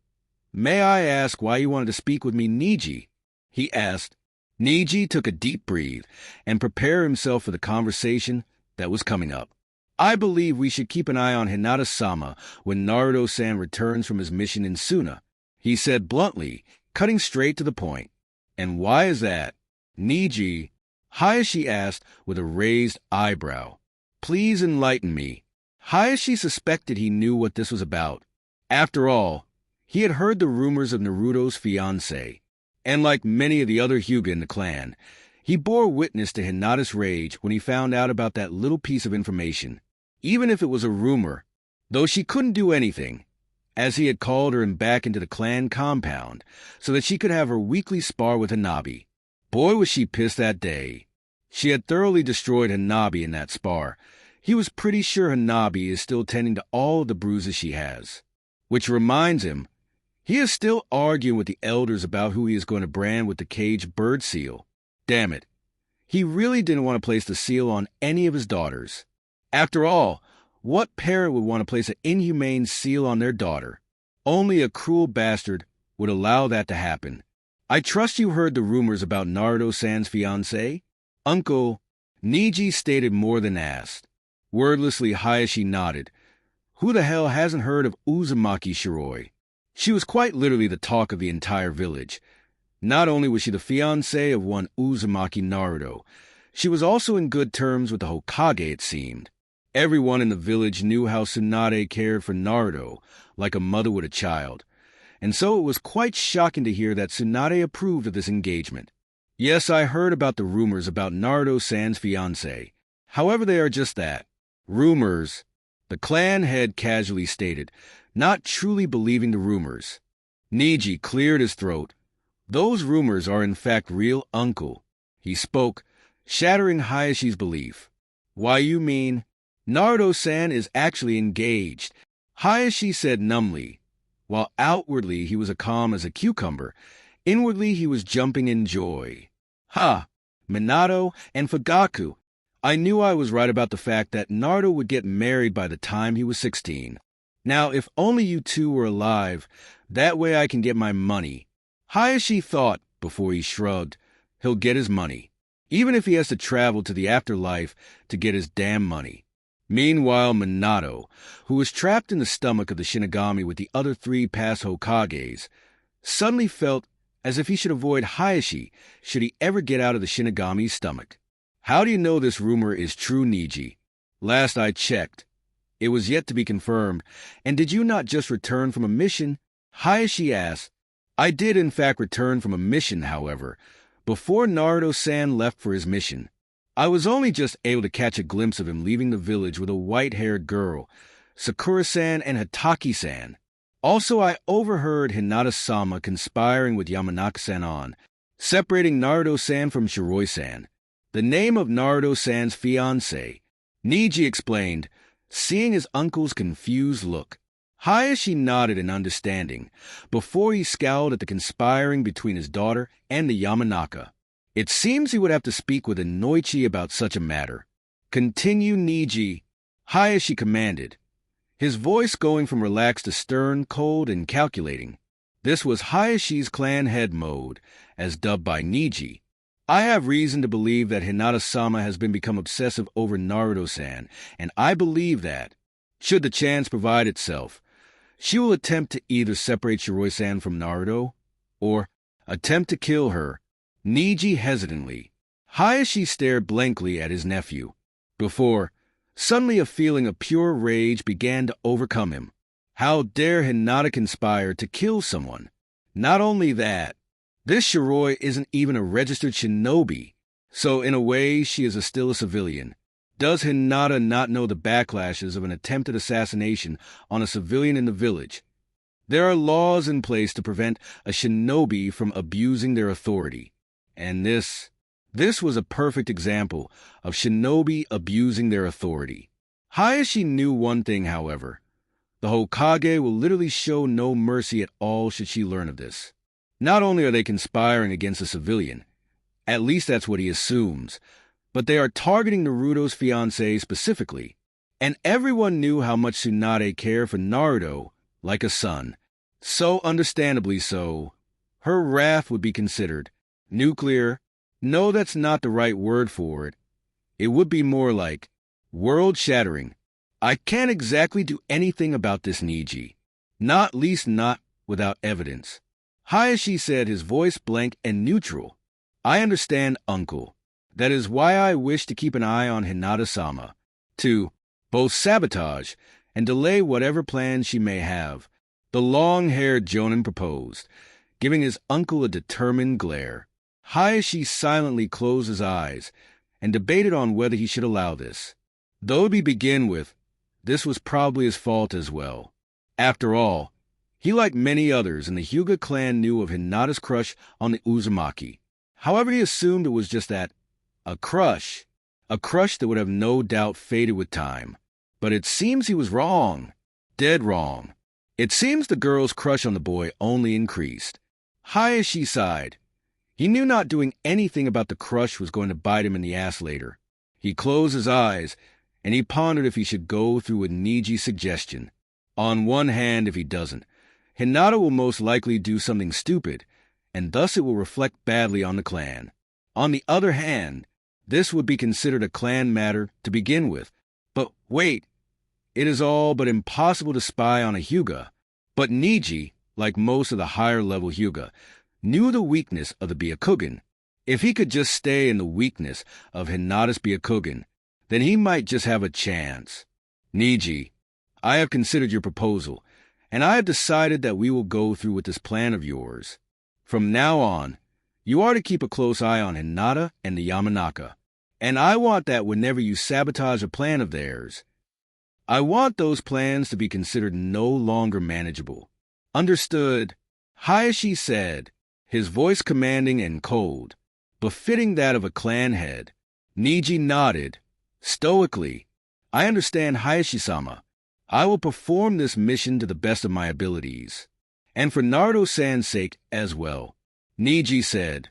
A: may I ask why you wanted to speak with me, Neji? He asked. Neji took a deep breath and prepared himself for the conversation that was coming up. I believe we should keep an eye on Hinata-sama when Naruto-san returns from his mission in Suna, he said bluntly, cutting straight to the point. And why is that? Neji, Hiashi asked with a raised eyebrow. Please enlighten me. Hiashi suspected he knew what this was about. After all, he had heard the rumors of Naruto's fiancé, and like many of the other Hyuga in the clan, he bore witness to Hinata's rage when he found out about that little piece of information. Even if it was a rumor, though she couldn't do anything, as he had called her back into the clan compound so that she could have her weekly spar with Hanabi. Boy, was she pissed that day. She had thoroughly destroyed Hanabi in that spar. He was pretty sure Hanabi is still tending to all of the bruises she has. Which reminds him, he is still arguing with the elders about who he is going to brand with the caged bird seal. Damn it. He really didn't want to place the seal on any of his daughters. After all, what parent would want to place an inhumane seal on their daughter? Only a cruel bastard would allow that to happen. I trust you heard the rumors about Naruto-san's fiancé? Uncle, Neji stated more than asked. Wordlessly, Hiashi nodded. Who the hell hasn't heard of Uzumaki Shiroy? She was quite literally the talk of the entire village. Not only was she the fiancée of one Uzumaki Naruto, She was also in good terms with the Hokage, it seemed. Everyone in the village knew how Tsunade cared for Naruto, like a mother would a child, and so it was quite shocking to hear that Tsunade approved of this engagement. Yes, I heard about the rumors about Naruto-san's fiancé. However, they are just that. Rumors, the clan head casually stated, not truly believing the rumors. Neji cleared his throat. Those rumors are in fact real, uncle. He spoke, shattering Hiashi's belief. Why, you mean? Naruto-san is actually engaged, Hiashi said numbly. While outwardly he was as calm as a cucumber, inwardly he was jumping in joy. Ha! Minato and Fugaku. I knew I was right about the fact that Naruto would get married by the time he was 16. Now, if only you two were alive, that way I can get my money. Hiashi thought, before he shrugged, he'll get his money, even if he has to travel to the afterlife to get his damn money. Meanwhile, Minato, who was trapped in the stomach of the Shinigami with the other 3 past Hokages, suddenly felt as if he should avoid Hiashi should he ever get out of the Shinigami's stomach. How do you know this rumor is true, Neji? Last I checked, it was yet to be confirmed. And did you not just return from a mission? Hiashi asked. I did in fact return from a mission, however, before Naruto-san left for his mission. I was only just able to catch a glimpse of him leaving the village with a white-haired girl, Sakura-san and Hataki-san. Also, I overheard Hinata-sama conspiring with Yamanaka-san separating Naruto-san from Shiroy-san, the name of Naruto-san's fiancé. Neji explained, seeing his uncle's confused look. Hiashi nodded in understanding, before he scowled at the conspiring between his daughter and the Yamanaka. It seems he would have to speak with Inoichi about such a matter. Continue, Neji, Hiashi commanded, his voice going from relaxed to stern, cold, and calculating. This was Hayashi's clan head mode, as dubbed by Neji. I have reason to believe that Hinata-sama has become obsessive over Naruto-san, and I believe that, should the chance provide itself, she will attempt to either separate Shiroy-san from Naruto, or attempt to kill her. Neji hesitantly. Hiashi stared blankly at his nephew, before suddenly a feeling of pure rage began to overcome him. How dare Hinata conspire to kill someone? Not only that, this Shiroy isn't even a registered shinobi, so in a way she is still a civilian. Does Hinata not know the backlashes of an attempted assassination on a civilian in the village? There are laws in place to prevent a shinobi from abusing their authority. And this was a perfect example of shinobi abusing their authority. Hiashi knew one thing, however. The Hokage will literally show no mercy at all should she learn of this. Not only are they conspiring against a civilian, at least that's what he assumes, but they are targeting Naruto's fiancée specifically. And everyone knew how much Tsunade cared for Naruto like a son. So understandably so, her wrath would be considered nuclear. No, that's not the right word for it. It would be more like world-shattering. I can't exactly do anything about this, Neji. Not least not without evidence. Hiashi said, his voice blank and neutral. I understand, uncle. That is why I wish to keep an eye on Hinata-sama, to both sabotage and delay whatever plans she may have, the long-haired Jonin proposed, giving his uncle a determined glare. Hiashi silently closed his eyes and debated on whether he should allow this. Though to begin with, this was probably his fault as well. After all, he, like many others in the Hyuga clan, knew of Hinata's crush on the Uzumaki. However, he assumed it was just that, a crush that would have no doubt faded with time. But it seems he was wrong, dead wrong. It seems the girl's crush on the boy only increased. Hiashi sighed. He knew not doing anything about the crush was going to bite him in the ass later. He closed his eyes, and he pondered if he should go through with Neji's suggestion. On one hand, if he doesn't, Hinata will most likely do something stupid, and thus it will reflect badly on the clan. On the other hand, this would be considered a clan matter to begin with. But wait, it is all but impossible to spy on a Hyuga. But Neji, like most of the higher-level Hyuga, knew the weakness of the Byakugan. If he could just stay in the weakness of Hinata's Byakugan, then he might just have a chance. Neji, I have considered your proposal, and I have decided that we will go through with this plan of yours. From now on, you are to keep a close eye on Hinata and the Yamanaka, and I want that whenever you sabotage a plan of theirs, I want those plans to be considered no longer manageable. Understood, Hiashi said, his voice commanding and cold, befitting that of a clan head. Neji nodded, stoically. I understand, Hiashi-sama. I will perform this mission to the best of my abilities. And for Naruto-san's sake as well, Neji said,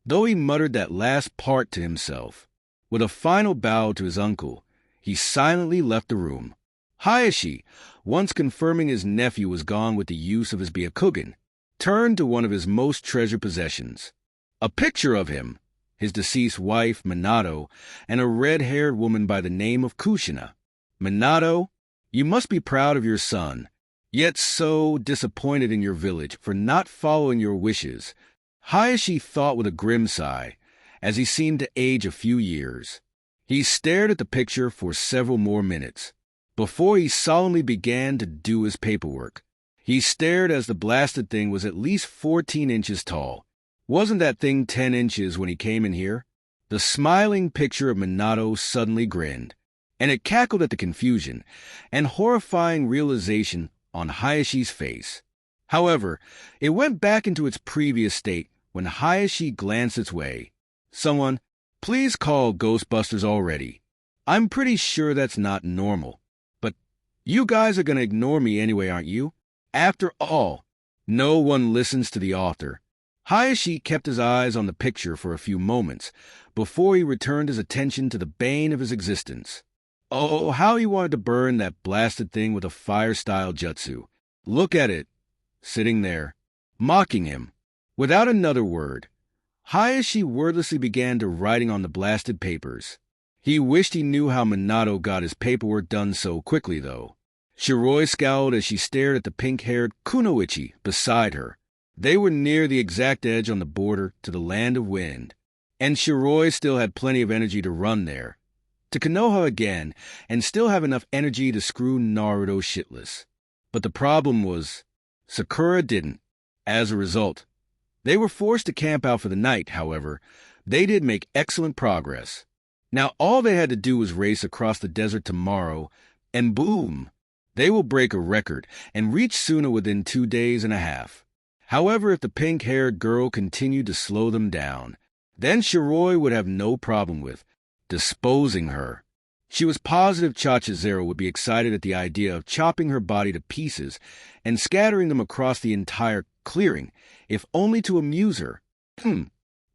A: though he muttered that last part to himself. With a final bow to his uncle, he silently left the room. Hiashi, once confirming his nephew was gone with the use of his Byakugan, turned to one of his most treasured possessions. A picture of him, his deceased wife, Minato, and a red-haired woman by the name of Kushina. Minato, you must be proud of your son, yet so disappointed in your village for not following your wishes, Hiashi thought with a grim sigh, as he seemed to age a few years. He stared at the picture for several more minutes, before he solemnly began to do his paperwork. He stared as the blasted thing was at least 14 inches tall. Wasn't that thing 10 inches when he came in here? The smiling picture of Minato suddenly grinned, and it cackled at the confusion and horrifying realization on Hayashi's face. However, it went back into its previous state when Hiashi glanced its way. Someone, please call Ghostbusters already. I'm pretty sure that's not normal. But you guys are going to ignore me anyway, aren't you? After all, no one listens to the author. Hiashi kept his eyes on the picture for a few moments before he returned his attention to the bane of his existence. Oh, how he wanted to burn that blasted thing with a fire-style jutsu. Look at it, sitting there, mocking him. Without another word, Hiashi wordlessly began to writing on the blasted papers. He wished he knew how Minato got his paperwork done so quickly, though. Shiroy scowled as she stared at the pink-haired Kunoichi beside her. They were near the exact edge on the border to the Land of Wind, and Shiroy still had plenty of energy to run there, to Konoha again, and still have enough energy to screw Naruto shitless. But the problem was, Sakura didn't. As a result, they were forced to camp out for the night. However, they did make excellent progress. Now all they had to do was race across the desert tomorrow, and boom, they will break a record and reach Suna within 2 days and a half. However, if the pink-haired girl continued to slow them down, then Shiroy would have no problem with disposing her. She was positive Chachazero would be excited at the idea of chopping her body to pieces and scattering them across the entire clearing, if only to amuse her.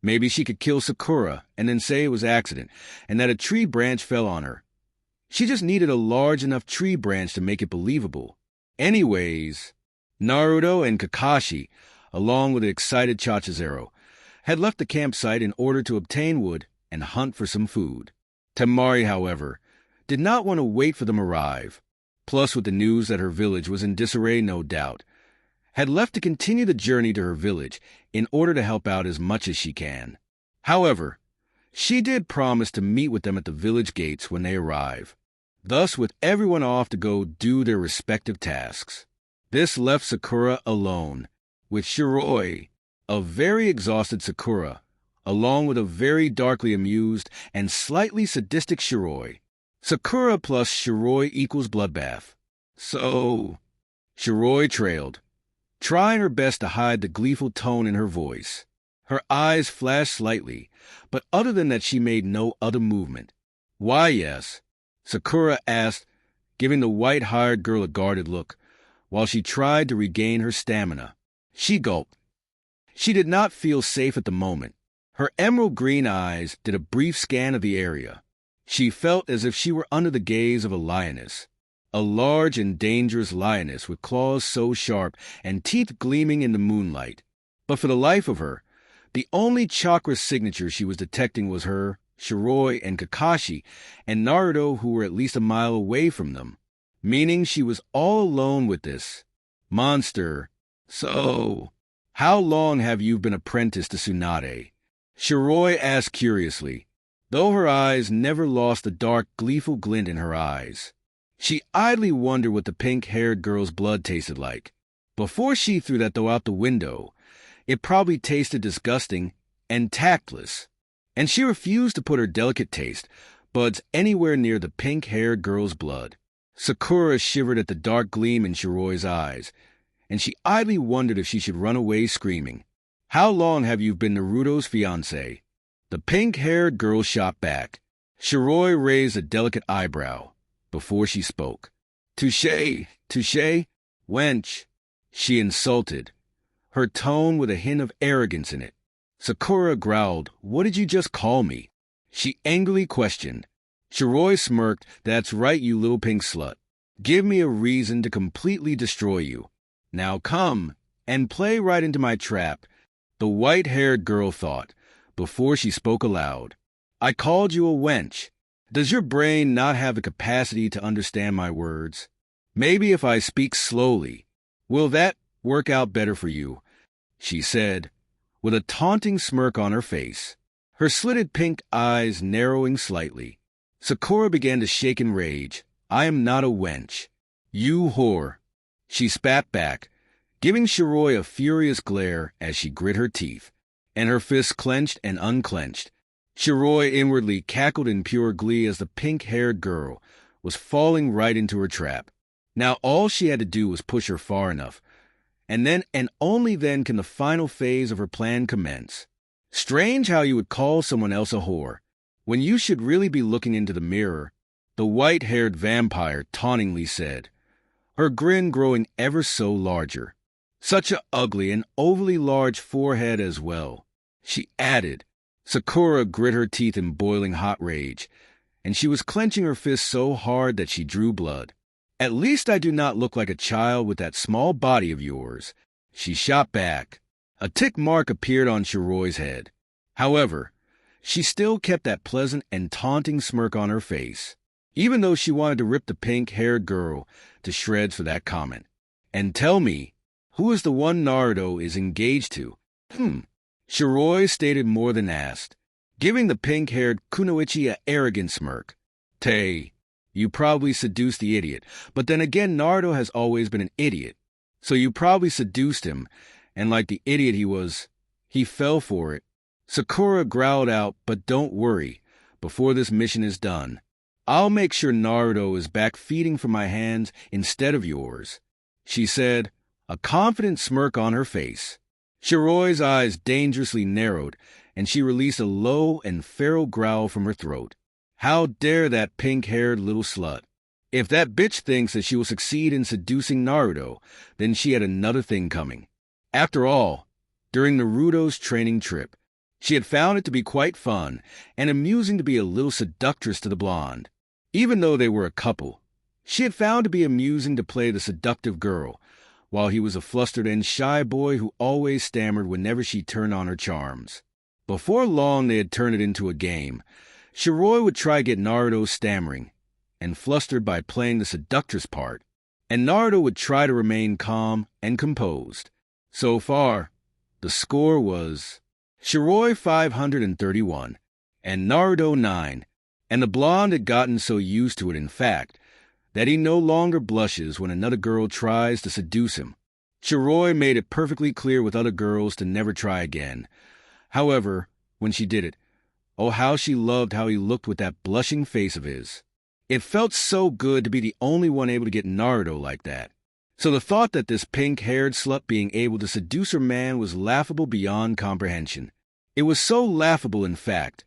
A: Maybe she could kill Sakura and then say it was accident and that a tree branch fell on her. She just needed a large enough tree branch to make it believable. Anyways, Naruto and Kakashi, along with the excited Chachazero, had left the campsite in order to obtain wood and hunt for some food. Temari, however, did not want to wait for them to arrive. Plus, with the news that her village was in disarray, no doubt, had left to continue the journey to her village in order to help out as much as she can. However, she did promise to meet with them at the village gates when they arrive, thus with everyone off to go do their respective tasks. This left Sakura alone, with Shiroy, a very exhausted Sakura, along with a very darkly amused and slightly sadistic Shiroy. Sakura plus Shiroy equals bloodbath. So, Shiroy trailed, trying her best to hide the gleeful tone in her voice. Her eyes flashed slightly, but other than that she made no other movement. Why, yes, Sakura asked, giving the white-haired girl a guarded look, while she tried to regain her stamina. She gulped. She did not feel safe at the moment. Her emerald green eyes did a brief scan of the area. She felt as if she were under the gaze of a lioness, a large and dangerous lioness with claws so sharp and teeth gleaming in the moonlight. But for the life of her, the only chakra signature she was detecting was her, Shiroy, and Kakashi, and Naruto, who were at least a mile away from them, meaning she was all alone with this monster. So, how long have you been apprenticed to Tsunade? Shiroy asked curiously, though her eyes never lost the dark, gleeful glint in her eyes. She idly wondered what the pink-haired girl's blood tasted like. Before she threw that though out the window, it probably tasted disgusting and tactless, and she refused to put her delicate taste buds anywhere near the pink-haired girl's blood. Sakura shivered at the dark gleam in Shiroy's eyes, and she idly wondered if she should run away screaming. "How long have you been Naruto's fiancé?" The pink-haired girl shot back. Shiroy raised a delicate eyebrow before she spoke. "Touché, touché, wench," she insulted, her tone with a hint of arrogance in it. Sakura growled, "What did you just call me?" She angrily questioned. Shiroy smirked, "That's right, you little pink slut. Give me a reason to completely destroy you. Now come and play right into my trap," the white-haired girl thought, before she spoke aloud. "I called you a wench. Does your brain not have the capacity to understand my words? Maybe if I speak slowly, will that work out better for you?" she said, with a taunting smirk on her face, her slitted pink eyes narrowing slightly. Sakura began to shake in rage. "I am not a wench. You whore." She spat back, giving Shiroy a furious glare as she grit her teeth, and her fists clenched and unclenched. Shiroy inwardly cackled in pure glee as the pink-haired girl was falling right into her trap. Now all she had to do was push her far enough, and then and only then can the final phase of her plan commence. Strange how you would call someone else a whore, when you should really be looking into the mirror, the white-haired vampire tauntingly said, her grin growing ever so larger. Such a ugly and overly large forehead as well, she added. Sakura grit her teeth in boiling hot rage, and she was clenching her fist so hard that she drew blood. "At least I do not look like a child with that small body of yours," she shot back. A tick mark appeared on Shiroy's head. However, she still kept that pleasant and taunting smirk on her face, even though she wanted to rip the pink-haired girl to shreds for that comment. "And tell me, who is the one Naruto is engaged to?" Shiroy stated more than asked, giving the pink-haired kunoichi a arrogant smirk. "Tay, you probably seduced the idiot, but then again Naruto has always been an idiot, so you probably seduced him, and like the idiot he was, he fell for it." Sakura growled out, "But don't worry, before this mission is done, I'll make sure Naruto is back feeding from my hands instead of yours," she said, a confident smirk on her face. Shiroy's eyes dangerously narrowed, and she released a low and feral growl from her throat. How dare that pink-haired little slut? If that bitch thinks that she will succeed in seducing Naruto, then she had another thing coming. After all, during Naruto's training trip, she had found it to be quite fun and amusing to be a little seductress to the blonde. Even though they were a couple, she had found it to be amusing to play the seductive girl, while he was a flustered and shy boy who always stammered whenever she turned on her charms. Before long they had turned it into a game. Shiroy would try to get Naruto stammering and flustered by playing the seductress part, and Naruto would try to remain calm and composed. So far, the score was Shiroy 531 and Naruto 9, and the blonde had gotten so used to it, in fact, that he no longer blushes when another girl tries to seduce him. Shiroy made it perfectly clear with other girls to never try again. However, when she did it, oh how she loved how he looked with that blushing face of his. It felt so good to be the only one able to get Naruto like that. So the thought that this pink-haired slut being able to seduce her man was laughable beyond comprehension. It was so laughable, in fact,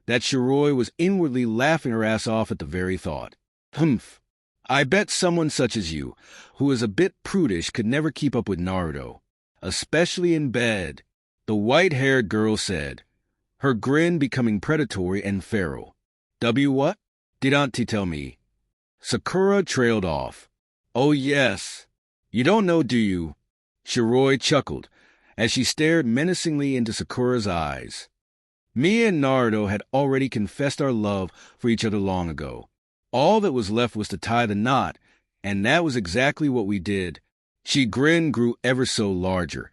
A: that Shiroy was inwardly laughing her ass off at the very thought. Humph. I bet someone such as you, who is a bit prudish, could never keep up with Naruto, especially in bed, the white-haired girl said, her grin becoming predatory and feral. What? Did Auntie tell me? Sakura trailed off. Oh yes. You don't know, do you? Shiroy chuckled, as she stared menacingly into Sakura's eyes. Me and Naruto had already confessed our love for each other long ago. All that was left was to tie the knot, and that was exactly what we did. She grinned grew ever so larger,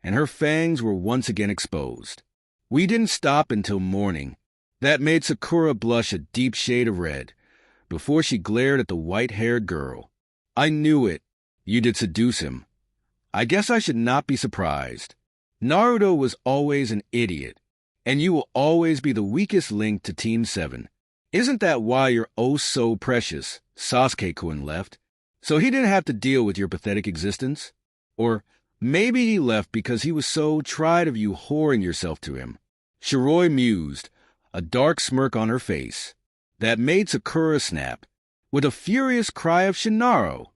A: and her fangs were once again exposed. We didn't stop until morning. That made Sakura blush a deep shade of red before she glared at the white-haired girl. I knew it. You did seduce him. I guess I should not be surprised. Naruto was always an idiot, and you will always be the weakest link to Team 7. Isn't that why your oh-so-precious Sasuke-kun left? So he didn't have to deal with your pathetic existence? Or maybe he left because he was so tired of you whoring yourself to him. Shiroy mused, a dark smirk on her face. That made Sakura snap, with a furious cry of Canaro.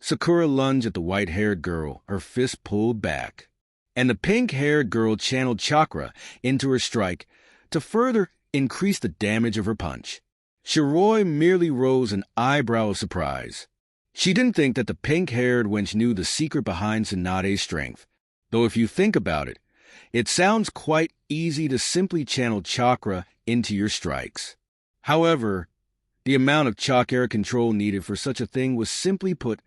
A: Sakura lunged at the white-haired girl, her fist pulled back, and the pink-haired girl channeled chakra into her strike to further increase the damage of her punch. Shiroy merely rose an eyebrow of surprise. She didn't think that the pink-haired wench knew the secret behind Tsunade's strength, though if you think about it, it sounds quite easy to simply channel chakra into your strikes. However, the amount of chakra control needed for such a thing was simply put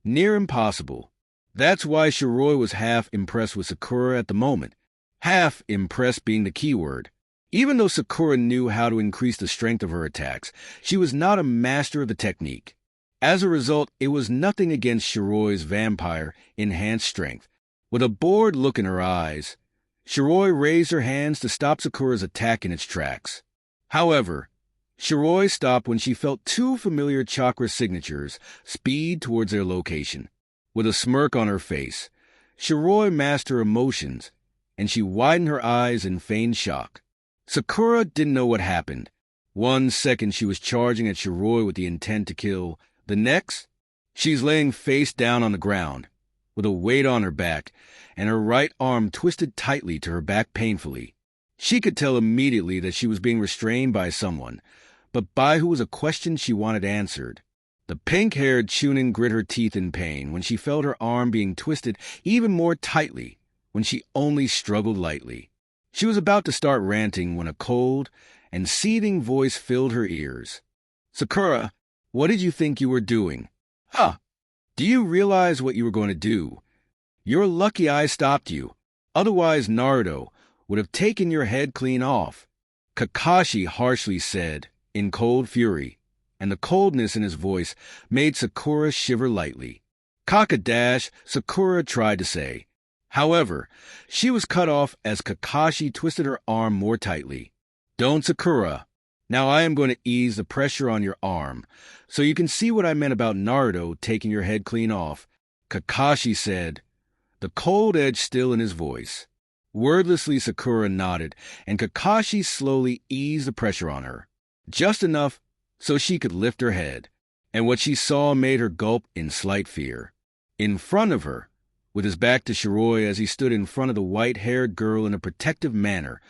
A: near impossible. That's why Shiroy was half impressed with Sakura at the moment, half impressed being the key word. Even though Sakura knew how to increase the strength of her attacks, she was not a master of the technique. As a result, it was nothing against Shiroy's vampire-enhanced strength. With a bored look in her eyes, Shiroy raised her hands to stop Sakura's attack in its tracks. However, Shiroy stopped when she felt two familiar chakra signatures speed towards their location. With a smirk on her face, Shiroy masked her emotions, and she widened her eyes in feigned shock. Sakura didn't know what happened. 1 second she was charging at Shiroy with the intent to kill. The next, she's laying face down on the ground, with a weight on her back, and her right arm twisted tightly to her back painfully. She could tell immediately that she was being restrained by someone, but by who was a question she wanted answered. The pink-haired Chunin grit her teeth in pain when she felt her arm being twisted even more tightly when she only struggled lightly. She was about to start ranting when a cold and seething voice filled her ears. "Sakura, what did you think you were doing? Huh? Do you realize what you were going to do? You're lucky I stopped you. Otherwise Naruto would have taken your head clean off," Kakashi harshly said, in cold fury, and the coldness in his voice made Sakura shiver lightly. "Kakadash," Sakura tried to say. However, she was cut off as Kakashi twisted her arm more tightly. "Don't, Sakura. Now I am going to ease the pressure on your arm, so you can see what I meant about Naruto taking your head clean off," Kakashi said, the cold edge still in his voice. Wordlessly, Sakura nodded, and Kakashi slowly eased the pressure on her, just enough so she could lift her head, and what she saw made her gulp in slight fear. In front of her, with his back to Shiroy as he stood in front of the white-haired girl in a protective manner,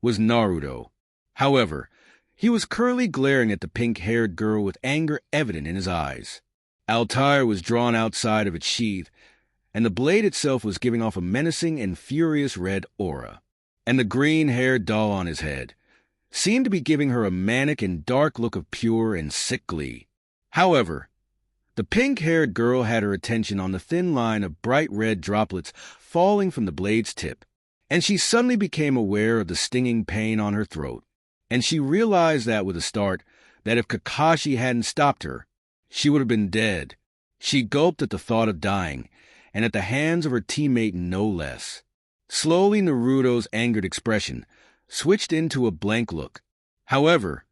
A: was Naruto. However, he was currently glaring at the pink-haired girl with anger evident in his eyes. Altair was drawn outside of its sheath, and the blade itself was giving off a menacing and furious red aura. And the green-haired doll on his head seemed to be giving her a manic and dark look of pure and sick glee. However, the pink-haired girl had her attention on the thin line of bright red droplets falling from the blade's tip, and she suddenly became aware of the stinging pain on her throat, and she realized that with a start, that if Kakashi hadn't stopped her, she would have been dead. She gulped at the thought of dying, and at the hands of her teammate no less. Slowly, Naruto's angered expression switched into a blank look. However,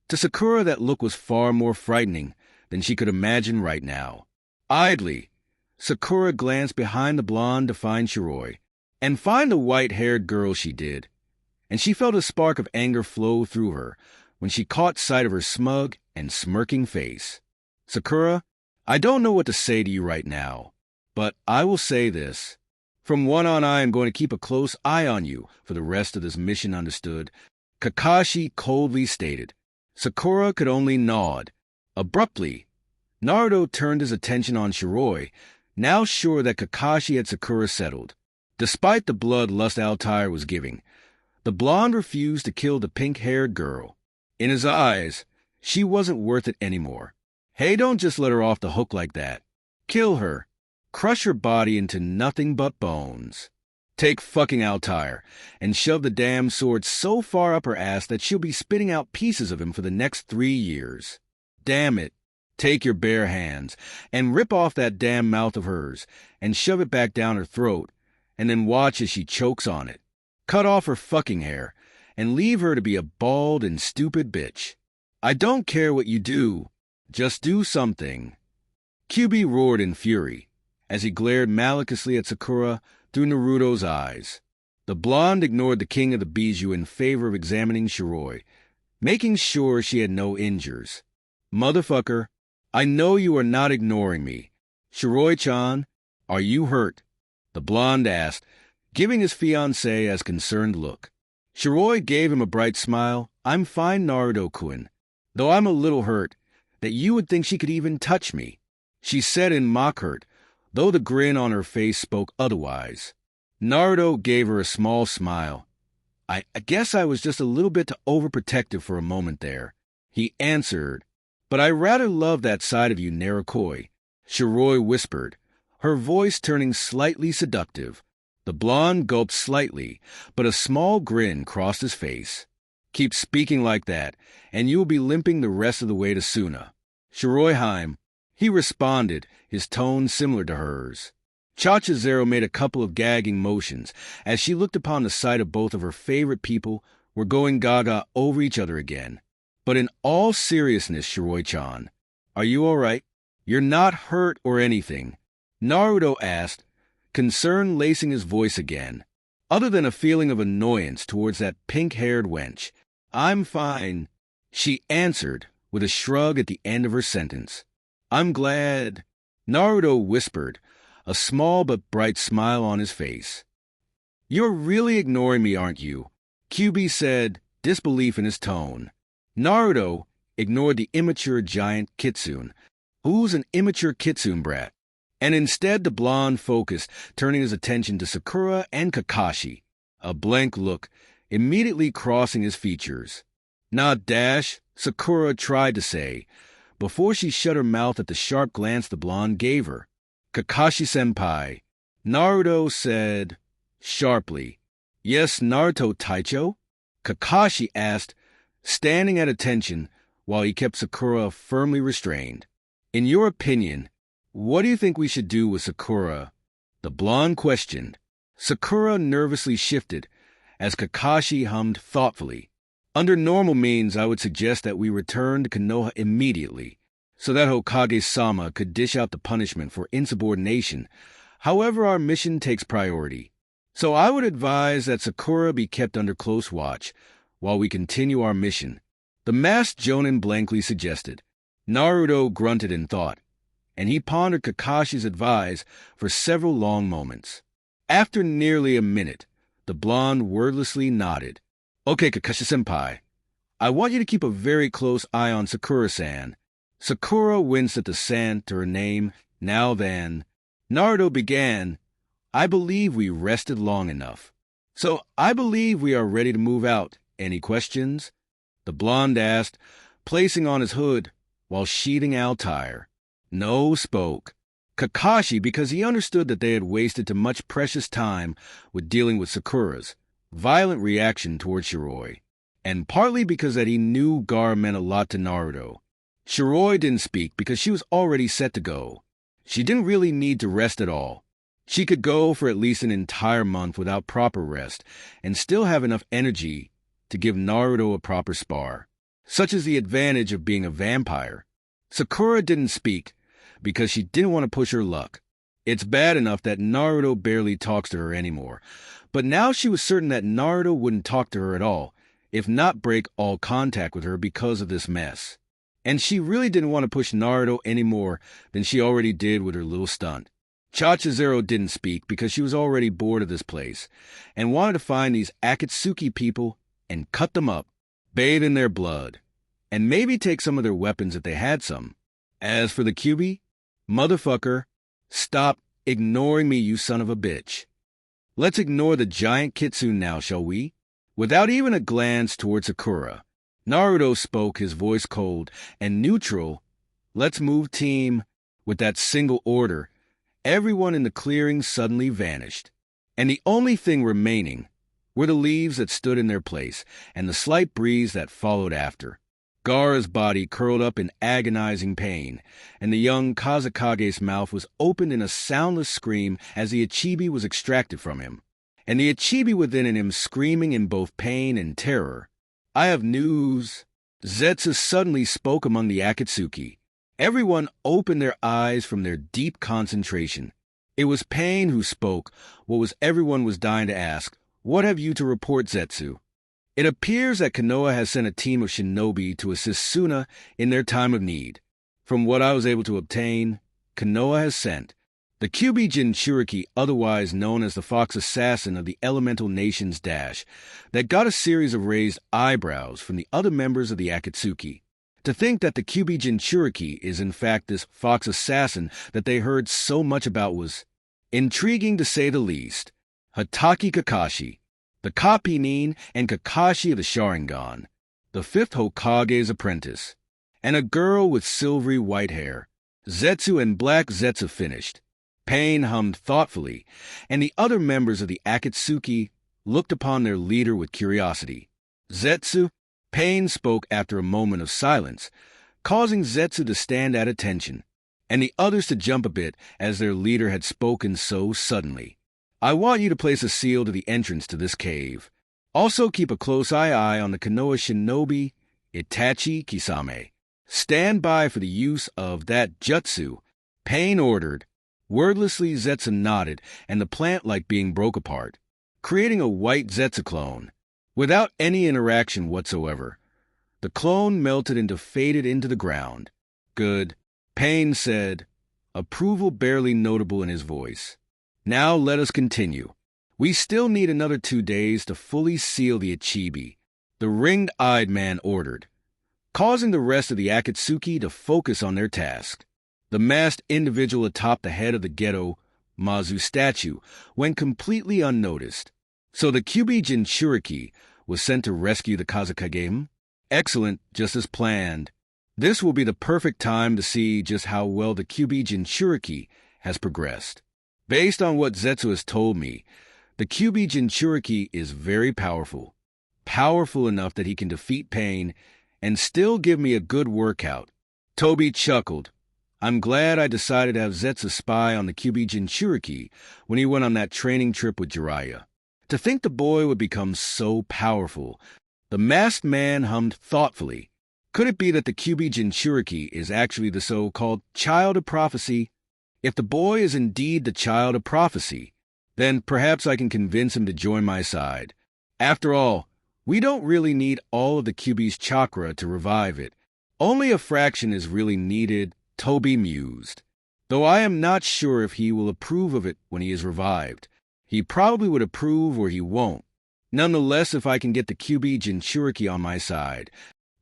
A: to Sakura that look was far more frightening than she could imagine right now. Idly, Sakura glanced behind the blonde to find Shiroy, and find the white-haired girl she did, and she felt a spark of anger flow through her when she caught sight of her smug and smirking face. "Sakura, I don't know what to say to you right now, but I will say this. From one on, I am going to keep a close eye on you for the rest of this mission, understood?" Kakashi coldly stated. Sakura could only nod. Abruptly, Naruto turned his attention on Shiroy, now sure that Kakashi had Sakura settled. Despite the bloodlust Altair was giving, the blonde refused to kill the pink-haired girl. In his eyes, she wasn't worth it anymore. Hey, don't just let her off the hook like that. Kill her. Crush her body into nothing but bones. Take fucking Altair and shove the damn sword so far up her ass that she'll be spitting out pieces of him for the next 3 years. Damn it. Take your bare hands and rip off that damn mouth of hers and shove it back down her throat, and then watch as she chokes on it. Cut off her fucking hair and leave her to be a bald and stupid bitch. I don't care what you do. Just do something. Kyubi roared in fury as he glared maliciously at Sakura through Naruto's eyes. The blonde ignored the king of the bijou in favor of examining Shiroy, making sure she had no injures. Motherfucker, I know you are not ignoring me. Shiroy-chan, are you hurt? The blonde asked, giving his fiancée a concerned look. Shiroy gave him a bright smile. I'm fine, Naruto-kun, though I'm a little hurt that you would think she could even touch me, she said in mock hurt, though the grin on her face spoke otherwise. Naruto gave her a small smile. I guess I was just a little bit overprotective for a moment there, he answered. But I rather love that side of you, Narukoi, Shiroy whispered, her voice turning slightly seductive. The blonde gulped slightly, but a small grin crossed his face. Keep speaking like that, and you will be limping the rest of the way to Suna. Shiroy-heim, he responded, his tone similar to hers. Chachazero made a couple of gagging motions as she looked upon the sight of both of her favorite people were going gaga over each other again. But in all seriousness, Shiroy-chan, are you all right? You're not hurt or anything, Naruto asked, concern lacing his voice again. Other than a feeling of annoyance towards that pink-haired wench. I'm fine, she answered with a shrug at the end of her sentence. I'm glad, Naruto whispered, a small but bright smile on his face. You're really ignoring me, aren't you? Kyubi said, disbelief in his tone. Naruto ignored the immature giant Kitsune, who's an immature Kitsune brat, and instead the blonde focused, turning his attention to Sakura and Kakashi, a blank look immediately crossing his features. Not dash, Sakura tried to say, before she shut her mouth at the sharp glance the blonde gave her. Kakashi-senpai, Naruto said sharply. Yes, Naruto Taicho? Kakashi asked, standing at attention while he kept Sakura firmly restrained. In your opinion, what do you think we should do with Sakura? The blonde questioned. Sakura nervously shifted as Kakashi hummed thoughtfully. Under normal means, I would suggest that we return to Konoha immediately, so that Hokage-sama could dish out the punishment for insubordination. However, our mission takes priority. So I would advise that Sakura be kept under close watch while we continue our mission, the masked jonin blankly suggested. Naruto grunted in thought, and he pondered Kakashi's advice for several long moments. After nearly a minute, the blonde wordlessly nodded. Okay, Kakashi-senpai, I want you to keep a very close eye on Sakura-san. Sakura winced at the san to her name. Now then, Naruto began. I believe we rested long enough. So I believe we are ready to move out. Any questions? The blonde asked, placing on his hood while sheathing Altair. No spoke. Kakashi, because he understood that they had wasted too much precious time with dealing with Sakura's violent reaction toward Shiroy, and partly because that he knew Gar meant a lot to Naruto. Shiroy didn't speak because she was already set to go. She didn't really need to rest at all. She could go for at least an entire month without proper rest and still have enough energy to give Naruto a proper spar. Such is the advantage of being a vampire. Sakura didn't speak because she didn't want to push her luck. It's bad enough that Naruto barely talks to her anymore, but now she was certain that Naruto wouldn't talk to her at all, if not break all contact with her because of this mess. And she really didn't want to push Naruto any more than she already did with her little stunt. Chachazero didn't speak because she was already bored of this place and wanted to find these Akatsuki people and cut them up, bathe in their blood, and maybe take some of their weapons if they had some. As for the Kyubi, motherfucker, stop ignoring me, you son of a bitch. Let's ignore the giant Kitsune now, shall we? Without even a glance toward Sakura, Naruto spoke, his voice cold and neutral. Let's move, team. With that single order, everyone in the clearing suddenly vanished. and the only thing remaining were the leaves that stood in their place and the slight breeze that followed after. Gaara's body curled up in agonizing pain, and the young Kazakage's mouth was opened in a soundless scream as the Ichibi was extracted from him, and the Ichibi within him screaming in both pain and terror. "I have news." Zetsu suddenly spoke among the Akatsuki. Everyone opened their eyes from their deep concentration. It was Pain who spoke what was everyone was dying to ask. "What have you to report, Zetsu?" "It appears that Konoha has sent a team of shinobi to assist Suna in their time of need. From what I was able to obtain, Konoha has sent the Kyuubi Jinchuriki, otherwise known as the Fox Assassin of the Elemental Nations Dash, that got a series of raised eyebrows from the other members of the Akatsuki. To think that the Kyuubi Jinchuriki is in fact this Fox Assassin that they heard so much about was intriguing to say the least. Hatake Kakashi, the Kapinin and Kakashi of the Sharingan, the fifth Hokage's apprentice, and a girl with silvery white hair. Zetsu and Black Zetsu finished. Pain hummed thoughtfully, and the other members of the Akatsuki looked upon their leader with curiosity. "Zetsu?" Pain spoke after a moment of silence, causing Zetsu to stand at attention, and the others to jump a bit as their leader had spoken so suddenly. "I want you to place a seal to the entrance to this cave. Also keep a close eye on the Konoha shinobi, Itachi Kisame. Stand by for the use of that jutsu," Pain ordered. Wordlessly, Zetsu nodded, and the plant-like being broke apart, creating a white Zetsu clone. Without any interaction whatsoever, the clone melted and faded into the ground. "Good," Pain said, approval barely notable in his voice. "Now let us continue. We still need another 2 days to fully seal the Ichibi," the ringed-eyed man ordered, causing the rest of the Akatsuki to focus on their task. The masked individual atop the head of the ghetto Mazu statue went completely unnoticed. So the Kyuubi Jinchuriki was sent to rescue the Kazakage? Excellent, just as planned. This will be the perfect time to see just how well the Kyuubi Jinchuriki has progressed. Based on what Zetsu has told me, the Kyuubi Jinchuriki is very powerful. Powerful enough that he can defeat Pain and still give me a good workout. Toby chuckled. I'm glad I decided to have Zetsu spy on the Kyuubi Jinchuriki when he went on that training trip with Jiraya. To think the boy would become so powerful. The masked man hummed thoughtfully. Could it be that the Kyuubi Jinchuriki is actually the so-called child of prophecy? If the boy is indeed the child of prophecy, then perhaps I can convince him to join my side. After all, we don't really need all of the Kyuubi's chakra to revive it. Only a fraction is really needed, Toby mused. Though I am not sure if he will approve of it when he is revived. He probably would approve or he won't. Nonetheless, if I can get the Kyuubi Jinchuriki on my side.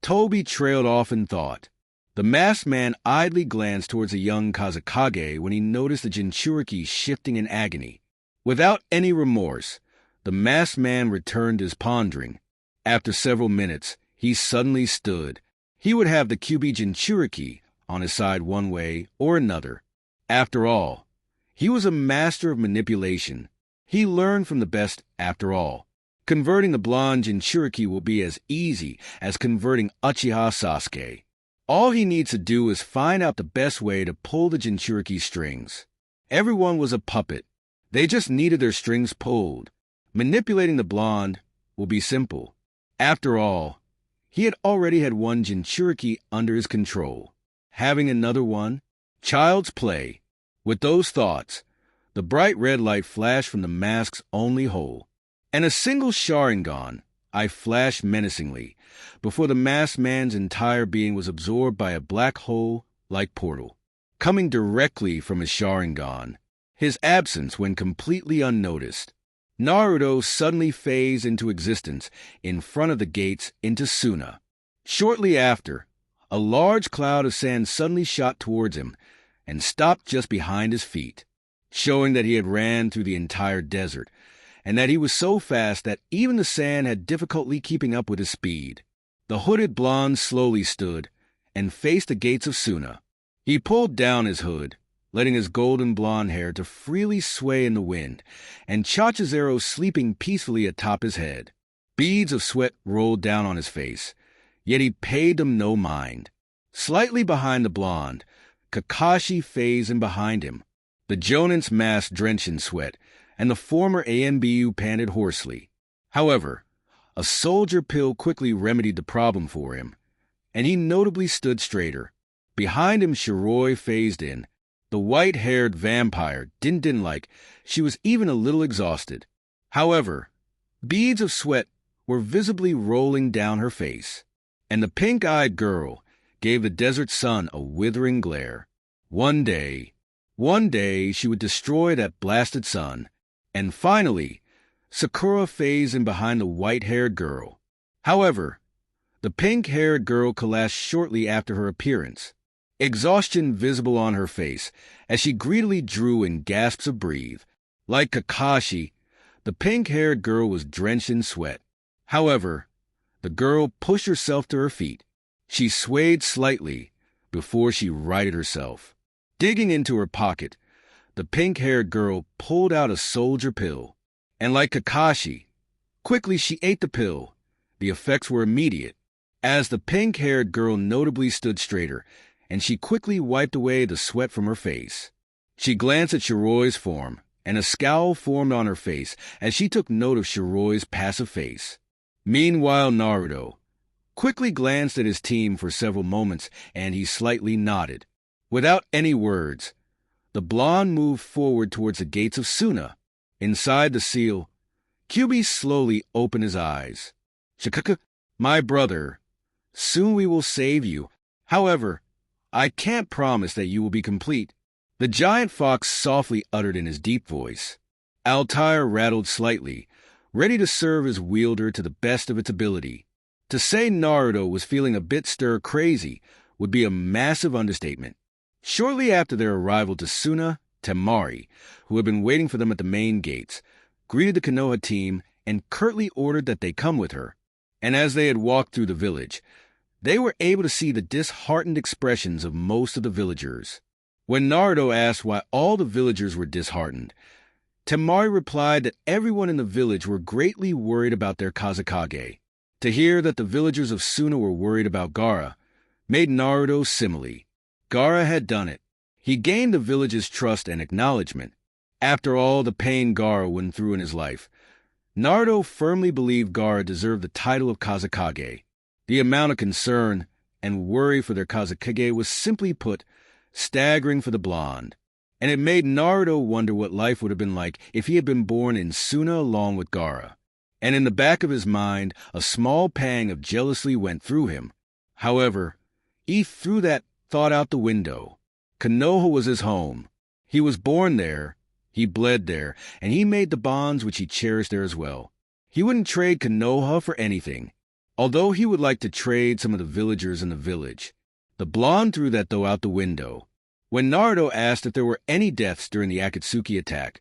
A: Toby trailed off in thought. The masked man idly glanced towards the young Kazakage when he noticed the Jinchuriki shifting in agony. Without any remorse, the masked man returned his pondering. After several minutes, he suddenly stood. He would have the Kyuubi Jinchuriki on his side one way or another. After all, he was a master of manipulation. He learned from the best after all. Converting the blonde Jinchuriki will be as easy as converting Uchiha Sasuke. All he needs to do is find out the best way to pull the Jinchuriki strings. Everyone was a puppet. They just needed their strings pulled. Manipulating the blonde will be simple. After all, he had already had one Jinchuriki under his control. Having another one? Child's play. With those thoughts, the bright red light flashed from the mask's only hole. And a single Sharingan, I flashed menacingly, before the masked man's entire being was absorbed by a black hole-like portal, coming directly from his Sharingan. His absence went completely unnoticed. Naruto suddenly phased into existence in front of the gates into Suna. Shortly after, a large cloud of sand suddenly shot towards him and stopped just behind his feet, showing that he had ran through the entire desert, and that he was so fast that even the sand had difficulty keeping up with his speed. The hooded blonde slowly stood and faced the gates of Suna. He pulled down his hood, letting his golden blonde hair to freely sway in the wind, and Chacha's arrow sleeping peacefully atop his head. Beads of sweat rolled down on his face, yet he paid them no mind. Slightly behind the blonde, Kakashi phased in behind him, the Jonin's mask drenched in sweat, and the former AMBU panted hoarsely. However, a soldier pill quickly remedied the problem for him, and he notably stood straighter. Behind him, Shiroy phased in. The white-haired vampire didn't like she was even a little exhausted. However, beads of sweat were visibly rolling down her face, and the pink-eyed girl gave the desert sun a withering glare. One day she would destroy that blasted sun. And finally, Sakura phased in behind the white-haired girl. However, the pink-haired girl collapsed shortly after her appearance, exhaustion visible on her face as she greedily drew in gasps of breath. Like Kakashi, the pink-haired girl was drenched in sweat. However, the girl pushed herself to her feet. She swayed slightly before she righted herself. Digging into her pocket, the pink-haired girl pulled out a soldier pill. And like Kakashi, quickly she ate the pill. The effects were immediate, as the pink-haired girl notably stood straighter, and she quickly wiped away the sweat from her face. She glanced at Shiroy's form, and a scowl formed on her face as she took note of Shiroy's passive face. Meanwhile, Naruto quickly glanced at his team for several moments, and he slightly nodded. Without any words, the blonde moved forward towards the gates of Suna. Inside the seal, Kyuubi slowly opened his eyes. "Shikaka, my brother, soon we will save you. However, I can't promise that you will be complete," the giant fox softly uttered in his deep voice. Altair rattled slightly, ready to serve as wielder to the best of its ability. To say Naruto was feeling a bit stir-crazy would be a massive understatement. Shortly after their arrival to Suna, Temari, who had been waiting for them at the main gates, greeted the Konoha team and curtly ordered that they come with her. And as they had walked through the village, they were able to see the disheartened expressions of most of the villagers. When Naruto asked why all the villagers were disheartened, Temari replied that everyone in the village were greatly worried about their Kazekage. To hear that the villagers of Suna were worried about Gaara made Naruto simile. Gaara had done it. He gained the village's trust and acknowledgement. After all the pain Gaara went through in his life, Naruto firmly believed Gaara deserved the title of Kazekage. The amount of concern and worry for their Kazekage was, simply put, staggering for the blonde. And it made Naruto wonder what life would have been like if he had been born in Suna along with Gaara. And in the back of his mind, a small pang of jealousy went through him. However, he threw that thought out the window. Konoha was his home. He was born there, he bled there, and he made the bonds which he cherished there as well. He wouldn't trade Konoha for anything, although he would like to trade some of the villagers in the village. The blonde threw that though out the window. When Naruto asked if there were any deaths during the Akatsuki attack,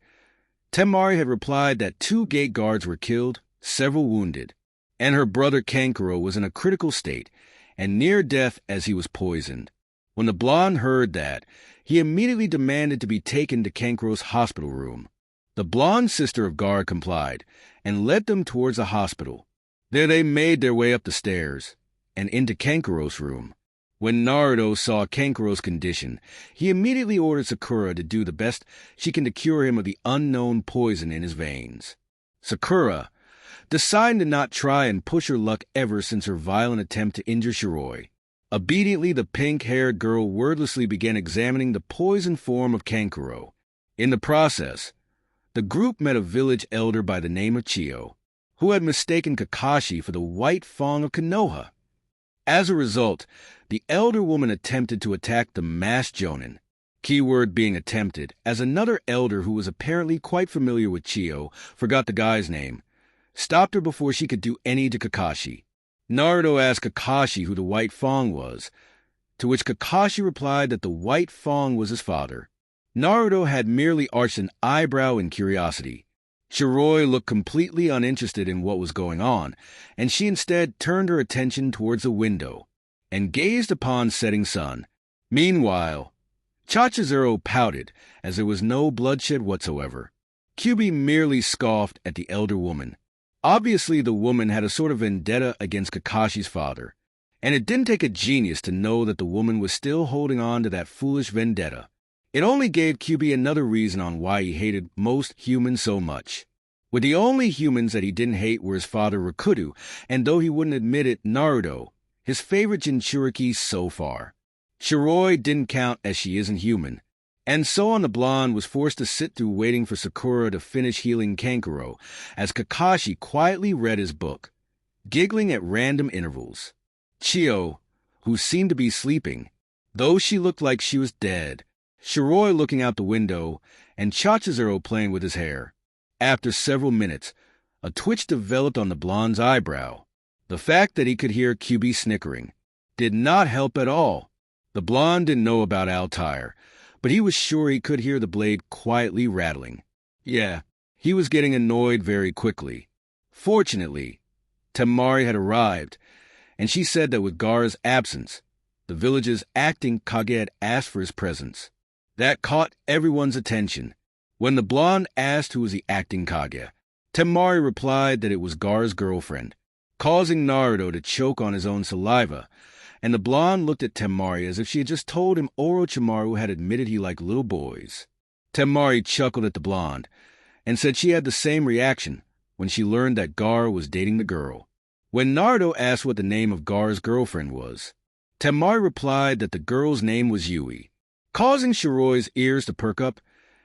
A: Temari had replied that 2 gate guards were killed, several wounded, and her brother Kankuro was in a critical state and near death as he was poisoned. When the blonde heard that, he immediately demanded to be taken to Kankuro's hospital room. The blonde sister of Gaara complied and led them towards the hospital. There they made their way up the stairs and into Kankuro's room. When Naruto saw Kankuro's condition, he immediately ordered Sakura to do the best she can to cure him of the unknown poison in his veins. Sakura, deciding to not try and push her luck ever since her violent attempt to injure Shiroy. Obediently, the pink-haired girl wordlessly began examining the poison form of Kankuro. In the process, the group met a village elder by the name of Chiyo, who had mistaken Kakashi for the white Fong of Konoha. As a result, the elder woman attempted to attack the masked Jonin, keyword being attempted, as another elder who was apparently quite familiar with Chiyo, forgot the guy's name, stopped her before she could do any to Kakashi. Naruto asked Kakashi who the white Fong was, to which Kakashi replied that the white Fong was his father. Naruto had merely arched an eyebrow in curiosity. Shiroy looked completely uninterested in what was going on, and she instead turned her attention towards the window and gazed upon setting sun. Meanwhile, Chachizuru pouted, as there was no bloodshed whatsoever. Kyubi merely scoffed at the elder woman. Obviously, the woman had a sort of vendetta against Kakashi's father, and it didn't take a genius to know that the woman was still holding on to that foolish vendetta. It only gave Kyubi another reason on why he hated most humans so much. With the only humans that he didn't hate were his father Rakudu, and though he wouldn't admit it, Naruto, his favorite Jinchuriki so far. Shiroy didn't count as she isn't human, and so on the blonde was forced to sit through waiting for Sakura to finish healing Kankuro as Kakashi quietly read his book, giggling at random intervals. Chio, who seemed to be sleeping, though she looked like she was dead, Shiroy looking out the window, and Chachizuru playing with his hair. After several minutes, a twitch developed on the blonde's eyebrow. The fact that he could hear Kyubi snickering did not help at all. The blonde didn't know about Altair, but he was sure he could hear the blade quietly rattling. Yeah, he was getting annoyed very quickly. Fortunately, Temari had arrived, and she said that with Gaara's absence, the village's acting Kage had asked for his presence. That caught everyone's attention. When the blonde asked who was the acting Kage, Temari replied that it was Gaara's girlfriend, causing Naruto to choke on his own saliva, and the blonde looked at Temari as if she had just told him Orochimaru had admitted he liked little boys. Temari chuckled at the blonde, and said she had the same reaction when she learned that Gaara was dating the girl. When Naruto asked what the name of Gaara's girlfriend was, Temari replied that the girl's name was Yui, causing Shiroy's ears to perk up,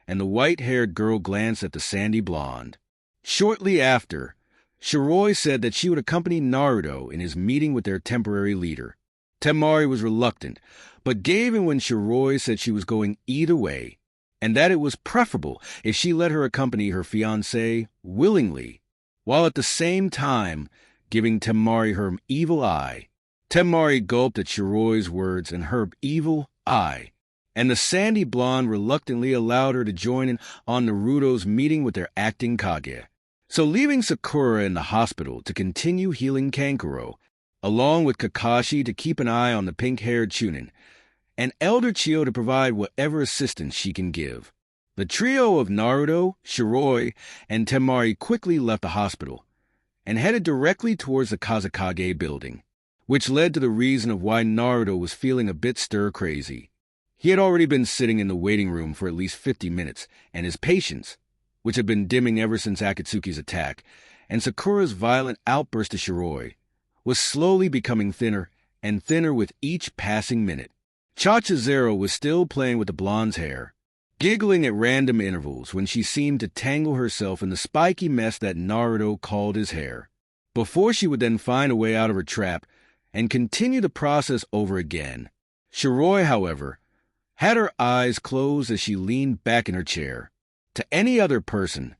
A: and the white-haired girl glanced at the sandy blonde. Shortly after, Shiroy said that she would accompany Naruto in his meeting with their temporary leader. Temari was reluctant, but gave in when Shiroy said she was going either way, and that it was preferable if she let her accompany her fiancé willingly, while at the same time giving Temari her evil eye. Temari gulped at Shiroy's words and her evil eye, and the sandy blonde reluctantly allowed her to join in on Naruto's meeting with their acting Kage. So leaving Sakura in the hospital to continue healing Kankuro, along with Kakashi to keep an eye on the pink-haired Chunin, and Elder Chio to provide whatever assistance she can give. The trio of Naruto, Shiroy, and Temari quickly left the hospital and headed directly towards the Kazekage building, which led to the reason of why Naruto was feeling a bit stir-crazy. He had already been sitting in the waiting room for at least 50 minutes, and his patience, which had been dimming ever since Akatsuki's attack, and Sakura's violent outburst to Shiroy, was slowly becoming thinner and thinner with each passing minute. Chachizuru was still playing with the blonde's hair, giggling at random intervals when she seemed to tangle herself in the spiky mess that Naruto called his hair, before she would then find a way out of her trap and continue the process over again. Shiroy, however, had her eyes closed as she leaned back in her chair. To any other person,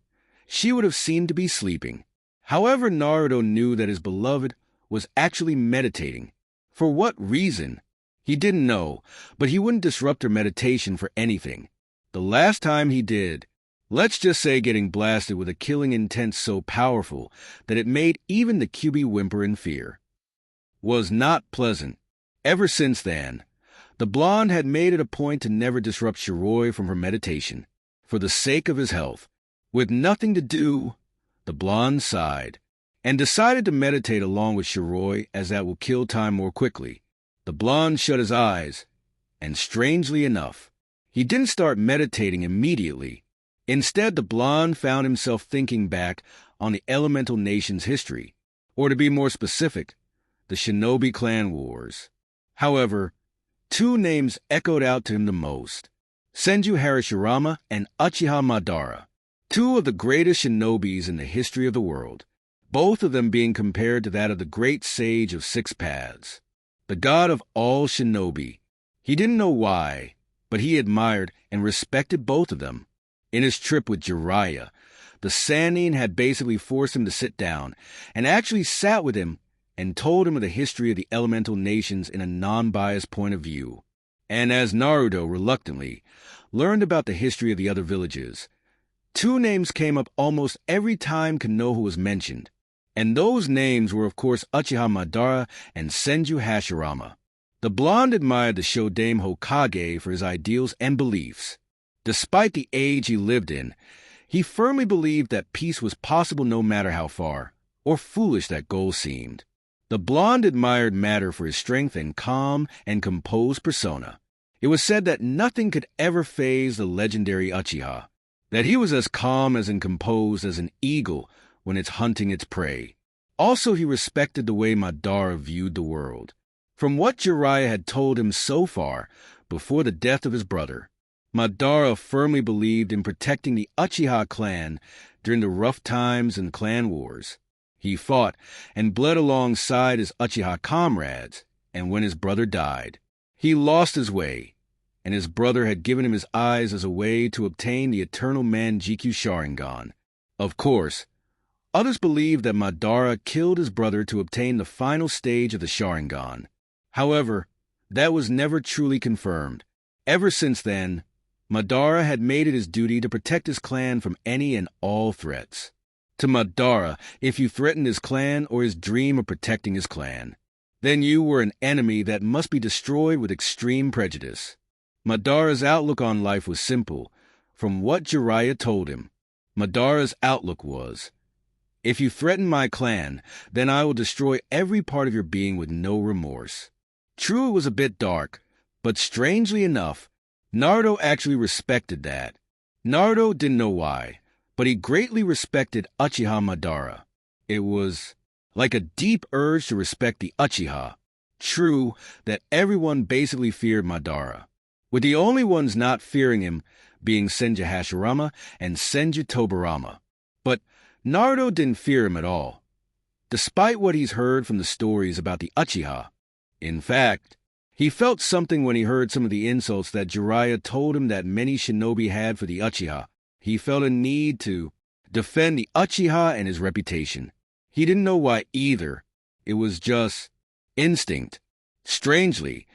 A: she would have seemed to be sleeping. However, Naruto knew that his beloved was actually meditating. For what reason? He didn't know, but he wouldn't disrupt her meditation for anything. The last time he did, let's just say getting blasted with a killing intent so powerful that it made even the Kyubi whimper in fear, was not pleasant. Ever since then, the blonde had made it a point to never disrupt Shiroy from her meditation, for the sake of his health. With nothing to do, the blonde sighed, and decided to meditate along with Shiroy, as that will kill time more quickly. The blonde shut his eyes, and strangely enough, he didn't start meditating immediately. Instead, the blonde found himself thinking back on the elemental nation's history, or to be more specific, the Shinobi clan wars. However, two names echoed out to him the most: Senju Harashirama and Uchiha Madara, two of the greatest shinobis in the history of the world, both of them being compared to that of the great sage of six paths, the god of all shinobi. He didn't know why, but he admired and respected both of them. In his trip with Jiraya, the Sannin had basically forced him to sit down, and actually sat with him and told him of the history of the elemental nations in a non-biased point of view. And as Naruto reluctantly learned about the history of the other villages, two names came up almost every time Konoha was mentioned, and those names were of course Uchiha Madara and Senju Hashirama. The blonde admired the Shodaime Hokage for his ideals and beliefs. Despite the age he lived in, he firmly believed that peace was possible no matter how far or foolish that goal seemed. The blonde admired Matter for his strength and calm and composed persona. It was said that nothing could ever faze the legendary Uchiha, that he was as calm and composed as an eagle when it's hunting its prey. Also, he respected the way Madara viewed the world. From what Jiraya had told him so far, before the death of his brother, Madara firmly believed in protecting the Uchiha clan during the rough times and clan wars. He fought and bled alongside his Uchiha comrades, and when his brother died, he lost his way, and his brother had given him his eyes as a way to obtain the eternal Manjikyu Sharingan. Of course, others believe that Madara killed his brother to obtain the final stage of the Sharingan. However, that was never truly confirmed. Ever since then, Madara had made it his duty to protect his clan from any and all threats. To Madara, if you threatened his clan or his dream of protecting his clan, then you were an enemy that must be destroyed with extreme prejudice. Madara's outlook on life was simple. From what Jiraiya told him, Madara's outlook was, if you threaten my clan, then I will destroy every part of your being with no remorse. True, it was a bit dark, but strangely enough, Naruto actually respected that. Naruto didn't know why, but he greatly respected Uchiha Madara. It was like a deep urge to respect the Uchiha. True that everyone basically feared Madara, with the only ones not fearing him being Senju Hashirama and Senju Tobirama. But Naruto didn't fear him at all, despite what he's heard from the stories about the Uchiha. In fact, he felt something when he heard some of the insults that Jiraiya told him that many shinobi had for the Uchiha. He felt a need to defend the Uchiha and his reputation. He didn't know why either. It was just instinct. Strangely,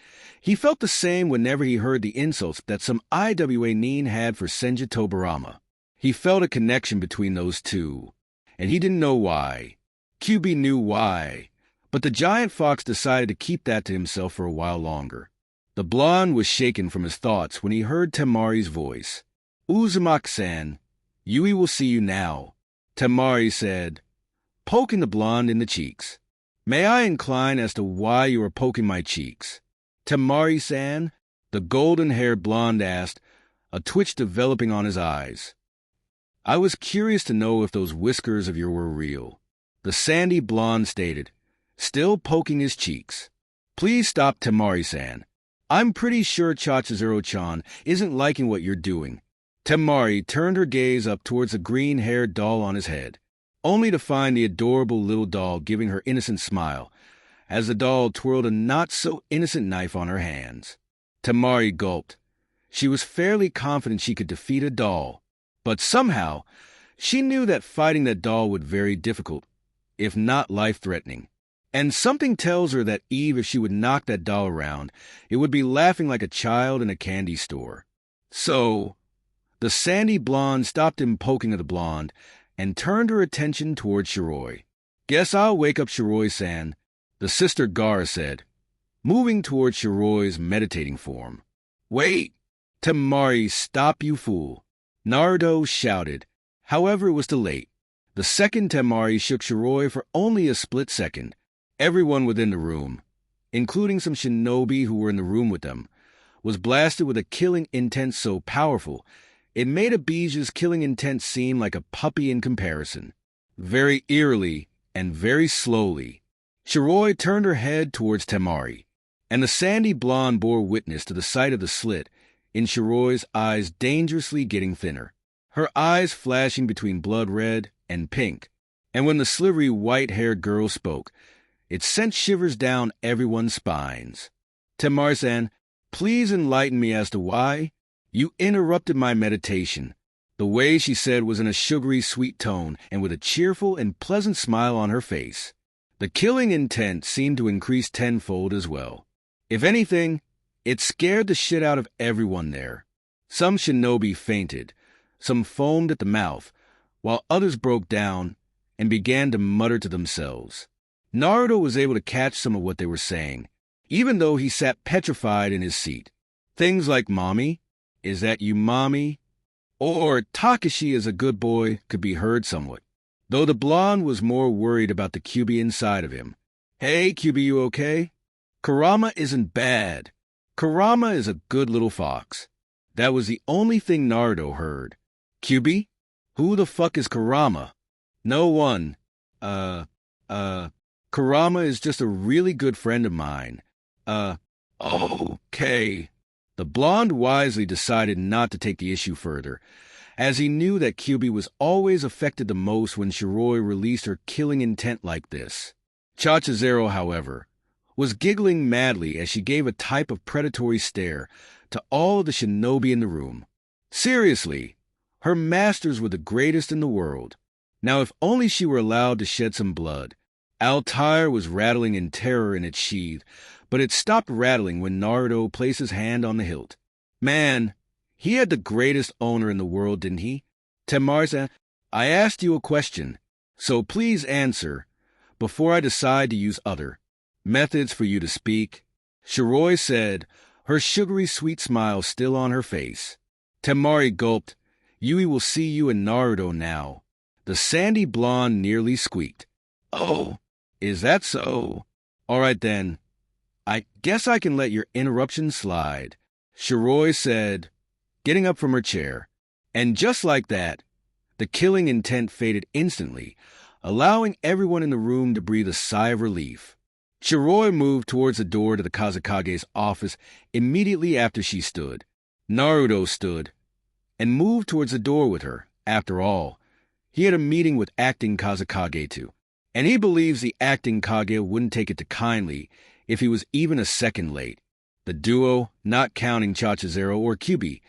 A: he felt the same whenever he heard the insults that some IWA nin had for Senju Tobirama. He felt a connection between those two, and he didn't know why. Kyuubi knew why, but the giant fox decided to keep that to himself for a while longer. The blonde was shaken from his thoughts when he heard Temari's voice. Uzumaki-san, Yui will see you now, Temari said, poking the blonde in the cheeks. May I incline as to why you are poking my cheeks? Temari-san, the golden-haired blonde asked, a twitch developing on his eyes. I was curious to know if those whiskers of yours were real, the sandy blonde stated, still poking his cheeks. Please stop, Temari-san. I'm pretty sure Chachizuru-chan isn't liking what you're doing. Temari turned her gaze up towards the green-haired doll on his head, only to find the adorable little doll giving her innocent smile, as the doll twirled a not-so-innocent knife on her hands. Temari gulped. She was fairly confident she could defeat a doll, but somehow she knew that fighting that doll would be very difficult, if not life-threatening. And something tells her that if she would knock that doll around, it would be laughing like a child in a candy store. So the sandy blonde stopped him poking at the blonde and turned her attention toward Shiroy. Guess I'll wake up Shiroy-san, the sister Gaara said, moving toward Shiroy's meditating form. Wait! Temari, stop, you fool! Naruto shouted. However, it was too late. The second Temari shook Shiroy for only a split second. Everyone within the room, including some shinobi who were in the room with them, was blasted with a killing intent so powerful it made Abija's killing intent seem like a puppy in comparison. Very eerily and very slowly, Shiroy turned her head towards Temari, and the sandy blonde bore witness to the sight of the slit in Shiroy's eyes dangerously getting thinner, her eyes flashing between blood red and pink, and when the slivery white-haired girl spoke, it sent shivers down everyone's spines. Temari-san, please enlighten me as to why you interrupted my meditation. The way she said was in a sugary, sweet tone and with a cheerful and pleasant smile on her face. The killing intent seemed to increase tenfold as well. If anything, it scared the shit out of everyone there. Some shinobi fainted, some foamed at the mouth, while others broke down and began to mutter to themselves. Naruto was able to catch some of what they were saying, even though he sat petrified in his seat. Things like "Mommy? Is that you, Mommy?" or "Takashi is a good boy" could be heard somewhat, though the blonde was more worried about the QB inside of him. "Hey, QB, you okay? Kurama isn't bad. Kurama is a good little fox." That was the only thing Naruto heard. "QB? Who the fuck is Kurama?" "No one. Kurama is just a really good friend of mine. Okay." The blonde wisely decided not to take the issue further, as he knew that QB was always affected the most when Shiroy released her killing intent like this. Chachizero, however, was giggling madly as she gave a type of predatory stare to all of the shinobi in the room. Seriously, her masters were the greatest in the world. Now if only she were allowed to shed some blood. Altair was rattling in terror in its sheath, but it stopped rattling when Naruto placed his hand on the hilt. Man, he had the greatest owner in the world, didn't he? Temarza, I asked you a question, so please answer before I decide to use other methods for you to speak. Shiroy said, her sugary sweet smile still on her face. Temari gulped. Yui will see you in Naruto now. The sandy blonde nearly squeaked. Oh, is that so? All right then. I guess I can let your interruption slide, Shiroy said, getting up from her chair. And just like that, the killing intent faded instantly, allowing everyone in the room to breathe a sigh of relief. Shiroy moved towards the door to the Kazekage's office immediately after she stood. Naruto stood and moved towards the door with her. After all, he had a meeting with acting Kazekage too, and he believes the acting Kage wouldn't take it to kindly if he was even a second late. The duo, not counting Chachizero or Kyubi,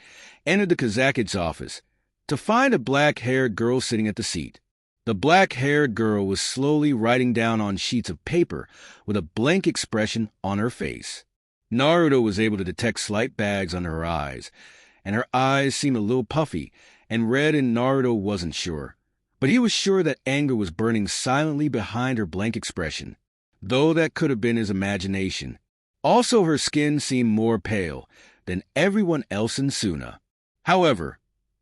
A: entered the Kazaki's office to find a black-haired girl sitting at the seat. The black-haired girl was slowly writing down on sheets of paper with a blank expression on her face. Naruto was able to detect slight bags under her eyes, and her eyes seemed a little puffy and red, and Naruto wasn't sure. But he was sure that anger was burning silently behind her blank expression, though that could have been his imagination. Also, her skin seemed more pale than everyone else in Suna. However,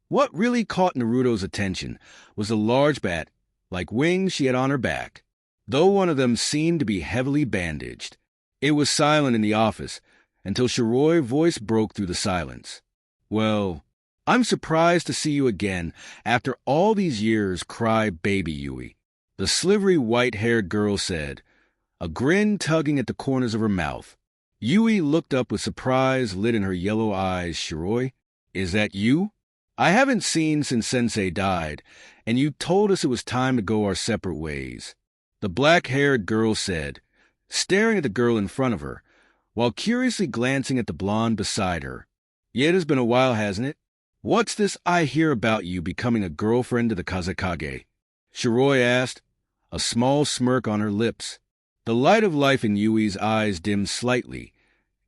A: what really caught Naruto's attention was a large bat, like wings she had on her back, though one of them seemed to be heavily bandaged. It was silent in the office until Shiroy's voice broke through the silence. Well, I'm surprised to see you again after all these years, cried baby Yui. The slivery white-haired girl said, a grin tugging at the corners of her mouth. Yui looked up with surprise lit in her yellow eyes. Shiroy, is that you? I haven't seen since Sensei died, and you told us it was time to go our separate ways, the black-haired girl said, staring at the girl in front of her, while curiously glancing at the blonde beside her. Yeah, it has been a while, hasn't it? What's this I hear about you becoming a girlfriend to the Kazekage? Shiroy asked, a small smirk on her lips. The light of life in Yui's eyes dimmed slightly,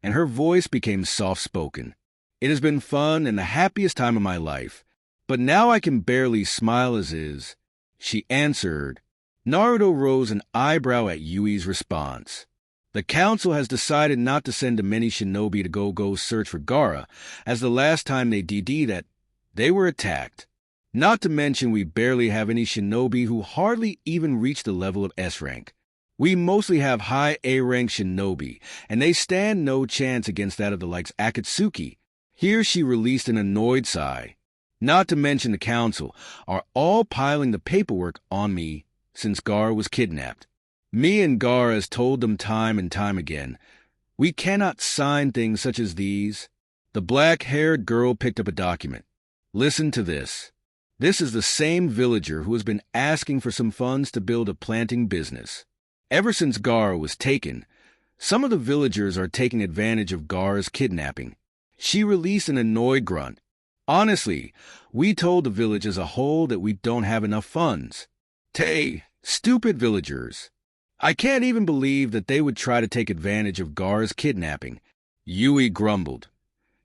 A: and her voice became soft-spoken. It has been fun and the happiest time of my life, but now I can barely smile as is, she answered. Naruto rose an eyebrow at Yui's response. The council has decided not to send a many shinobi to go search for Gaara, as the last time they did that, they were attacked. Not to mention we barely have any shinobi who hardly even reach the level of S rank. We mostly have high A-rank shinobi, and they stand no chance against that of the likes Akatsuki. Here she released an annoyed sigh. Not to mention the council are all piling the paperwork on me since Gaara was kidnapped. Me and Gaara has told them time and time again, we cannot sign things such as these. The black-haired girl picked up a document. Listen to this. This is the same villager who has been asking for some funds to build a planting business. Ever since Gaara was taken, some of the villagers are taking advantage of Gaara's kidnapping. She released an annoyed grunt. Honestly, we told the village as a whole that we don't have enough funds. Stupid villagers. I can't even believe that they would try to take advantage of Gaara's kidnapping. Yui grumbled,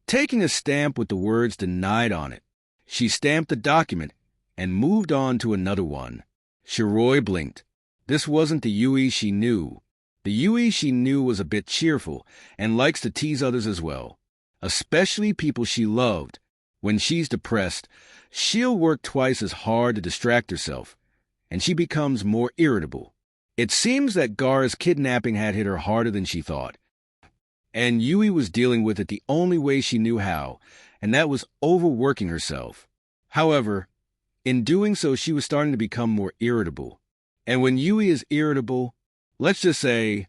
A: taking a stamp with the words denied on it. She stamped the document and moved on to another one. Shiroy blinked. This wasn't the Yui she knew. The Yui she knew was a bit cheerful and likes to tease others as well, especially people she loved. When she's depressed, she'll work twice as hard to distract herself, and she becomes more irritable. It seems that Gaara's kidnapping had hit her harder than she thought, and Yui was dealing with it the only way she knew how, and that was overworking herself. However, in doing so, she was starting to become more irritable. And when Yui is irritable, let's just say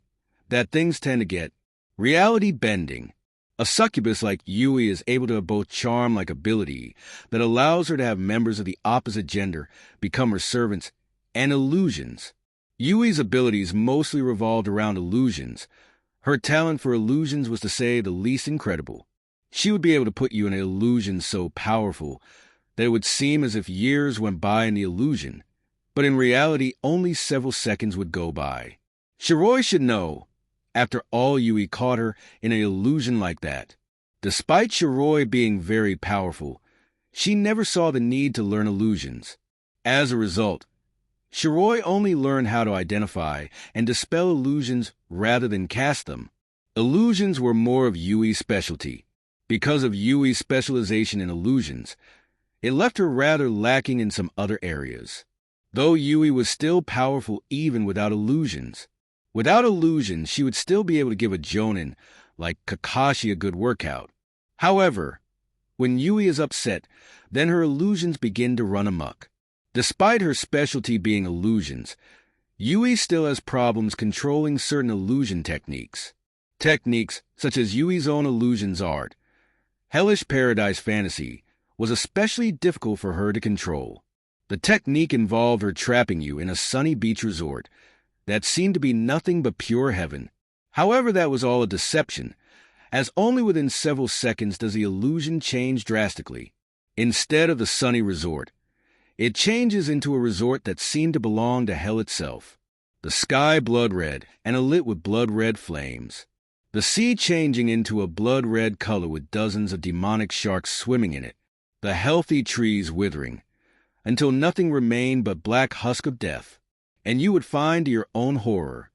A: that things tend to get reality bending. A succubus like Yui is able to have both charm-like ability that allows her to have members of the opposite gender become her servants and illusions. Yui's abilities mostly revolved around illusions. Her talent for illusions was, to say the least, incredible. She would be able to put you in an illusion so powerful that it would seem as if years went by in the illusion, but in reality only several seconds would go by. Shiroy should know, after all, Yui caught her in an illusion like that. Despite Shiroy being very powerful, she never saw the need to learn illusions. As a result, Shiroy only learned how to identify and dispel illusions rather than cast them. Illusions were more of Yui's specialty. Because of Yui's specialization in illusions, it left her rather lacking in some other areas. Though Yui was still powerful even without illusions. Without illusions, she would still be able to give a jonin like Kakashi a good workout. However, when Yui is upset, then her illusions begin to run amok. Despite her specialty being illusions, Yui still has problems controlling certain illusion techniques. Techniques such as Yui's own illusions art, Hellish Paradise Fantasy, was especially difficult for her to control. The technique involved her trapping you in a sunny beach resort that seemed to be nothing but pure heaven. However, that was all a deception, as only within several seconds does the illusion change drastically. Instead of the sunny resort, it changes into a resort that seemed to belong to hell itself. The sky blood red and alit with blood red flames. The sea changing into a blood red color with dozens of demonic sharks swimming in it. The healthy trees withering, until nothing remained but black husk of death. And you would find to your own horror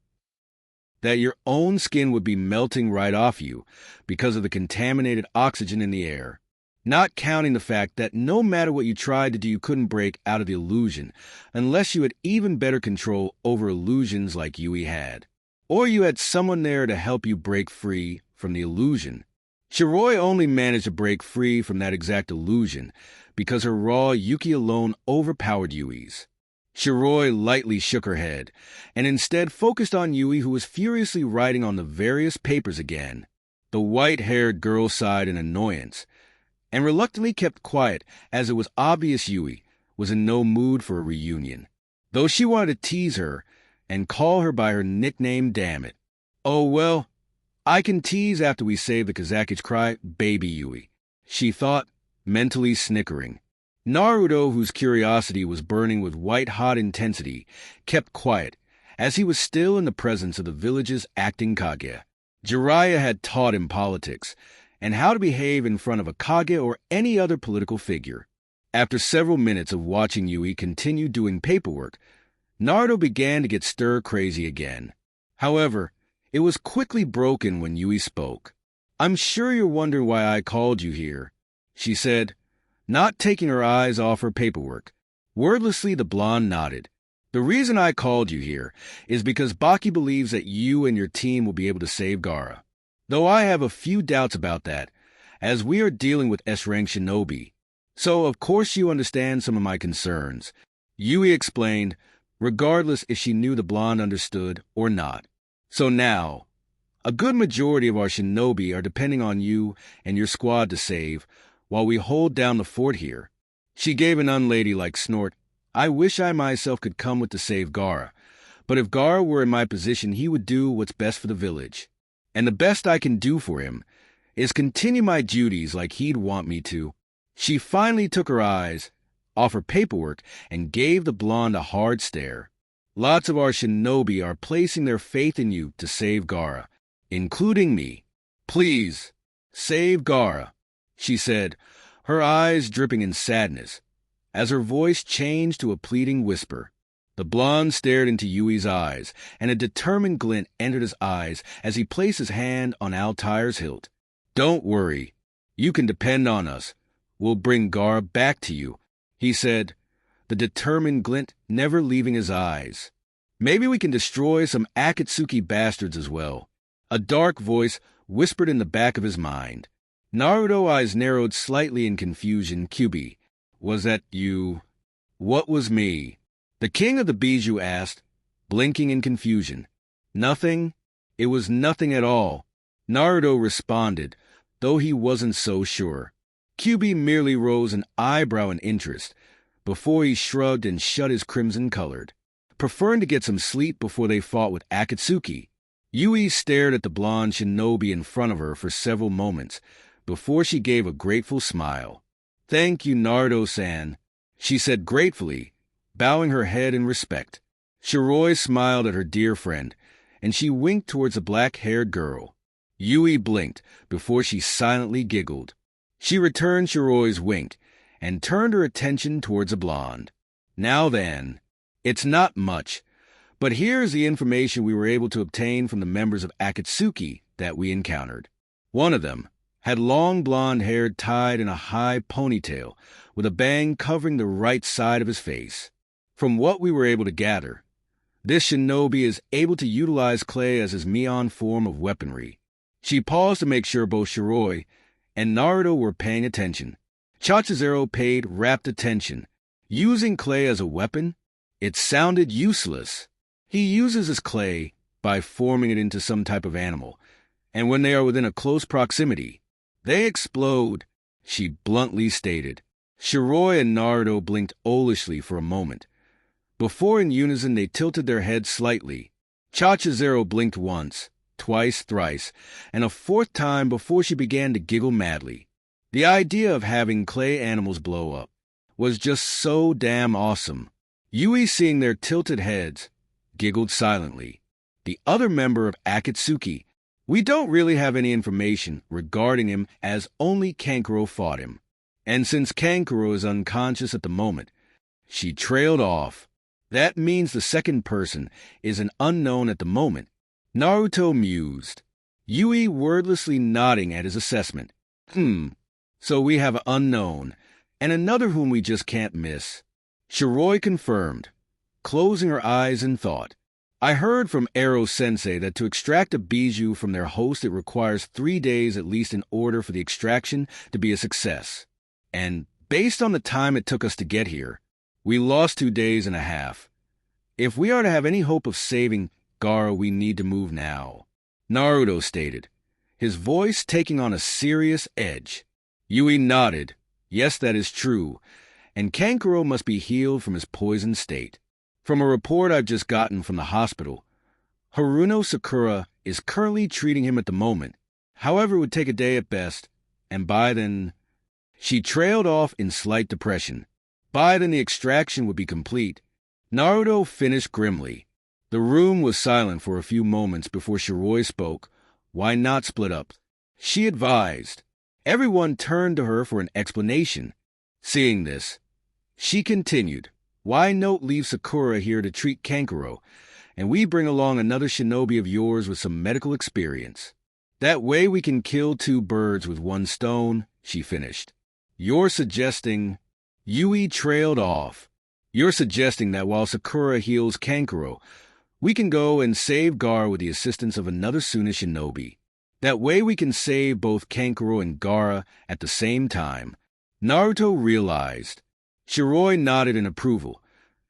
A: that your own skin would be melting right off you because of the contaminated oxygen in the air. Not counting the fact that no matter what you tried to do, you couldn't break out of the illusion unless you had even better control over illusions like Yui had. Or you had someone there to help you break free from the illusion. Shiroy only managed to break free from that exact illusion because her raw Yuki alone overpowered Yui's. Shiroy lightly shook her head and instead focused on Yui, who was furiously writing on the various papers again. The white-haired girl sighed in annoyance and reluctantly kept quiet, as it was obvious Yui was in no mood for a reunion, though she wanted to tease her and call her by her nickname, damn it. Oh well, I can tease after we save the Kazakage cry, baby Yui, she thought, mentally snickering. Naruto, whose curiosity was burning with white-hot intensity, kept quiet, as he was still in the presence of the village's acting Kage. Jiraya had taught him politics, and how to behave in front of a Kage or any other political figure. After several minutes of watching Yui continue doing paperwork, Naruto began to get stir-crazy again. However, it was quickly broken when Yui spoke. "I'm sure you're wondering why I called you here," she said, not taking her eyes off her paperwork. Wordlessly, the blonde nodded. "The reason I called you here is because Baki believes that you and your team will be able to save Gaara. Though I have a few doubts about that, as we are dealing with S-rank shinobi. So, of course, you understand some of my concerns," Yui explained, regardless if she knew the blonde understood or not. "So now, a good majority of our shinobi are depending on you and your squad to save, while we hold down the fort here." She gave an unladylike snort. "I wish I myself could come with to save Gaara, but if Gaara were in my position, he would do what's best for the village. And the best I can do for him is continue my duties like he'd want me to." She finally took her eyes off her paperwork and gave the blonde a hard stare. "Lots of our shinobi are placing their faith in you to save Gaara, including me. Please, save Gaara," she said, her eyes dripping in sadness, as her voice changed to a pleading whisper. The blonde stared into Yui's eyes, and a determined glint entered his eyes as he placed his hand on Altair's hilt. "Don't worry. You can depend on us. We'll bring Gaara back to you," he said, the determined glint never leaving his eyes. "Maybe we can destroy some Akatsuki bastards as well," a dark voice whispered in the back of his mind. Naruto's eyes narrowed slightly in confusion. "Kyubi, was that you?" "What was me?" the king of the Bijou asked, blinking in confusion. "Nothing. It was nothing at all," Naruto responded, though he wasn't so sure. Kyubi merely rose an eyebrow in interest, before he shrugged and shut his crimson-colored, preferring to get some sleep before they fought with Akatsuki. Yui stared at the blonde shinobi in front of her for several moments, before she gave a grateful smile. "Thank you, Naruto-san," she said gratefully, bowing her head in respect. Shiroy smiled at her dear friend, and she winked towards the black-haired girl. Yui blinked before she silently giggled. She returned Shiroy's wink and turned her attention towards the blonde. "Now then, it's not much, but here's the information we were able to obtain from the members of Akatsuki that we encountered. One of them had long blonde hair tied in a high ponytail, with a bang covering the right side of his face. From what we were able to gather, this shinobi is able to utilize clay as his Mion form of weaponry." She paused to make sure both Shiroy and Naruto were paying attention. Chachizero paid rapt attention. Using clay as a weapon? It sounded useless. He uses his clay by forming it into some type of animal, and when they are within a close proximity, they explode, she bluntly stated. Shiroy and Naruto blinked owlishly for a moment. Before in unison they tilted their heads slightly. Chachizero blinked once, twice, thrice, and a fourth time before she began to giggle madly. The idea of having clay animals blow up was just so damn awesome. Yui, seeing their tilted heads, giggled silently. The other member of Akatsuki, "We don't really have any information regarding him as only Kankuro fought him. And since Kankuro is unconscious at the moment," she trailed off. "That means the second person is an unknown at the moment," Naruto mused, Yui wordlessly nodding at his assessment. So we have an unknown, and another whom we just can't miss," Shiroy confirmed, closing her eyes in thought. "I heard from Ero-sensei that to extract a bijou from their host it requires 3 days at least in order for the extraction to be a success. And based on the time it took us to get here, we lost 2 days and a half. If we are to have any hope of saving Gaara, we need to move now," Naruto stated, his voice taking on a serious edge. Yui nodded. "Yes, that is true, and Kankuro must be healed from his poisoned state. From a report I've just gotten from the hospital, Haruno Sakura is currently treating him at the moment. However, it would take a day at best, and by then..." She trailed off in slight depression. By then the extraction would be complete. Naruto finished grimly. The room was silent for a few moments before Shiroy spoke. "Why not split up?" she advised. Everyone turned to her for an explanation. Seeing this, she continued, "Why not leave Sakura here to treat Kankuro, and we bring along another shinobi of yours with some medical experience? That way we can kill 2 birds with 1 stone," she finished. "You're suggesting..." Yui trailed off. "You're suggesting that while Sakura heals Kankuro, we can go and save Gaara with the assistance of another Suna shinobi. That way we can save both Kankuro and Gaara at the same time," Naruto realized. Shiroy nodded in approval,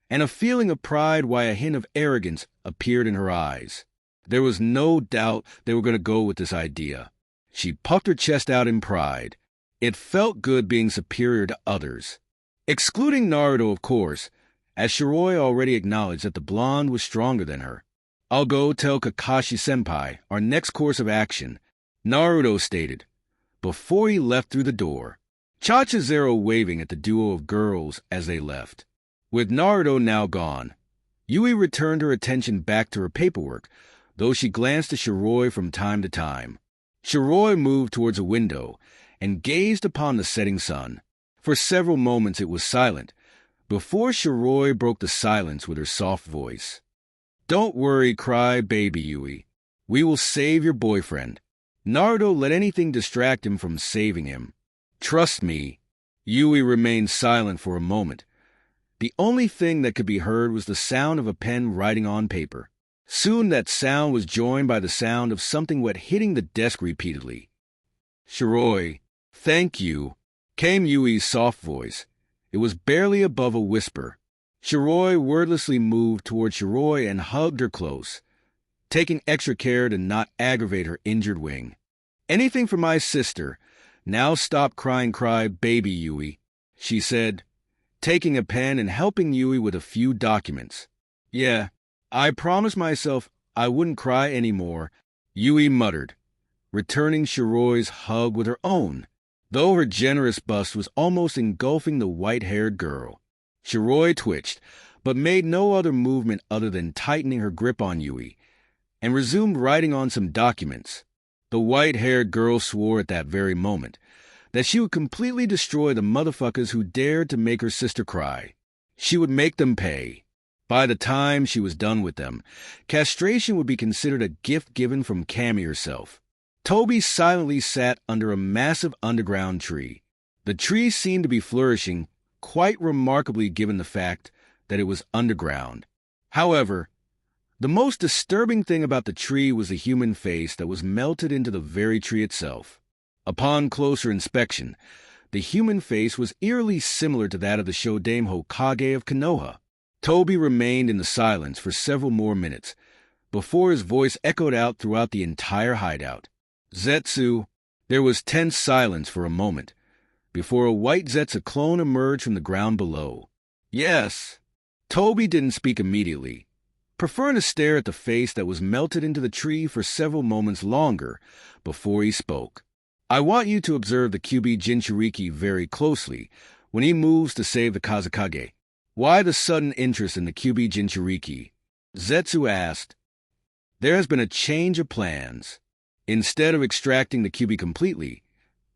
A: and a feeling of pride while a hint of arrogance appeared in her eyes. There was no doubt they were going to go with this idea. She puffed her chest out in pride. It felt good being superior to others. Excluding Naruto, of course, as Shiroy already acknowledged that the blonde was stronger than her. "I'll go tell Kakashi-senpai our next course of action," Naruto stated, before he left through the door. Chachizero waving at the duo of girls as they left. With Naruto now gone, Yui returned her attention back to her paperwork, though she glanced at Shiroy from time to time. Shiroy moved towards a window and gazed upon the setting sun. For several moments it was silent, before Shiroy broke the silence with her soft voice. "Don't worry, cry baby Yui. We will save your boyfriend. Naruto let anything distract him from saving him. Trust me." Yui remained silent for a moment. The only thing that could be heard was the sound of a pen writing on paper. Soon that sound was joined by the sound of something wet hitting the desk repeatedly. "Shiroy, thank you," came Yui's soft voice. It was barely above a whisper. Shiroy wordlessly moved toward Shiroy and hugged her close, taking extra care to not aggravate her injured wing. "Anything for my sister. Now stop crying, cry baby Yui," she said, taking a pen and helping Yui with a few documents. "Yeah, I promised myself I wouldn't cry anymore," Yui muttered, returning Shiroy's hug with her own, though her generous bust was almost engulfing the white-haired girl. Shiroy twitched, but made no other movement other than tightening her grip on Yui, and resumed writing on some documents. The white-haired girl swore at that very moment that she would completely destroy the motherfuckers who dared to make her sister cry. She would make them pay. By the time she was done with them, castration would be considered a gift given from Kami herself. Toby silently sat under a massive underground tree. The tree seemed to be flourishing quite remarkably given the fact that it was underground. However, the most disturbing thing about the tree was the human face that was melted into the very tree itself. Upon closer inspection, the human face was eerily similar to that of the Shodan Hokage of Konoha. Toby remained in the silence for several more minutes, before his voice echoed out throughout the entire hideout. "Zetsu." There was tense silence for a moment, before a white Zetsu clone emerged from the ground below. "Yes." Toby didn't speak immediately, preferring to stare at the face that was melted into the tree for several moments longer before he spoke. "I want you to observe the Kyuubi Jinchuriki very closely when he moves to save the Kazekage." "Why the sudden interest in the Kyuubi Jinchuriki?" Zetsu asked. "There has been a change of plans. Instead of extracting the Kyuubi completely,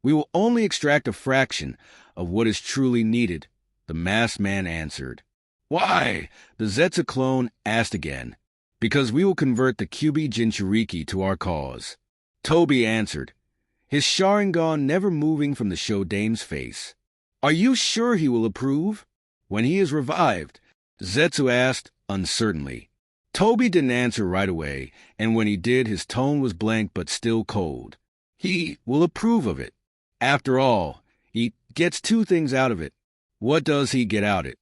A: we will only extract a fraction of what is truly needed," the masked man answered. "Why?" the Zetsu clone asked again. "Because we will convert the Kyuubi Jinchuriki to our cause," Toby answered, his Sharingan never moving from the Shodame's face. "Are you sure he will approve?" "When he is revived," Zetsu asked uncertainly. Toby didn't answer right away, and when he did, his tone was blank but still cold. "He will approve of it. After all, he gets two things out of it." "What does he get out of it?"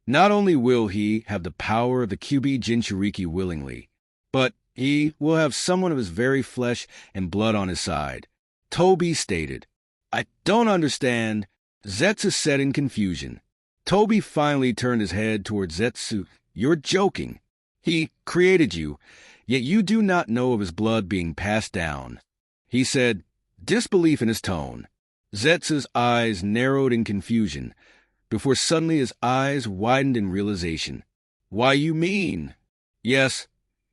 A: "Not only will he have the power of the Kyuubi Jinchuriki willingly, but he will have someone of his very flesh and blood on his side," Toby stated. "I don't understand," Zetsu said in confusion. Toby finally turned his head toward Zetsu. "You're joking. He created you, yet you do not know of his blood being passed down," he said, disbelief in his tone. Zetsu's eyes narrowed in confusion, before suddenly his eyes widened in realization. "Why, you mean?" "Yes,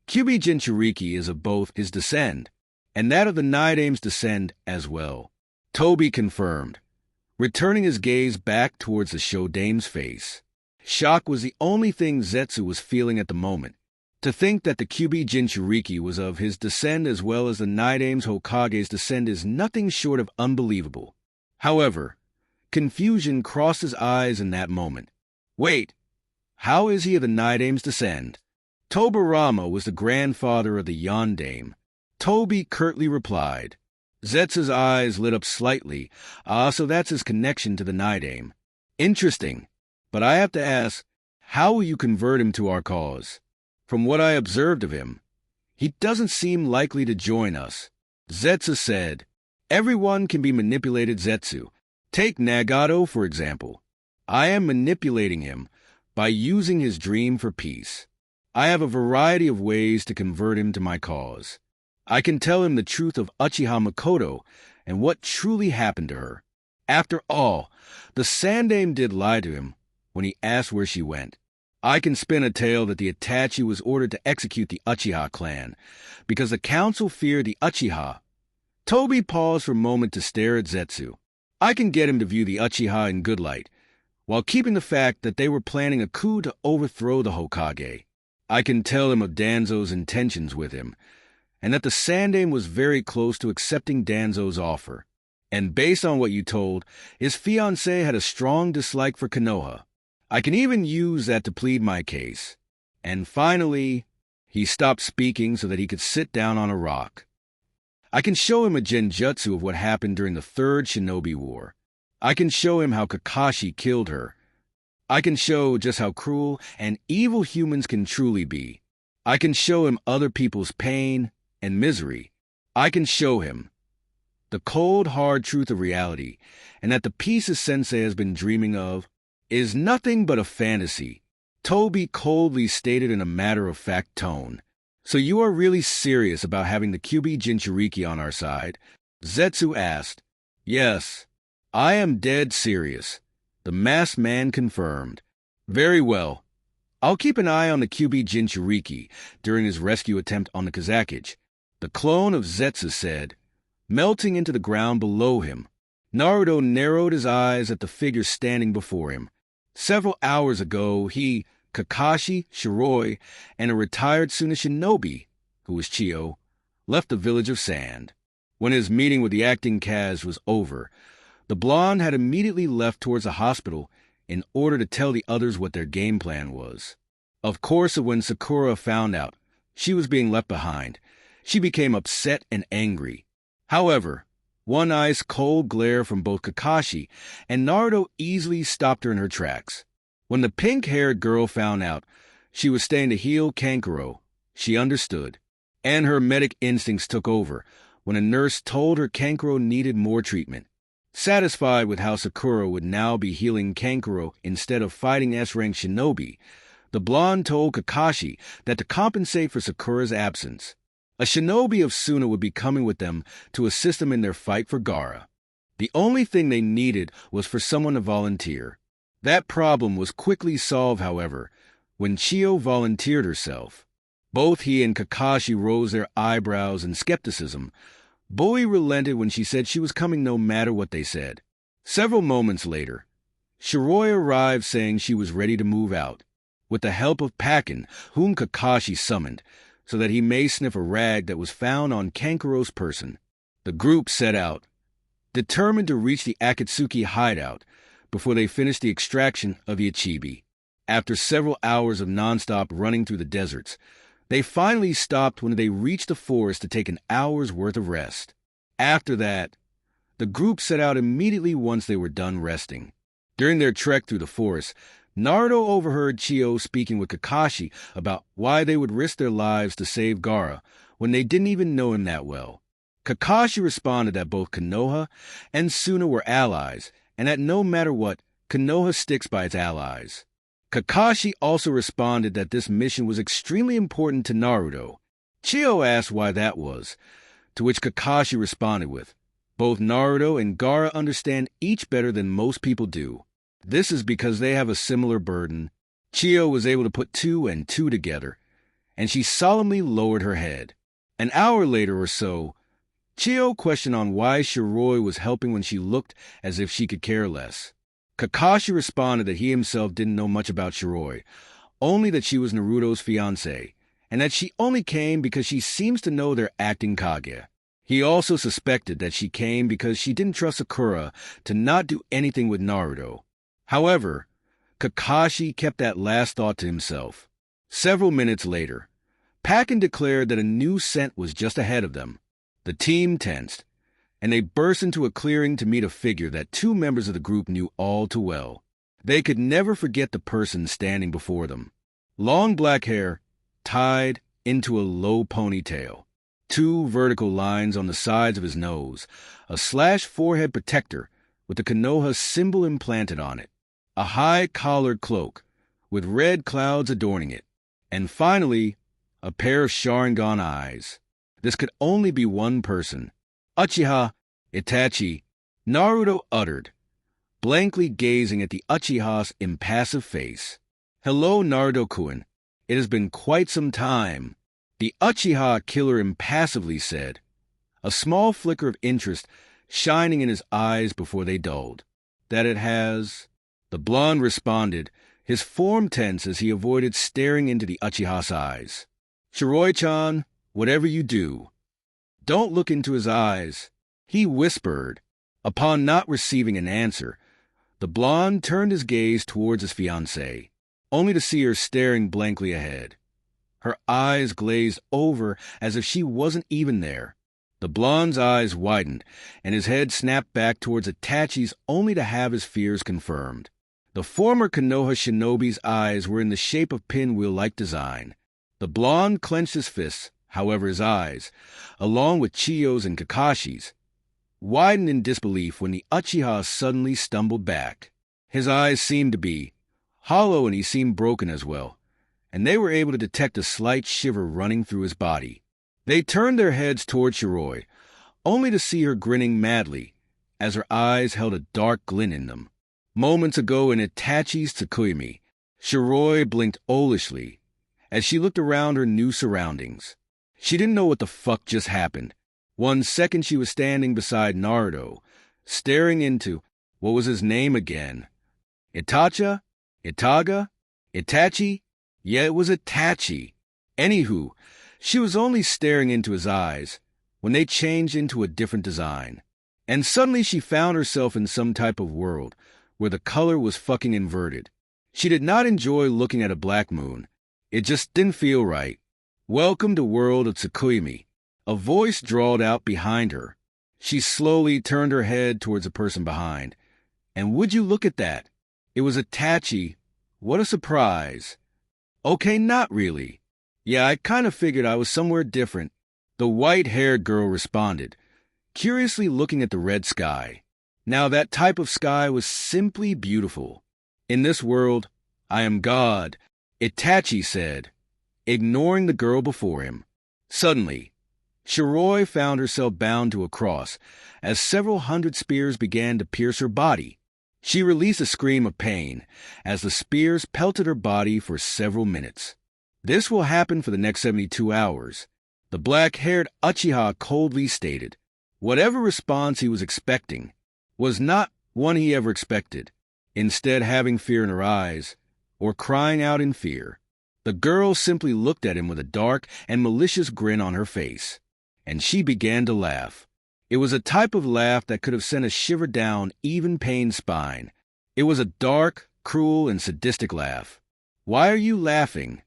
A: Kyuubi Jinchuriki is of both his descent, and that of the Nidame's descent as well," Toby confirmed, returning his gaze back towards the Shodame's face. Shock was the only thing Zetsu was feeling at the moment. To think that the Kyuubi Jinchuriki was of his descent as well as the Nidame's Hokage's descent is nothing short of unbelievable. However, confusion crossed his eyes in that moment. "Wait, how is he of the Nidame's descent?" "Tobirama was the grandfather of the Yondame," Toby curtly replied. Zetsu's eyes lit up slightly. So that's his connection to the Nidame. "Interesting. But I have to ask, how will you convert him to our cause? From what I observed of him, he doesn't seem likely to join us." Zetsu said, "Everyone can be manipulated, Zetsu. Take Nagato, for example. I am manipulating him by using his dream for peace. I have a variety of ways to convert him to my cause. I can tell him the truth of Uchiha Makoto and what truly happened to her. After all, the Sandame did lie to him when he asked where she went. I can spin a tale that the Itachi was ordered to execute the Uchiha clan because the council feared the Uchiha." Toby paused for a moment to stare at Zetsu. "I can get him to view the Uchiha in good light while keeping the fact that they were planning a coup to overthrow the Hokage. I can tell him of Danzo's intentions with him, and that the Sandaime was very close to accepting Danzo's offer. And based on what you told, his fiancée had a strong dislike for Konoha. I can even use that to plead my case. And finally, he stopped speaking so that he could sit down on a rock. I can show him a genjutsu of what happened during the Third Shinobi War. I can show him how Kakashi killed her. I can show just how cruel and evil humans can truly be. I can show him other people's pain and misery. I can show him the cold, hard truth of reality, and that the peace his sensei has been dreaming of is nothing but a fantasy, Toby coldly stated in a matter-of-fact tone. So you are really serious about having the Kyuubi Jinchuriki on our side? Zetsu asked. Yes, I am dead serious. The masked man confirmed. Very well. I'll keep an eye on the Kyuubi Jinchuriki during his rescue attempt on the Kazakage, the clone of Zetsu said, melting into the ground below him. Naruto narrowed his eyes at the figure standing before him. Several hours ago, he, Kakashi, Shiroy, and a retired Suna shinobi, who was Chiyo, left the village of Sand. When his meeting with the acting cast was over, the blonde had immediately left towards the hospital in order to tell the others what their game plan was. Of course, when Sakura found out she was being left behind, she became upset and angry. However, one ice-cold glare from both Kakashi and Naruto easily stopped her in her tracks. When the pink-haired girl found out she was staying to heal Kankuro, she understood, and her medic instincts took over when a nurse told her Kankuro needed more treatment. Satisfied with how Sakura would now be healing Kankuro instead of fighting S-rank shinobi, the blonde told Kakashi that to compensate for Sakura's absence, a shinobi of Suna would be coming with them to assist them in their fight for Gaara. The only thing they needed was for someone to volunteer. That problem was quickly solved, however, when Chiyo volunteered herself. Both he and Kakashi rose their eyebrows in skepticism. Bowie relented when she said she was coming no matter what they said. Several moments later, Shiroy arrived saying she was ready to move out, with the help of Pakin, whom Kakashi summoned, so that he may sniff a rag that was found on Kankuro's person. The group set out, determined to reach the Akatsuki hideout before they finished the extraction of the Ichibi. After several hours of nonstop running through the deserts, they finally stopped when they reached the forest to take an hour's worth of rest. After that, the group set out immediately once they were done resting. During their trek through the forest, Naruto overheard Chiyo speaking with Kakashi about why they would risk their lives to save Gaara when they didn't even know him that well. Kakashi responded that both Konoha and Suna were allies, and that no matter what, Konoha sticks by its allies. Kakashi also responded that this mission was extremely important to Naruto. Chiyo asked why that was, to which Kakashi responded with, both Naruto and Gaara understand each better than most people do. This is because they have a similar burden. Chiyo was able to put 2 and 2 together, and she solemnly lowered her head. An hour later or so, Chiyo questioned on why Shiroy was helping when she looked as if she could care less. Kakashi responded that he himself didn't know much about Shiroy, only that she was Naruto's fiancée, and that she only came because she seems to know their acting Kage. He also suspected that she came because she didn't trust Sakura to not do anything with Naruto. However, Kakashi kept that last thought to himself. Several minutes later, Pakin declared that a new scent was just ahead of them. The team tensed, and they burst into a clearing to meet a figure that 2 members of the group knew all too well. They could never forget the person standing before them. Long black hair, tied into a low ponytail, 2 vertical lines on the sides of his nose, a slashed forehead protector with the Konoha symbol implanted on it, a high-collared cloak with red clouds adorning it, and finally, a pair of Sharingan eyes. This could only be one person. Uchiha Itachi, Naruto uttered, blankly gazing at the Uchiha's impassive face. Hello, Naruto-kun. It has been quite some time. The Uchiha killer impassively said, a small flicker of interest shining in his eyes before they dulled. That it has, The blonde responded, his form tense as he avoided staring into the Uchiha's eyes. "Shiroy-chan, whatever you do, don't look into his eyes," he whispered. Upon not receiving an answer, the blonde turned his gaze towards his fiancée, only to see her staring blankly ahead. Her eyes glazed over as if she wasn't even there. The blonde's eyes widened, and his head snapped back towards Itachi's only to have his fears confirmed. The former Konoha shinobi's eyes were in the shape of pinwheel-like design. The blonde clenched his fists, however his eyes, along with Chiyo's and Kakashi's, widened in disbelief when the Uchiha suddenly stumbled back. His eyes seemed to be hollow and he seemed broken as well, and they were able to detect a slight shiver running through his body. They turned their heads toward Shiroy, only to see her grinning madly, as her eyes held a dark glint in them. Moments ago in Itachi's Tsukuyomi, Shiroy blinked owlishly as she looked around her new surroundings. She didn't know what the fuck just happened. 1 second she was standing beside Naruto, staring into, what was his name again? Itacha? Itaga? Itachi? Yeah, it was Itachi. Anywho, she was only staring into his eyes when they changed into a different design. And suddenly she found herself in some type of world where the color was fucking inverted. She did not enjoy looking at a black moon. It just didn't feel right. "Welcome to world of Tsukuyomi," a voice drawled out behind her. She slowly turned her head towards the person behind. And would you look at that? It was Itachi. What a surprise. "Okay, not really. Yeah, I kind of figured I was somewhere different," the white-haired girl responded, curiously looking at the red sky. Now that type of sky was simply beautiful. "In this world, I am God," Itachi said, ignoring the girl before him. Suddenly, Shiroy found herself bound to a cross as several hundred spears began to pierce her body. She released a scream of pain as the spears pelted her body for several minutes. "This will happen for the next 72 hours, the black-haired Uchiha coldly stated. Whatever response he was expecting was not one he ever expected, instead having fear in her eyes, or crying out in fear. The girl simply looked at him with a dark and malicious grin on her face, and she began to laugh. It was a type of laugh that could have sent a shiver down even Pain's spine. It was a dark, cruel, and sadistic laugh. "Why are you laughing?"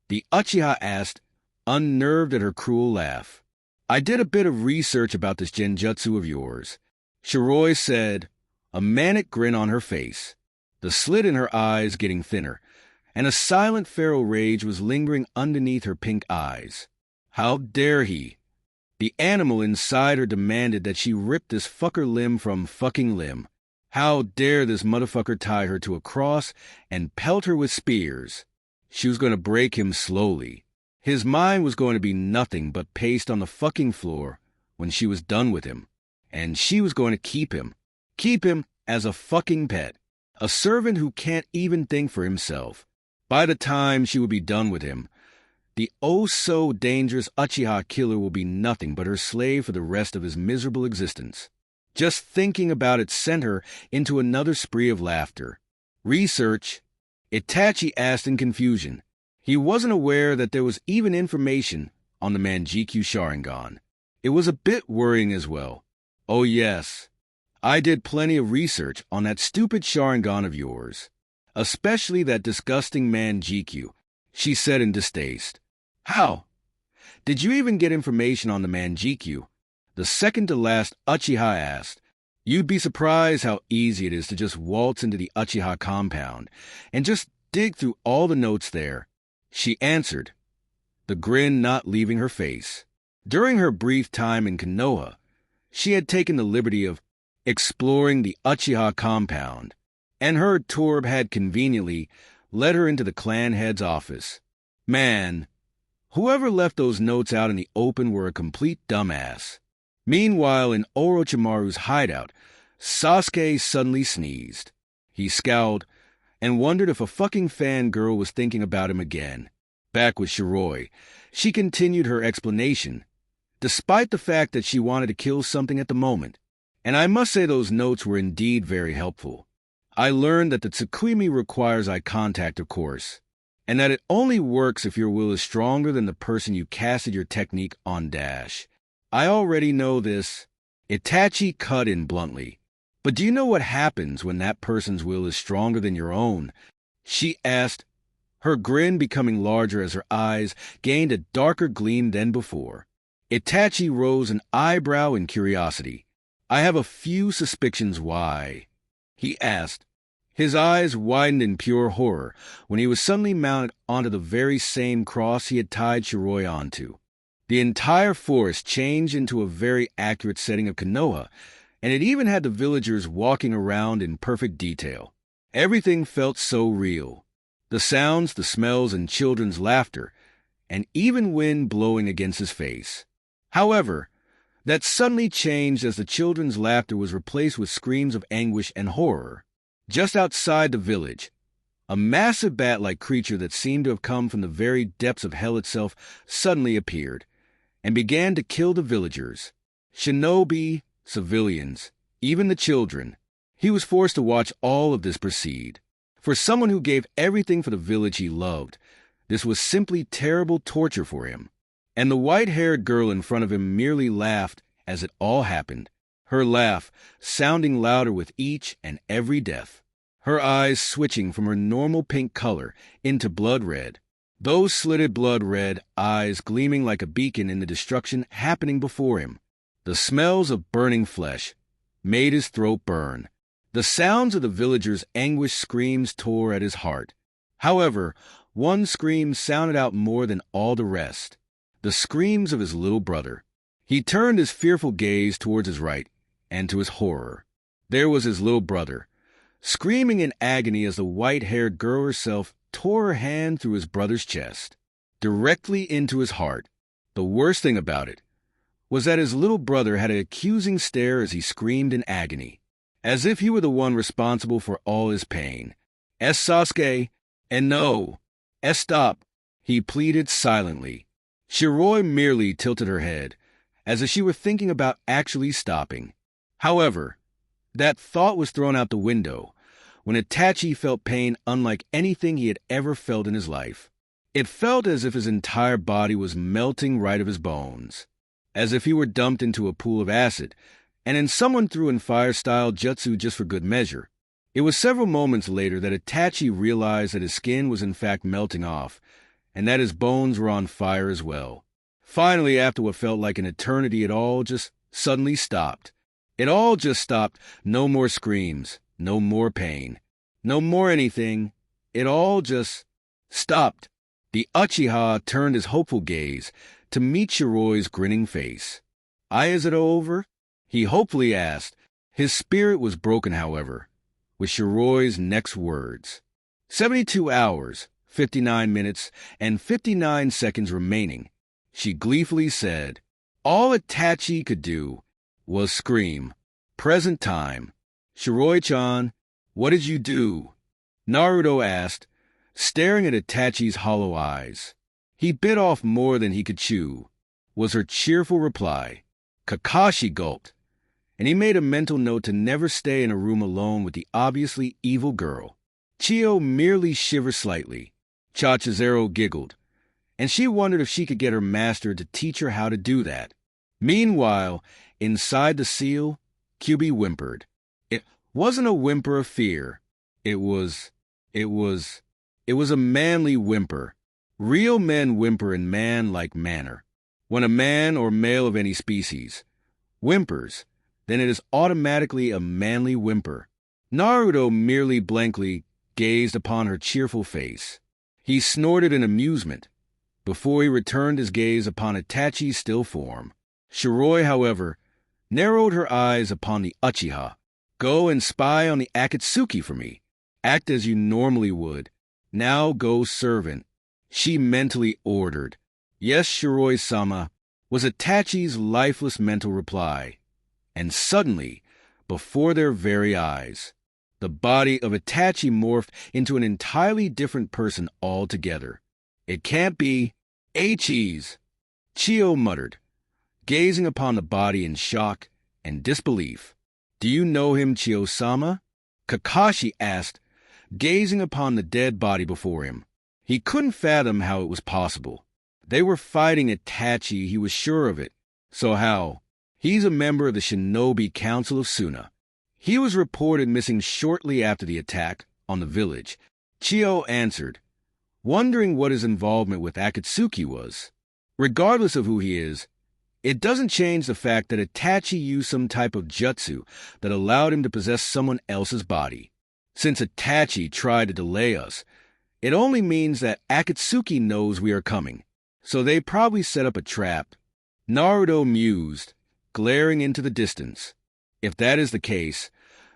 A: the Uchiha asked, unnerved at her cruel laugh. "I did a bit of research about this genjutsu of yours," Shiroy said, a manic grin on her face, the slit in her eyes getting thinner, and a silent feral rage was lingering underneath her pink eyes. "How dare he?" The animal inside her demanded that she rip this fucker limb from fucking limb. How dare this motherfucker tie her to a cross and pelt her with spears? She was going to break him slowly. His mind was going to be nothing but paste on the fucking floor when she was done with him. And she was going to keep him as a fucking pet, a servant who can't even think for himself. By the time she would be done with him, the oh-so-dangerous Uchiha killer will be nothing but her slave for the rest of his miserable existence. Just thinking about it sent her into another spree of laughter. "Research?" Itachi asked in confusion. He wasn't aware that there was even information on the Manjikyu Sharingan. It was a bit worrying as well. "Oh yes, I did plenty of research on that stupid Sharingan of yours. Especially that disgusting Manjikyu," she said in distaste. "How? Did you even get information on the Manjikyu?" the second-to-last Uchiha asked. "You'd be surprised how easy it is to just waltz into the Uchiha compound and just dig through all the notes there," she answered, the grin not leaving her face. During her brief time in Konoha, she had taken the liberty of exploring the Uchiha compound, and her Torb had conveniently led her into the clan head's office. Man, whoever left those notes out in the open were a complete dumbass. Meanwhile, in Orochimaru's hideout, Sasuke suddenly sneezed. He scowled and wondered if a fucking fangirl was thinking about him again. Back with Shiroy, she continued her explanation, despite the fact that she wanted to kill something at the moment. "And I must say those notes were indeed very helpful. I learned that the Tsukuyomi requires eye contact, of course, and that it only works if your will is stronger than the person you casted your technique on dash. I already know this. Itachi cut in bluntly. But do you know what happens when that person's will is stronger than your own? She asked, her grin becoming larger as her eyes gained a darker gleam than before. Itachi rose an eyebrow in curiosity. I have a few suspicions why, he asked. His eyes widened in pure horror when he was suddenly mounted onto the very same cross he had tied Shiroy onto. The entire forest changed into a very accurate setting of Konoha, and it even had the villagers walking around in perfect detail. Everything felt so real. The sounds, the smells, and children's laughter, and even wind blowing against his face. However, that suddenly changed as the children's laughter was replaced with screams of anguish and horror. Just outside the village, a massive bat-like creature that seemed to have come from the very depths of hell itself suddenly appeared, and began to kill the villagers. Shinobi, civilians, even the children. He was forced to watch all of this proceed. For someone who gave everything for the village he loved, this was simply terrible torture for him. And the white-haired girl in front of him merely laughed as it all happened, her laugh sounding louder with each and every death, her eyes switching from her normal pink color into blood red, those slitted blood red eyes gleaming like a beacon in the destruction happening before him. The smells of burning flesh made his throat burn. The sounds of the villagers' anguished screams tore at his heart. However, one scream sounded out more than all the rest, the screams of his little brother. He turned his fearful gaze towards his right, and to his horror, there was his little brother, screaming in agony as the white-haired girl herself tore her hand through his brother's chest, directly into his heart. The worst thing about it was that his little brother had an accusing stare as he screamed in agony, as if he were the one responsible for all his pain. Sasuke, and no, stop, he pleaded silently. Shiroy merely tilted her head, as if she were thinking about actually stopping. However, that thought was thrown out the window when Itachi felt pain unlike anything he had ever felt in his life. It felt as if his entire body was melting right of his bones, as if he were dumped into a pool of acid, and then someone threw in fire-style jutsu just for good measure. It was several moments later that Itachi realized that his skin was in fact melting off, and that his bones were on fire as well. Finally, after what felt like an eternity, it all just suddenly stopped. It all just stopped. No more screams, no more pain, no more anything. It all just stopped. The Uchiha turned his hopeful gaze to meet Shiroy's grinning face. Is it over? He hopefully asked. His spirit was broken, however, with Shiroy's next words. 72 hours, 59 minutes, and 59 seconds remaining, she gleefully said. All Itachi could do was scream. Present time. Shiroy-chan, what did you do? Naruto asked, staring at Itachi's hollow eyes. He bit off more than he could chew, was her cheerful reply. Kakashi gulped, and he made a mental note to never stay in a room alone with the obviously evil girl. Chio merely shivered slightly. Chachizero giggled, and she wondered if she could get her master to teach her how to do that. Meanwhile, inside the seal, Kyubi whimpered. It wasn't a whimper of fear. It was a manly whimper. Real men whimper in man-like manner. When a man or male of any species whimpers, then it is automatically a manly whimper. Naruto merely blankly gazed upon her cheerful face. He snorted in amusement before he returned his gaze upon Itachi's still form. Shiroy, however, narrowed her eyes upon the Uchiha. Go and spy on the Akatsuki for me. Act as you normally would. Now go, servant, she mentally ordered. Yes, Shiroy-sama, was Itachi's lifeless mental reply. And suddenly, before their very eyes, the body of Itachi morphed into an entirely different person altogether. It can't be. Cheese, Chio muttered, gazing upon the body in shock and disbelief. Do you know him, Chio-sama? Kakashi asked, gazing upon the dead body before him. He couldn't fathom how it was possible. They were fighting Itachi, he was sure of it. So how? He's a member of the Shinobi Council of Suna. He was reported missing shortly after the attack on the village. Chio answered, wondering what his involvement with Akatsuki was. Regardless of who he is, it doesn't change the fact that Itachi used some type of jutsu that allowed him to possess someone else's body. Since Itachi tried to delay us, it only means that Akatsuki knows we are coming, so they probably set up a trap. Naruto mused, glaring into the distance. If that is the case,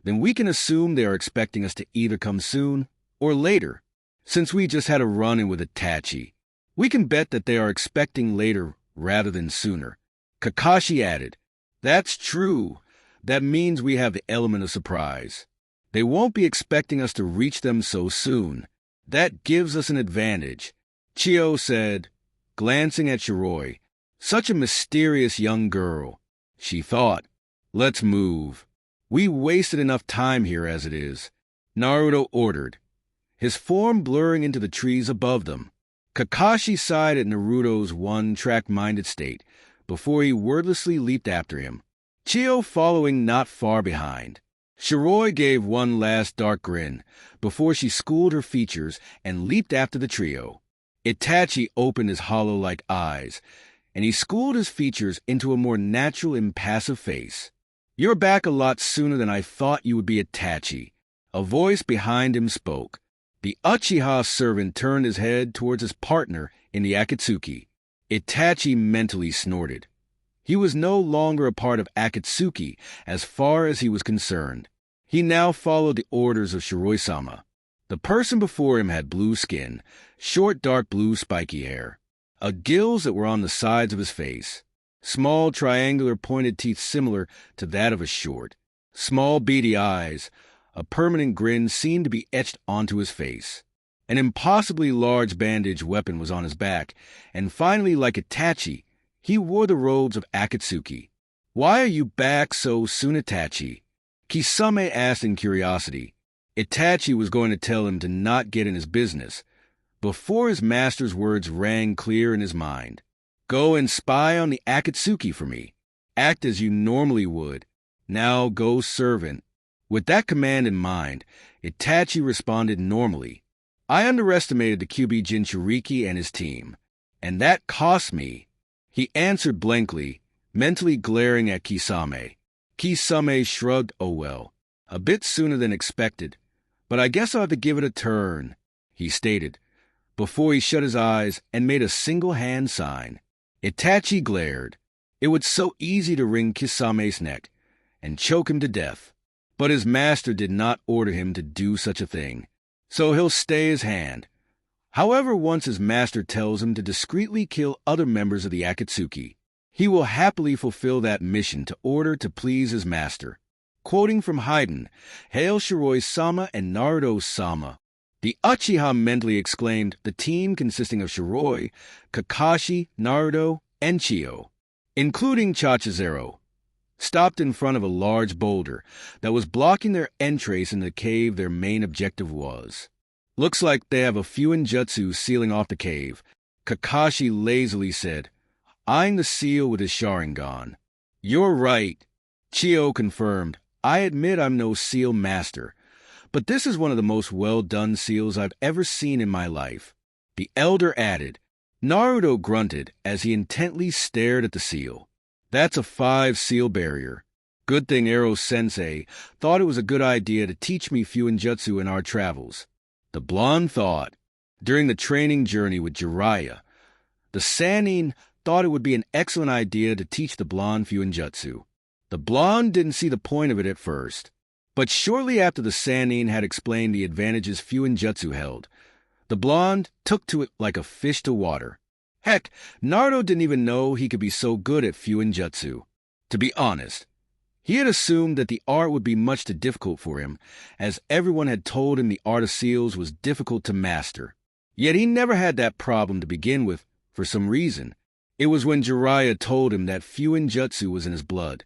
A: then we can assume they are expecting us to either come soon or later. Since we just had a run-in with Itachi, we can bet that they are expecting later rather than sooner. Kakashi added, that's true. That means we have the element of surprise. They won't be expecting us to reach them so soon. That gives us an advantage, Chio said, glancing at Shiroy. Such a mysterious young girl. She thought, let's move. We wasted enough time here as it is, Naruto ordered, his form blurring into the trees above them. Kakashi sighed at Naruto's one-track-minded state before he wordlessly leaped after him, Chio following not far behind. Shiroy gave one last dark grin before she schooled her features and leaped after the trio. Itachi opened his hollow-like eyes, and he schooled his features into a more natural, impassive face. You're back a lot sooner than I thought you would be, Itachi. A voice behind him spoke. The Uchiha servant turned his head towards his partner in the Akatsuki. Itachi mentally snorted. He was no longer a part of Akatsuki as far as he was concerned. He now followed the orders of Shiroy-sama. The person before him had blue skin, short dark blue spiky hair, gills that were on the sides of his face, small triangular pointed teeth similar to that of a short, small beady eyes. A permanent grin seemed to be etched onto his face. An impossibly large bandage weapon was on his back, and finally, like Itachi, he wore the robes of Akatsuki. Why are you back so soon, Itachi? Kisame asked in curiosity. Itachi was going to tell him to not get in his business, before his master's words rang clear in his mind. Go and spy on the Akatsuki for me. Act as you normally would. Now go, servant. With that command in mind, Itachi responded normally. I underestimated the QB Jinchuriki and his team, and that cost me. He answered blankly, mentally glaring at Kisame. Kisame shrugged, oh well, a bit sooner than expected, but I guess I'll have to give it a turn, he stated, before he shut his eyes and made a single hand sign. Itachi glared. It was so easy to wring Kisame's neck and choke him to death. But his master did not order him to do such a thing, so he'll stay his hand. However, once his master tells him to discreetly kill other members of the Akatsuki, he will happily fulfill that mission to please his master. Quoting from Haydn, Hail Shiroy-sama and Naruto-sama. The Uchiha mentally exclaimed, the team consisting of Shiroy, Kakashi, Naruto, and Chio, including Chachizero, stopped in front of a large boulder that was blocking their entrance in the cave their main objective was. Looks like they have a Fuinjutsu sealing off the cave, Kakashi lazily said, eyeing the seal with his Sharingan. You're right, Chio confirmed. I admit I'm no seal master, but this is one of the most well-done seals I've ever seen in my life. The elder added. Naruto grunted as he intently stared at the seal. That's a 5 seal barrier. Good thing Ero-sensei thought it was a good idea to teach me Fuinjutsu in our travels. The blonde thought. During the training journey with Jiraya, the Sannin thought it would be an excellent idea to teach the blonde Fuinjutsu. The blonde didn't see the point of it at first, but shortly after the Sannin had explained the advantages Fuinjutsu held, the blonde took to it like a fish to water. Heck, Naruto didn't even know he could be so good at Fuinjutsu. To be honest, he had assumed that the art would be much too difficult for him, as everyone had told him the art of seals was difficult to master. Yet he never had that problem to begin with, for some reason. It was when Jiraya told him that Fuinjutsu was in his blood,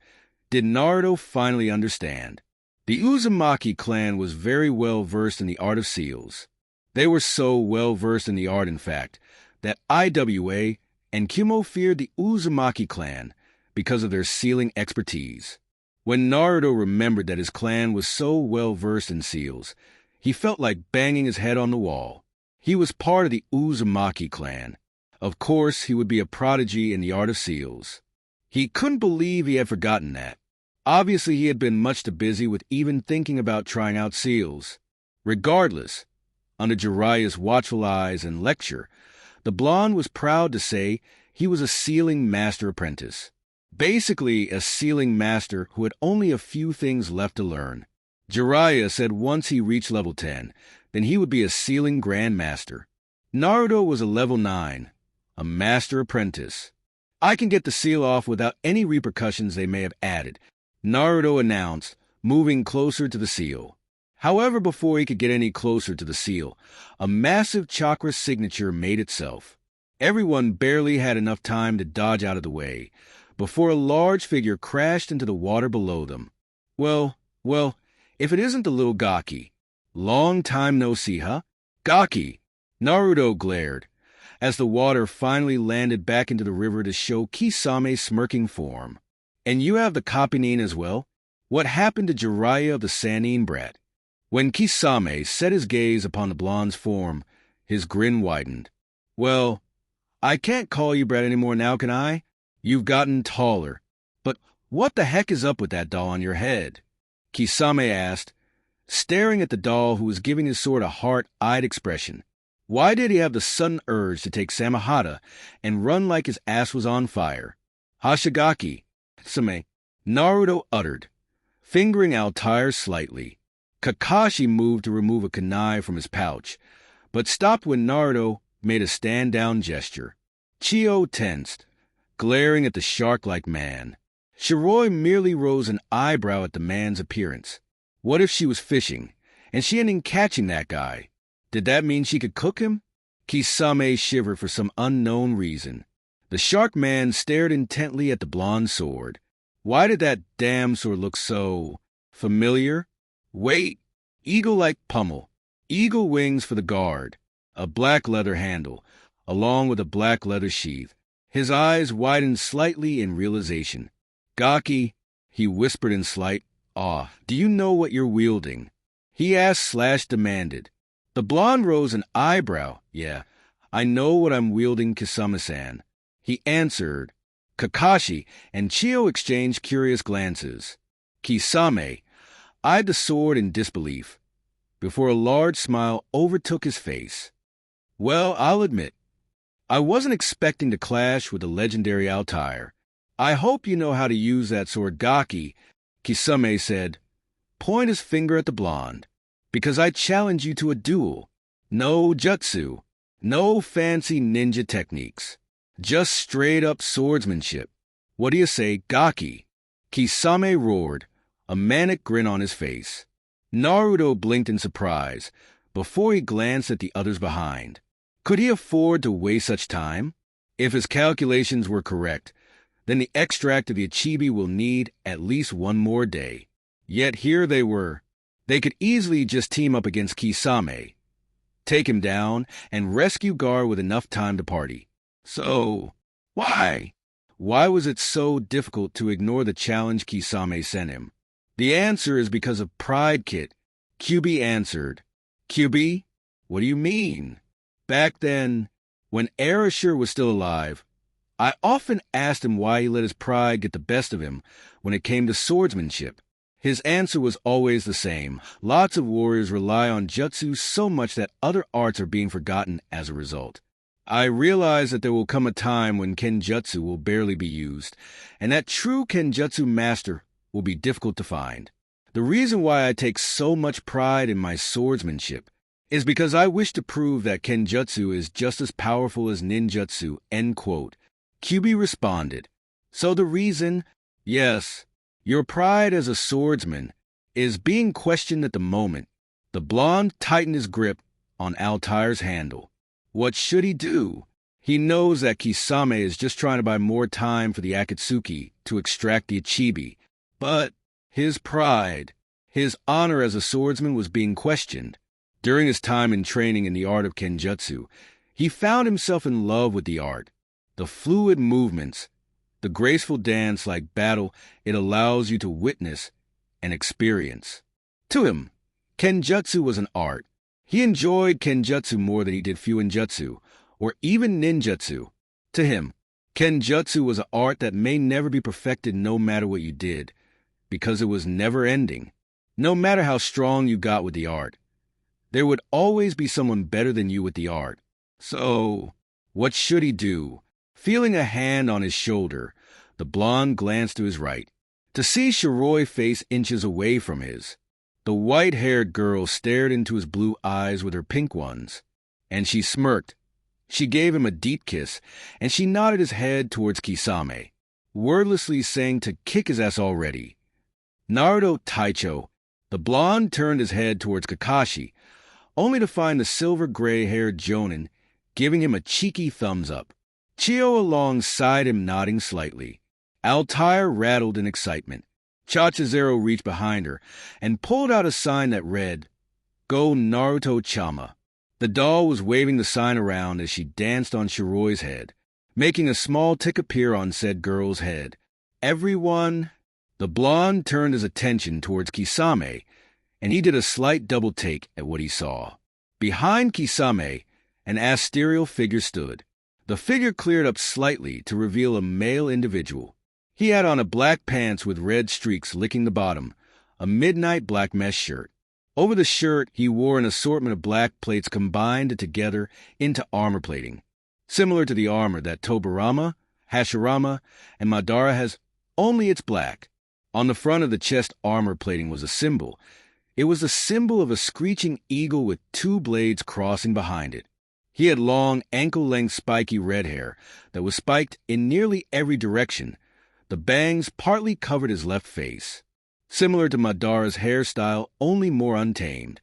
A: did Naruto finally understand. The Uzumaki clan was very well versed in the art of seals. They were so well versed in the art, in fact, that IWA and Kumo feared the Uzumaki clan because of their sealing expertise. When Naruto remembered that his clan was so well versed in seals, he felt like banging his head on the wall. He was part of the Uzumaki clan. Of course, he would be a prodigy in the art of seals. He couldn't believe he had forgotten that. Obviously, he had been much too busy with even thinking about trying out seals. Regardless, under Jiraya's watchful eyes and lecture, the blonde was proud to say he was a sealing master apprentice. Basically, a sealing master who had only a few things left to learn. Jiraya said once he reached level 10, then he would be a sealing grandmaster. Naruto was a level 9, a master apprentice. I can get the seal off without any repercussions they may have added, Naruto announced, moving closer to the seal. However, before he could get any closer to the seal, a massive chakra signature made itself. Everyone barely had enough time to dodge out of the way before a large figure crashed into the water below them. Well, if it isn't the little Gaki. Long time no see, huh? Gaki! Naruto glared, as the water finally landed back into the river to show Kisame's smirking form. And you have the Kapinin as well? What happened to Jiraya of the Sannin brat? When Kisame set his gaze upon the blonde's form, his grin widened. Well, I can't call you brat anymore now, can I? You've gotten taller. But what the heck is up with that doll on your head? Kisame asked, staring at the doll who was giving his sword a heart-eyed expression. Why did he have the sudden urge to take Samehada and run like his ass was on fire? Hashigaki, Kisame, Naruto uttered, fingering Altair slightly. Kakashi moved to remove a kunai from his pouch, but stopped when Naruto made a stand-down gesture. Chio tensed, glaring at the shark-like man. Shiroy merely rose an eyebrow at the man's appearance. What if she was fishing, and she ended up catching that guy? Did that mean she could cook him? Kisame shivered for some unknown reason. The shark man stared intently at the blonde sword. Why did that damn sword look so familiar? Wait, eagle-like pummel, eagle wings for the guard, a black leather handle, along with a black leather sheath. His eyes widened slightly in realization. Gaki, he whispered in slight awe, do you know what you're wielding? He asked / demanded. The blonde rose an eyebrow. Yeah, I know what I'm wielding, Kisame-san. He answered. Kakashi and Chio exchanged curious glances. Kisame eyed the sword in disbelief, before a large smile overtook his face. Well, I'll admit, I wasn't expecting to clash with the legendary Altair. I hope you know how to use that sword, Gaki, Kisame said. Point his finger at the blonde, because I challenge you to a duel. No jutsu, no fancy ninja techniques, just straight-up swordsmanship. What do you say, Gaki? Kisame roared, a manic grin on his face. Naruto blinked in surprise before he glanced at the others behind. Could he afford to waste such time? If his calculations were correct, then the extract of the Achibi will need at least one more day. Yet here they were. They could easily just team up against Kisame, take him down, and rescue Gar with enough time to party. So, why? Why was it so difficult to ignore the challenge Kisame sent him? The answer is because of pride, Kit. QB answered. QB? What do you mean? Back then, when Arashir was still alive, I often asked him why he let his pride get the best of him when it came to swordsmanship. His answer was always the same. Lots of warriors rely on jutsu so much that other arts are being forgotten as a result. I realize that there will come a time when kenjutsu will barely be used, and that true kenjutsu master will be difficult to find. The reason why I take so much pride in my swordsmanship is because I wish to prove that kenjutsu is just as powerful as ninjutsu, end quote. QB responded. So the reason, yes, your pride as a swordsman is being questioned at the moment. The blonde tightened his grip on Altair's handle. What should he do? He knows that Kisame is just trying to buy more time for the Akatsuki to extract the Achibi. But his pride, His honor as a swordsman was being questioned. During his time in training in the art of kenjutsu, he found himself in love with the art. The fluid movements, the graceful dance like battle it allows you to witness and experience. To him, kenjutsu was an art. He enjoyed kenjutsu more than he did fuinjutsu, or even ninjutsu. To him, kenjutsu was an art that may never be perfected no matter what you did, because it was never ending. No matter how strong you got with the art, there would always be someone better than you with the art. So, what should he do? Feeling a hand on his shoulder, the blonde glanced to his right, to see Shiroy face inches away from his. The white-haired girl stared into his blue eyes with her pink ones, and she smirked. She gave him a deep kiss, and she nodded his head towards Kisame, wordlessly saying to kick his ass already. Naruto Taicho, the blonde turned his head towards Kakashi, only to find the silver-gray-haired Jonin giving him a cheeky thumbs-up. Chio alongside him nodding slightly. Altair rattled in excitement. Chachazero reached behind her and pulled out a sign that read, "Go Naruto-chama." The doll was waving the sign around as she danced on Shiroy's head, making a small tick appear on said girl's head. Everyone... The blonde turned his attention towards Kisame, and he did a slight double take at what he saw. Behind Kisame, an asterial figure stood. The figure cleared up slightly to reveal a male individual. He had on a black pants with red streaks licking the bottom, a midnight black mesh shirt. Over the shirt, he wore an assortment of black plates combined together into armor plating, similar to the armor that Tobirama, Hashirama, and Madara has, only it's black. On the front of the chest armor plating was a symbol. It was the symbol of a screeching eagle with two blades crossing behind it. He had long, ankle-length spiky red hair that was spiked in nearly every direction. The bangs partly covered his left face, similar to Madara's hairstyle, only more untamed.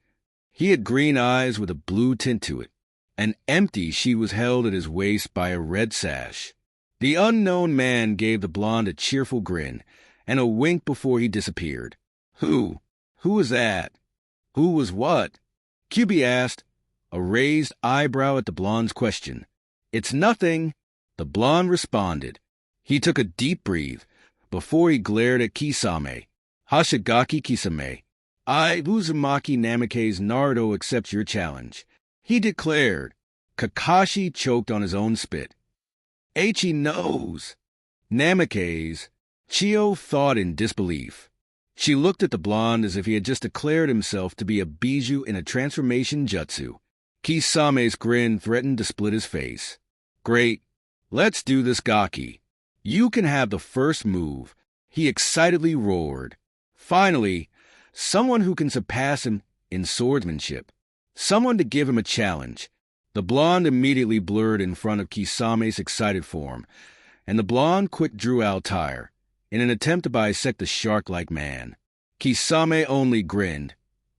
A: He had green eyes with a blue tint to it. An empty she was held at his waist by a red sash. The unknown man gave the blonde a cheerful grin and a wink before he disappeared. Who was that? Who was what? QB asked, a raised eyebrow at the blonde's question. It's nothing, the blonde responded. He took a deep breath before he glared at Kisame. Hashigaki Kisame, Uzumaki Namake's Naruto accepts your challenge, he declared. Kakashi choked on his own spit. He knows. Namake's. Chio thought in disbelief. She looked at the blonde as if he had just declared himself to be a bijou in a transformation jutsu. Kisame's grin threatened to split his face. Great. Let's do this, Gaki. You can have the first move, he excitedly roared. Finally, someone who can surpass him in swordsmanship. Someone to give him a challenge. The blonde immediately blurred in front of Kisame's excited form, and the blonde quick drew Altair in an attempt to bisect the shark-like man. Kisame only grinned.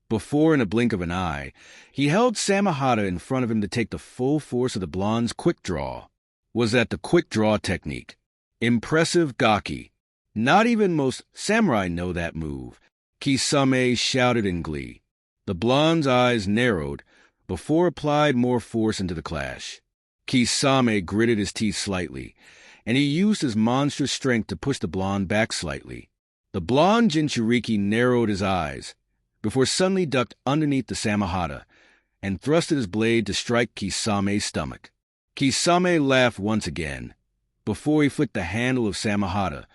A: Before, in a blink of an eye, he held Samehada in front of him to take the full force of the blonde's quick draw. Was that the quick draw technique? Impressive, Gaki. Not even most samurai know that move. Kisame shouted in glee. The blonde's eyes narrowed before applied more force into the clash. Kisame gritted his teeth slightly, and he used his monstrous strength to push the blonde back slightly. The blonde Jinchuriki narrowed his eyes before suddenly ducked underneath the Samehada and thrusted his blade to strike Kisame's stomach. Kisame laughed once again before he flicked the handle of Samehada,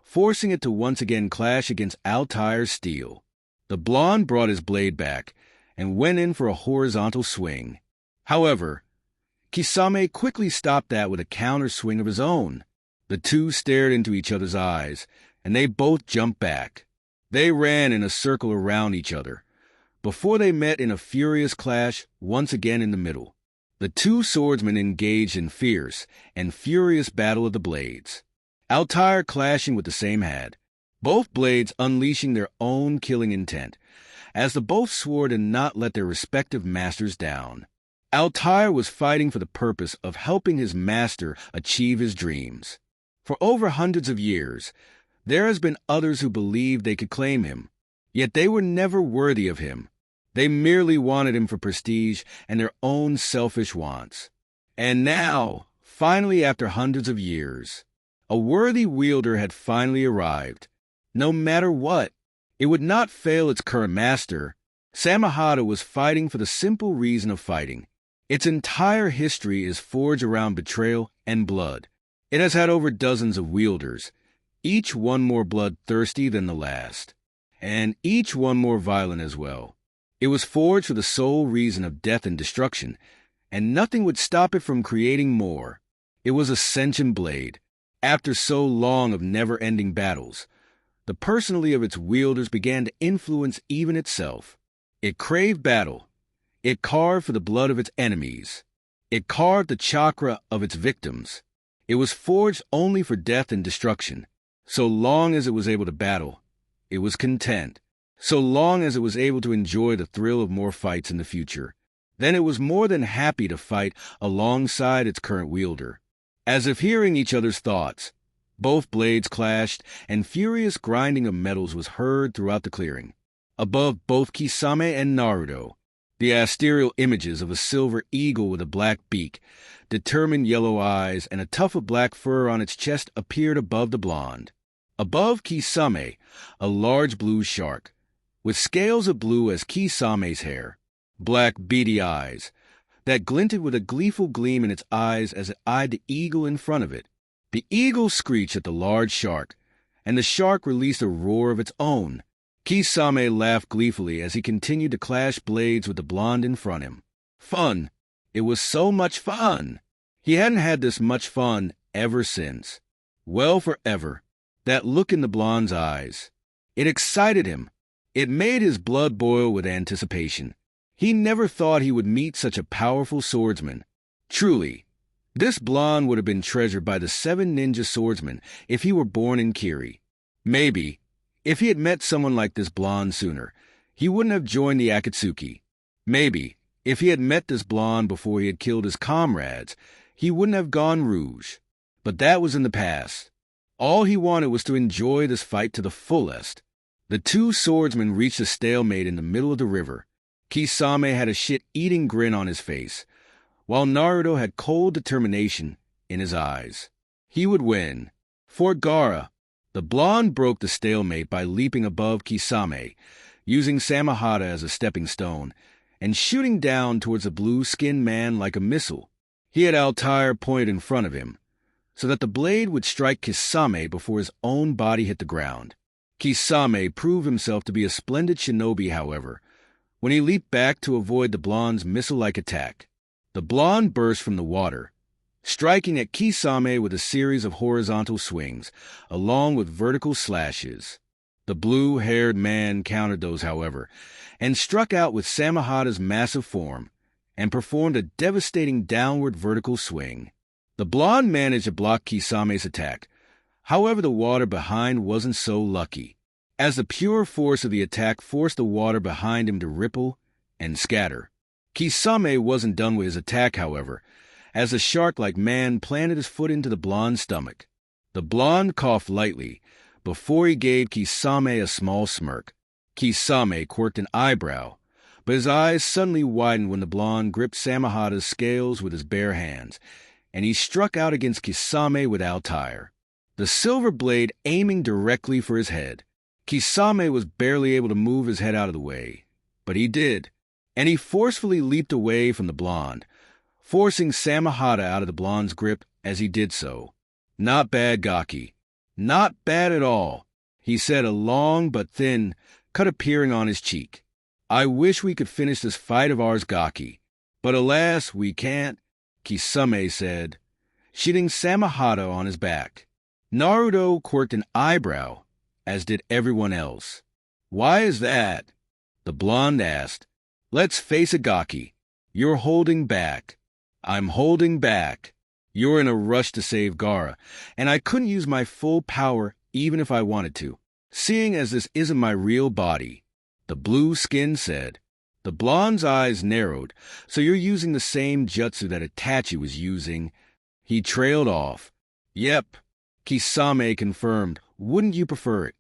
A: forcing it to once again clash against Altair's steel. The blonde brought his blade back and went in for a horizontal swing. However, Kisame quickly stopped that with a counter swing of his own. The two stared into each other's eyes, and they both jumped back. They ran in a circle around each other, before they met in a furious clash once again in the middle. The two swordsmen engaged in fierce and furious battle of the blades, Altair clashing with the same hand, both blades unleashing their own killing intent, as the both swore to not let their respective masters down. Altair was fighting for the purpose of helping his master achieve his dreams. For over hundreds of years, there has been others who believed they could claim him. Yet they were never worthy of him. They merely wanted him for prestige and their own selfish wants. And now, finally after hundreds of years, a worthy wielder had finally arrived. No matter what, it would not fail its current master. Samahata was fighting for the simple reason of fighting. Its entire history is forged around betrayal and blood. It has had over dozens of wielders, each one more bloodthirsty than the last, and each one more violent as well. It was forged for the sole reason of death and destruction, and nothing would stop it from creating more. It was a sentient blade. After so long of never-ending battles, the personality of its wielders began to influence even itself. It craved battle. It carved for the blood of its enemies. It carved the chakra of its victims. It was forged only for death and destruction. So long as it was able to battle, it was content. So long as it was able to enjoy the thrill of more fights in the future, then it was more than happy to fight alongside its current wielder. As if hearing each other's thoughts, both blades clashed, and furious grinding of metals was heard throughout the clearing. Above both Kisame and Naruto, the asterial images of a silver eagle with a black beak, determined yellow eyes, and a tuft of black fur on its chest appeared above the blonde. Above Kisame, a large blue shark, with scales of blue as Kisame's hair, black beady eyes, that glinted with a gleeful gleam in its eyes as it eyed the eagle in front of it. The eagle screeched at the large shark, and the shark released a roar of its own. Kisame laughed gleefully as he continued to clash blades with the blonde in front of him. Fun! It was so much fun! He hadn't had this much fun ever since. Well, forever. That look in the blonde's eyes. It excited him. It made his blood boil with anticipation. He never thought he would meet such a powerful swordsman. Truly, this blonde would have been treasured by the 7 ninja swordsmen if he were born in Kiri. Maybe, if he had met someone like this blonde sooner, he wouldn't have joined the Akatsuki. Maybe, if he had met this blonde before he had killed his comrades, he wouldn't have gone rouge. But that was in the past. All he wanted was to enjoy this fight to the fullest. The 2 swordsmen reached a stalemate in the middle of the river. Kisame had a shit-eating grin on his face, while Naruto had cold determination in his eyes. He would win. For Gaara, the blonde broke the stalemate by leaping above Kisame, using Samahata as a stepping stone, and shooting down towards the blue-skinned man like a missile. He had Altair pointed in front of him, so that the blade would strike Kisame before his own body hit the ground. Kisame proved himself to be a splendid shinobi, however, when he leaped back to avoid the blonde's missile-like attack. The blonde burst from the water, striking at Kisame with a series of horizontal swings, along with vertical slashes. The blue-haired man countered those, however, and struck out with Samahata's massive form, and performed a devastating downward vertical swing. The blonde managed to block Kisame's attack. However, the water behind wasn't so lucky, as the pure force of the attack forced the water behind him to ripple and scatter. Kisame wasn't done with his attack, however, as the shark-like man planted his foot into the blonde's stomach. The blonde coughed lightly before he gave Kisame a small smirk. Kisame quirked an eyebrow, but his eyes suddenly widened when the blonde gripped Samahata's scales with his bare hands, and he struck out against Kisame with Altair, the silver blade aiming directly for his head. Kisame was barely able to move his head out of the way, but he did, and he forcefully leaped away from the blonde, forcing Samahata out of the blonde's grip as he did so. Not bad, Gaki. Not bad at all, he said, a long but thin cut appearing on his cheek. I wish we could finish this fight of ours, Gaki, but alas, we can't, Kisame said, shitting Samahata on his back. Naruto quirked an eyebrow, as did everyone else. Why is that? The blonde asked. Let's face it, Gaki. You're holding back. I'm holding back. You're in a rush to save Gaara, and I couldn't use my full power even if I wanted to, seeing as this isn't my real body, the blue skin said. The blonde's eyes narrowed. So you're using the same jutsu that Itachi was using. He trailed off. Yep, Kisame confirmed. Wouldn't you prefer it?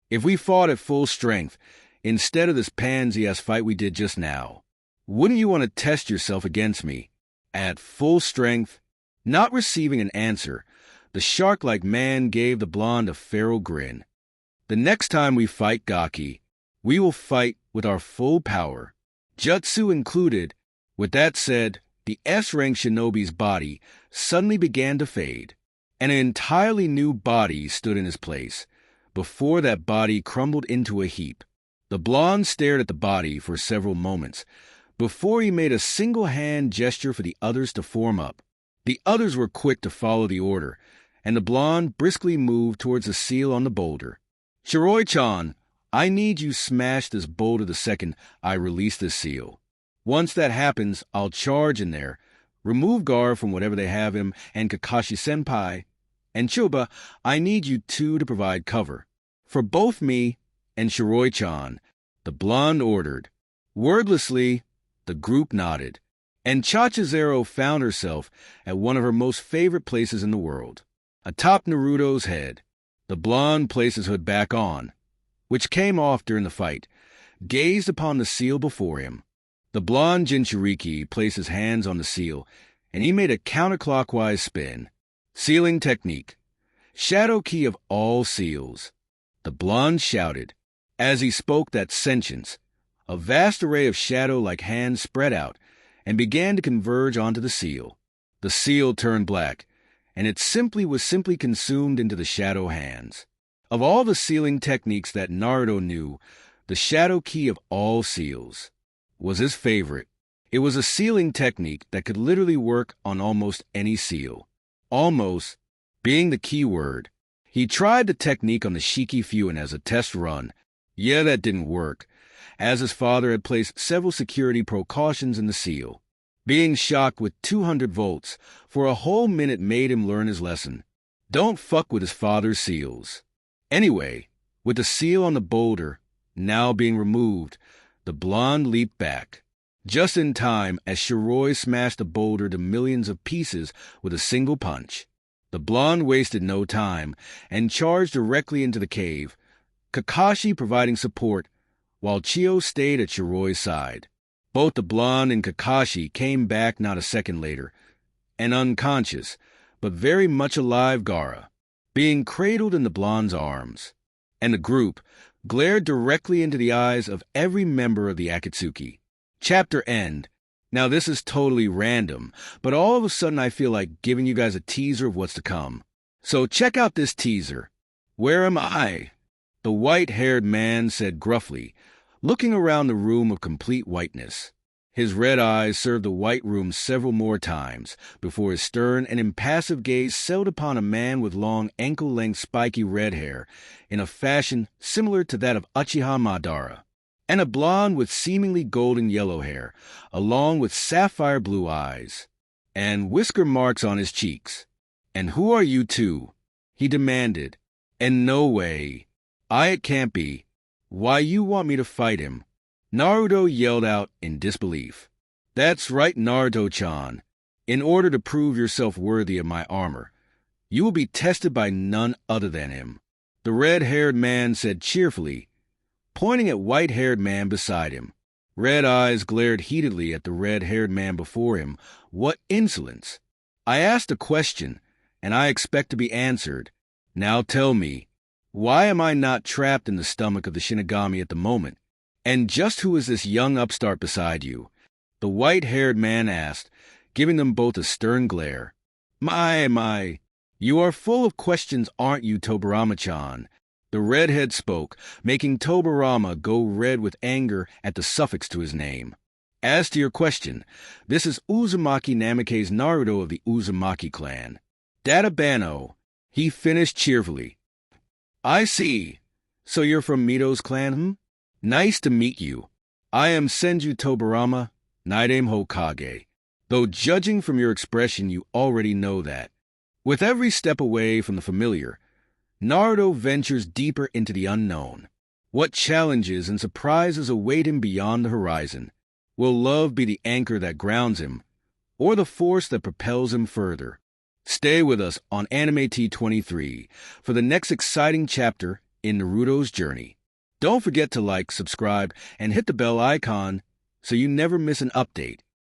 A: If we fought at full strength, instead of this pansy-ass fight we did just now. Wouldn't you want to test yourself against me? At full strength?" Not receiving an answer, the shark-like man gave the blonde a feral grin. "The next time we fight Gaki, we will fight with our full power, jutsu included." With that said, the S-rank shinobi's body suddenly began to fade, and an entirely new body stood in his place. Before that body crumbled into a heap, the blonde stared at the body for several moments, before he made a single hand gesture for the others to form up. The others were quick to follow the order, and the blonde briskly moved towards the seal on the boulder. "Shiroy-chan, I need you smash this boulder the second I release this seal. Once that happens, I'll charge in there, remove guard from whatever they have him, and Kakashi-senpai. And Chuba, I need you two to provide cover. For both me and Shiroy-chan," the blonde ordered. Wordlessly, the group nodded, and Chachizero found herself at one of her most favorite places in the world. Atop Naruto's head, the blonde placed his hood back on, which came off during the fight, gazed upon the seal before him. The blonde Jinchuriki placed his hands on the seal, and he made a counterclockwise spin. Sealing technique. Shadow key of all seals. The blonde shouted. As he spoke that sentence, a vast array of shadow-like hands spread out and began to converge onto the seal. The seal turned black, and it was simply consumed into the shadow hands. Of all the sealing techniques that Naruto knew, the shadow key of all seals was his favorite. It was a sealing technique that could literally work on almost any seal. Almost being the key word. He tried the technique on the Shiki Fuin as a test run. Yeah, that didn't work, as his father had placed several security precautions in the seal. Being shocked with 200 volts for a whole minute made him learn his lesson. Don't fuck with his father's seals. Anyway, with the seal on the boulder now being removed, the blonde leaped back, just in time as Shiroy smashed the boulder to millions of pieces with a single punch. The blonde wasted no time and charged directly into the cave, Kakashi providing support while Chio stayed at Shiroy's side. Both the blonde and Kakashi came back not a second later, an unconscious, but very much alive Gaara, being cradled in the blonde's arms. And the group glared directly into the eyes of every member of the Akatsuki. Chapter end. Now this is totally random, but all of a sudden I feel like giving you guys a teaser of what's to come. So check out this teaser. "Where am I?" the white-haired man said gruffly, looking around the room of complete whiteness. His red eyes served the white room several more times before his stern and impassive gaze settled upon a man with long ankle-length spiky red hair in a fashion similar to that of Uchiha Madara, and a blonde with seemingly golden yellow hair, along with sapphire blue eyes, and whisker marks on his cheeks. "And who are you two?" he demanded. "And no way. It can't be. Why you want me to fight him?" Naruto yelled out in disbelief. "That's right, Naruto-chan. In order to prove yourself worthy of my armor, you will be tested by none other than him," the red-haired man said cheerfully, pointing at white-haired man beside him. Red eyes glared heatedly at the red-haired man before him. What insolence! "I asked a question, and I expect to be answered. Now tell me, why am I not trapped in the stomach of the Shinigami at the moment? And just who is this young upstart beside you?" the white-haired man asked, giving them both a stern glare. My, you are full of questions, aren't you, Tobirama-chan?" The redhead spoke, making Tobirama go red with anger at the suffix to his name. "As to your question, this is Uzumaki Namikaze's Naruto of the Uzumaki clan. Databano," he finished cheerfully. "I see. So you're from Mito's clan, Nice to meet you. I am Senju Tobirama, Naidame Hokage. Though judging from your expression you already know that." With every step away from the familiar, Naruto ventures deeper into the unknown. What challenges and surprises await him beyond the horizon? Will love be the anchor that grounds him, or the force that propels him further? Stay with us on Anime T23 for the next exciting chapter in Naruto's journey. Don't forget to like, subscribe, and hit the bell icon so you never miss an update.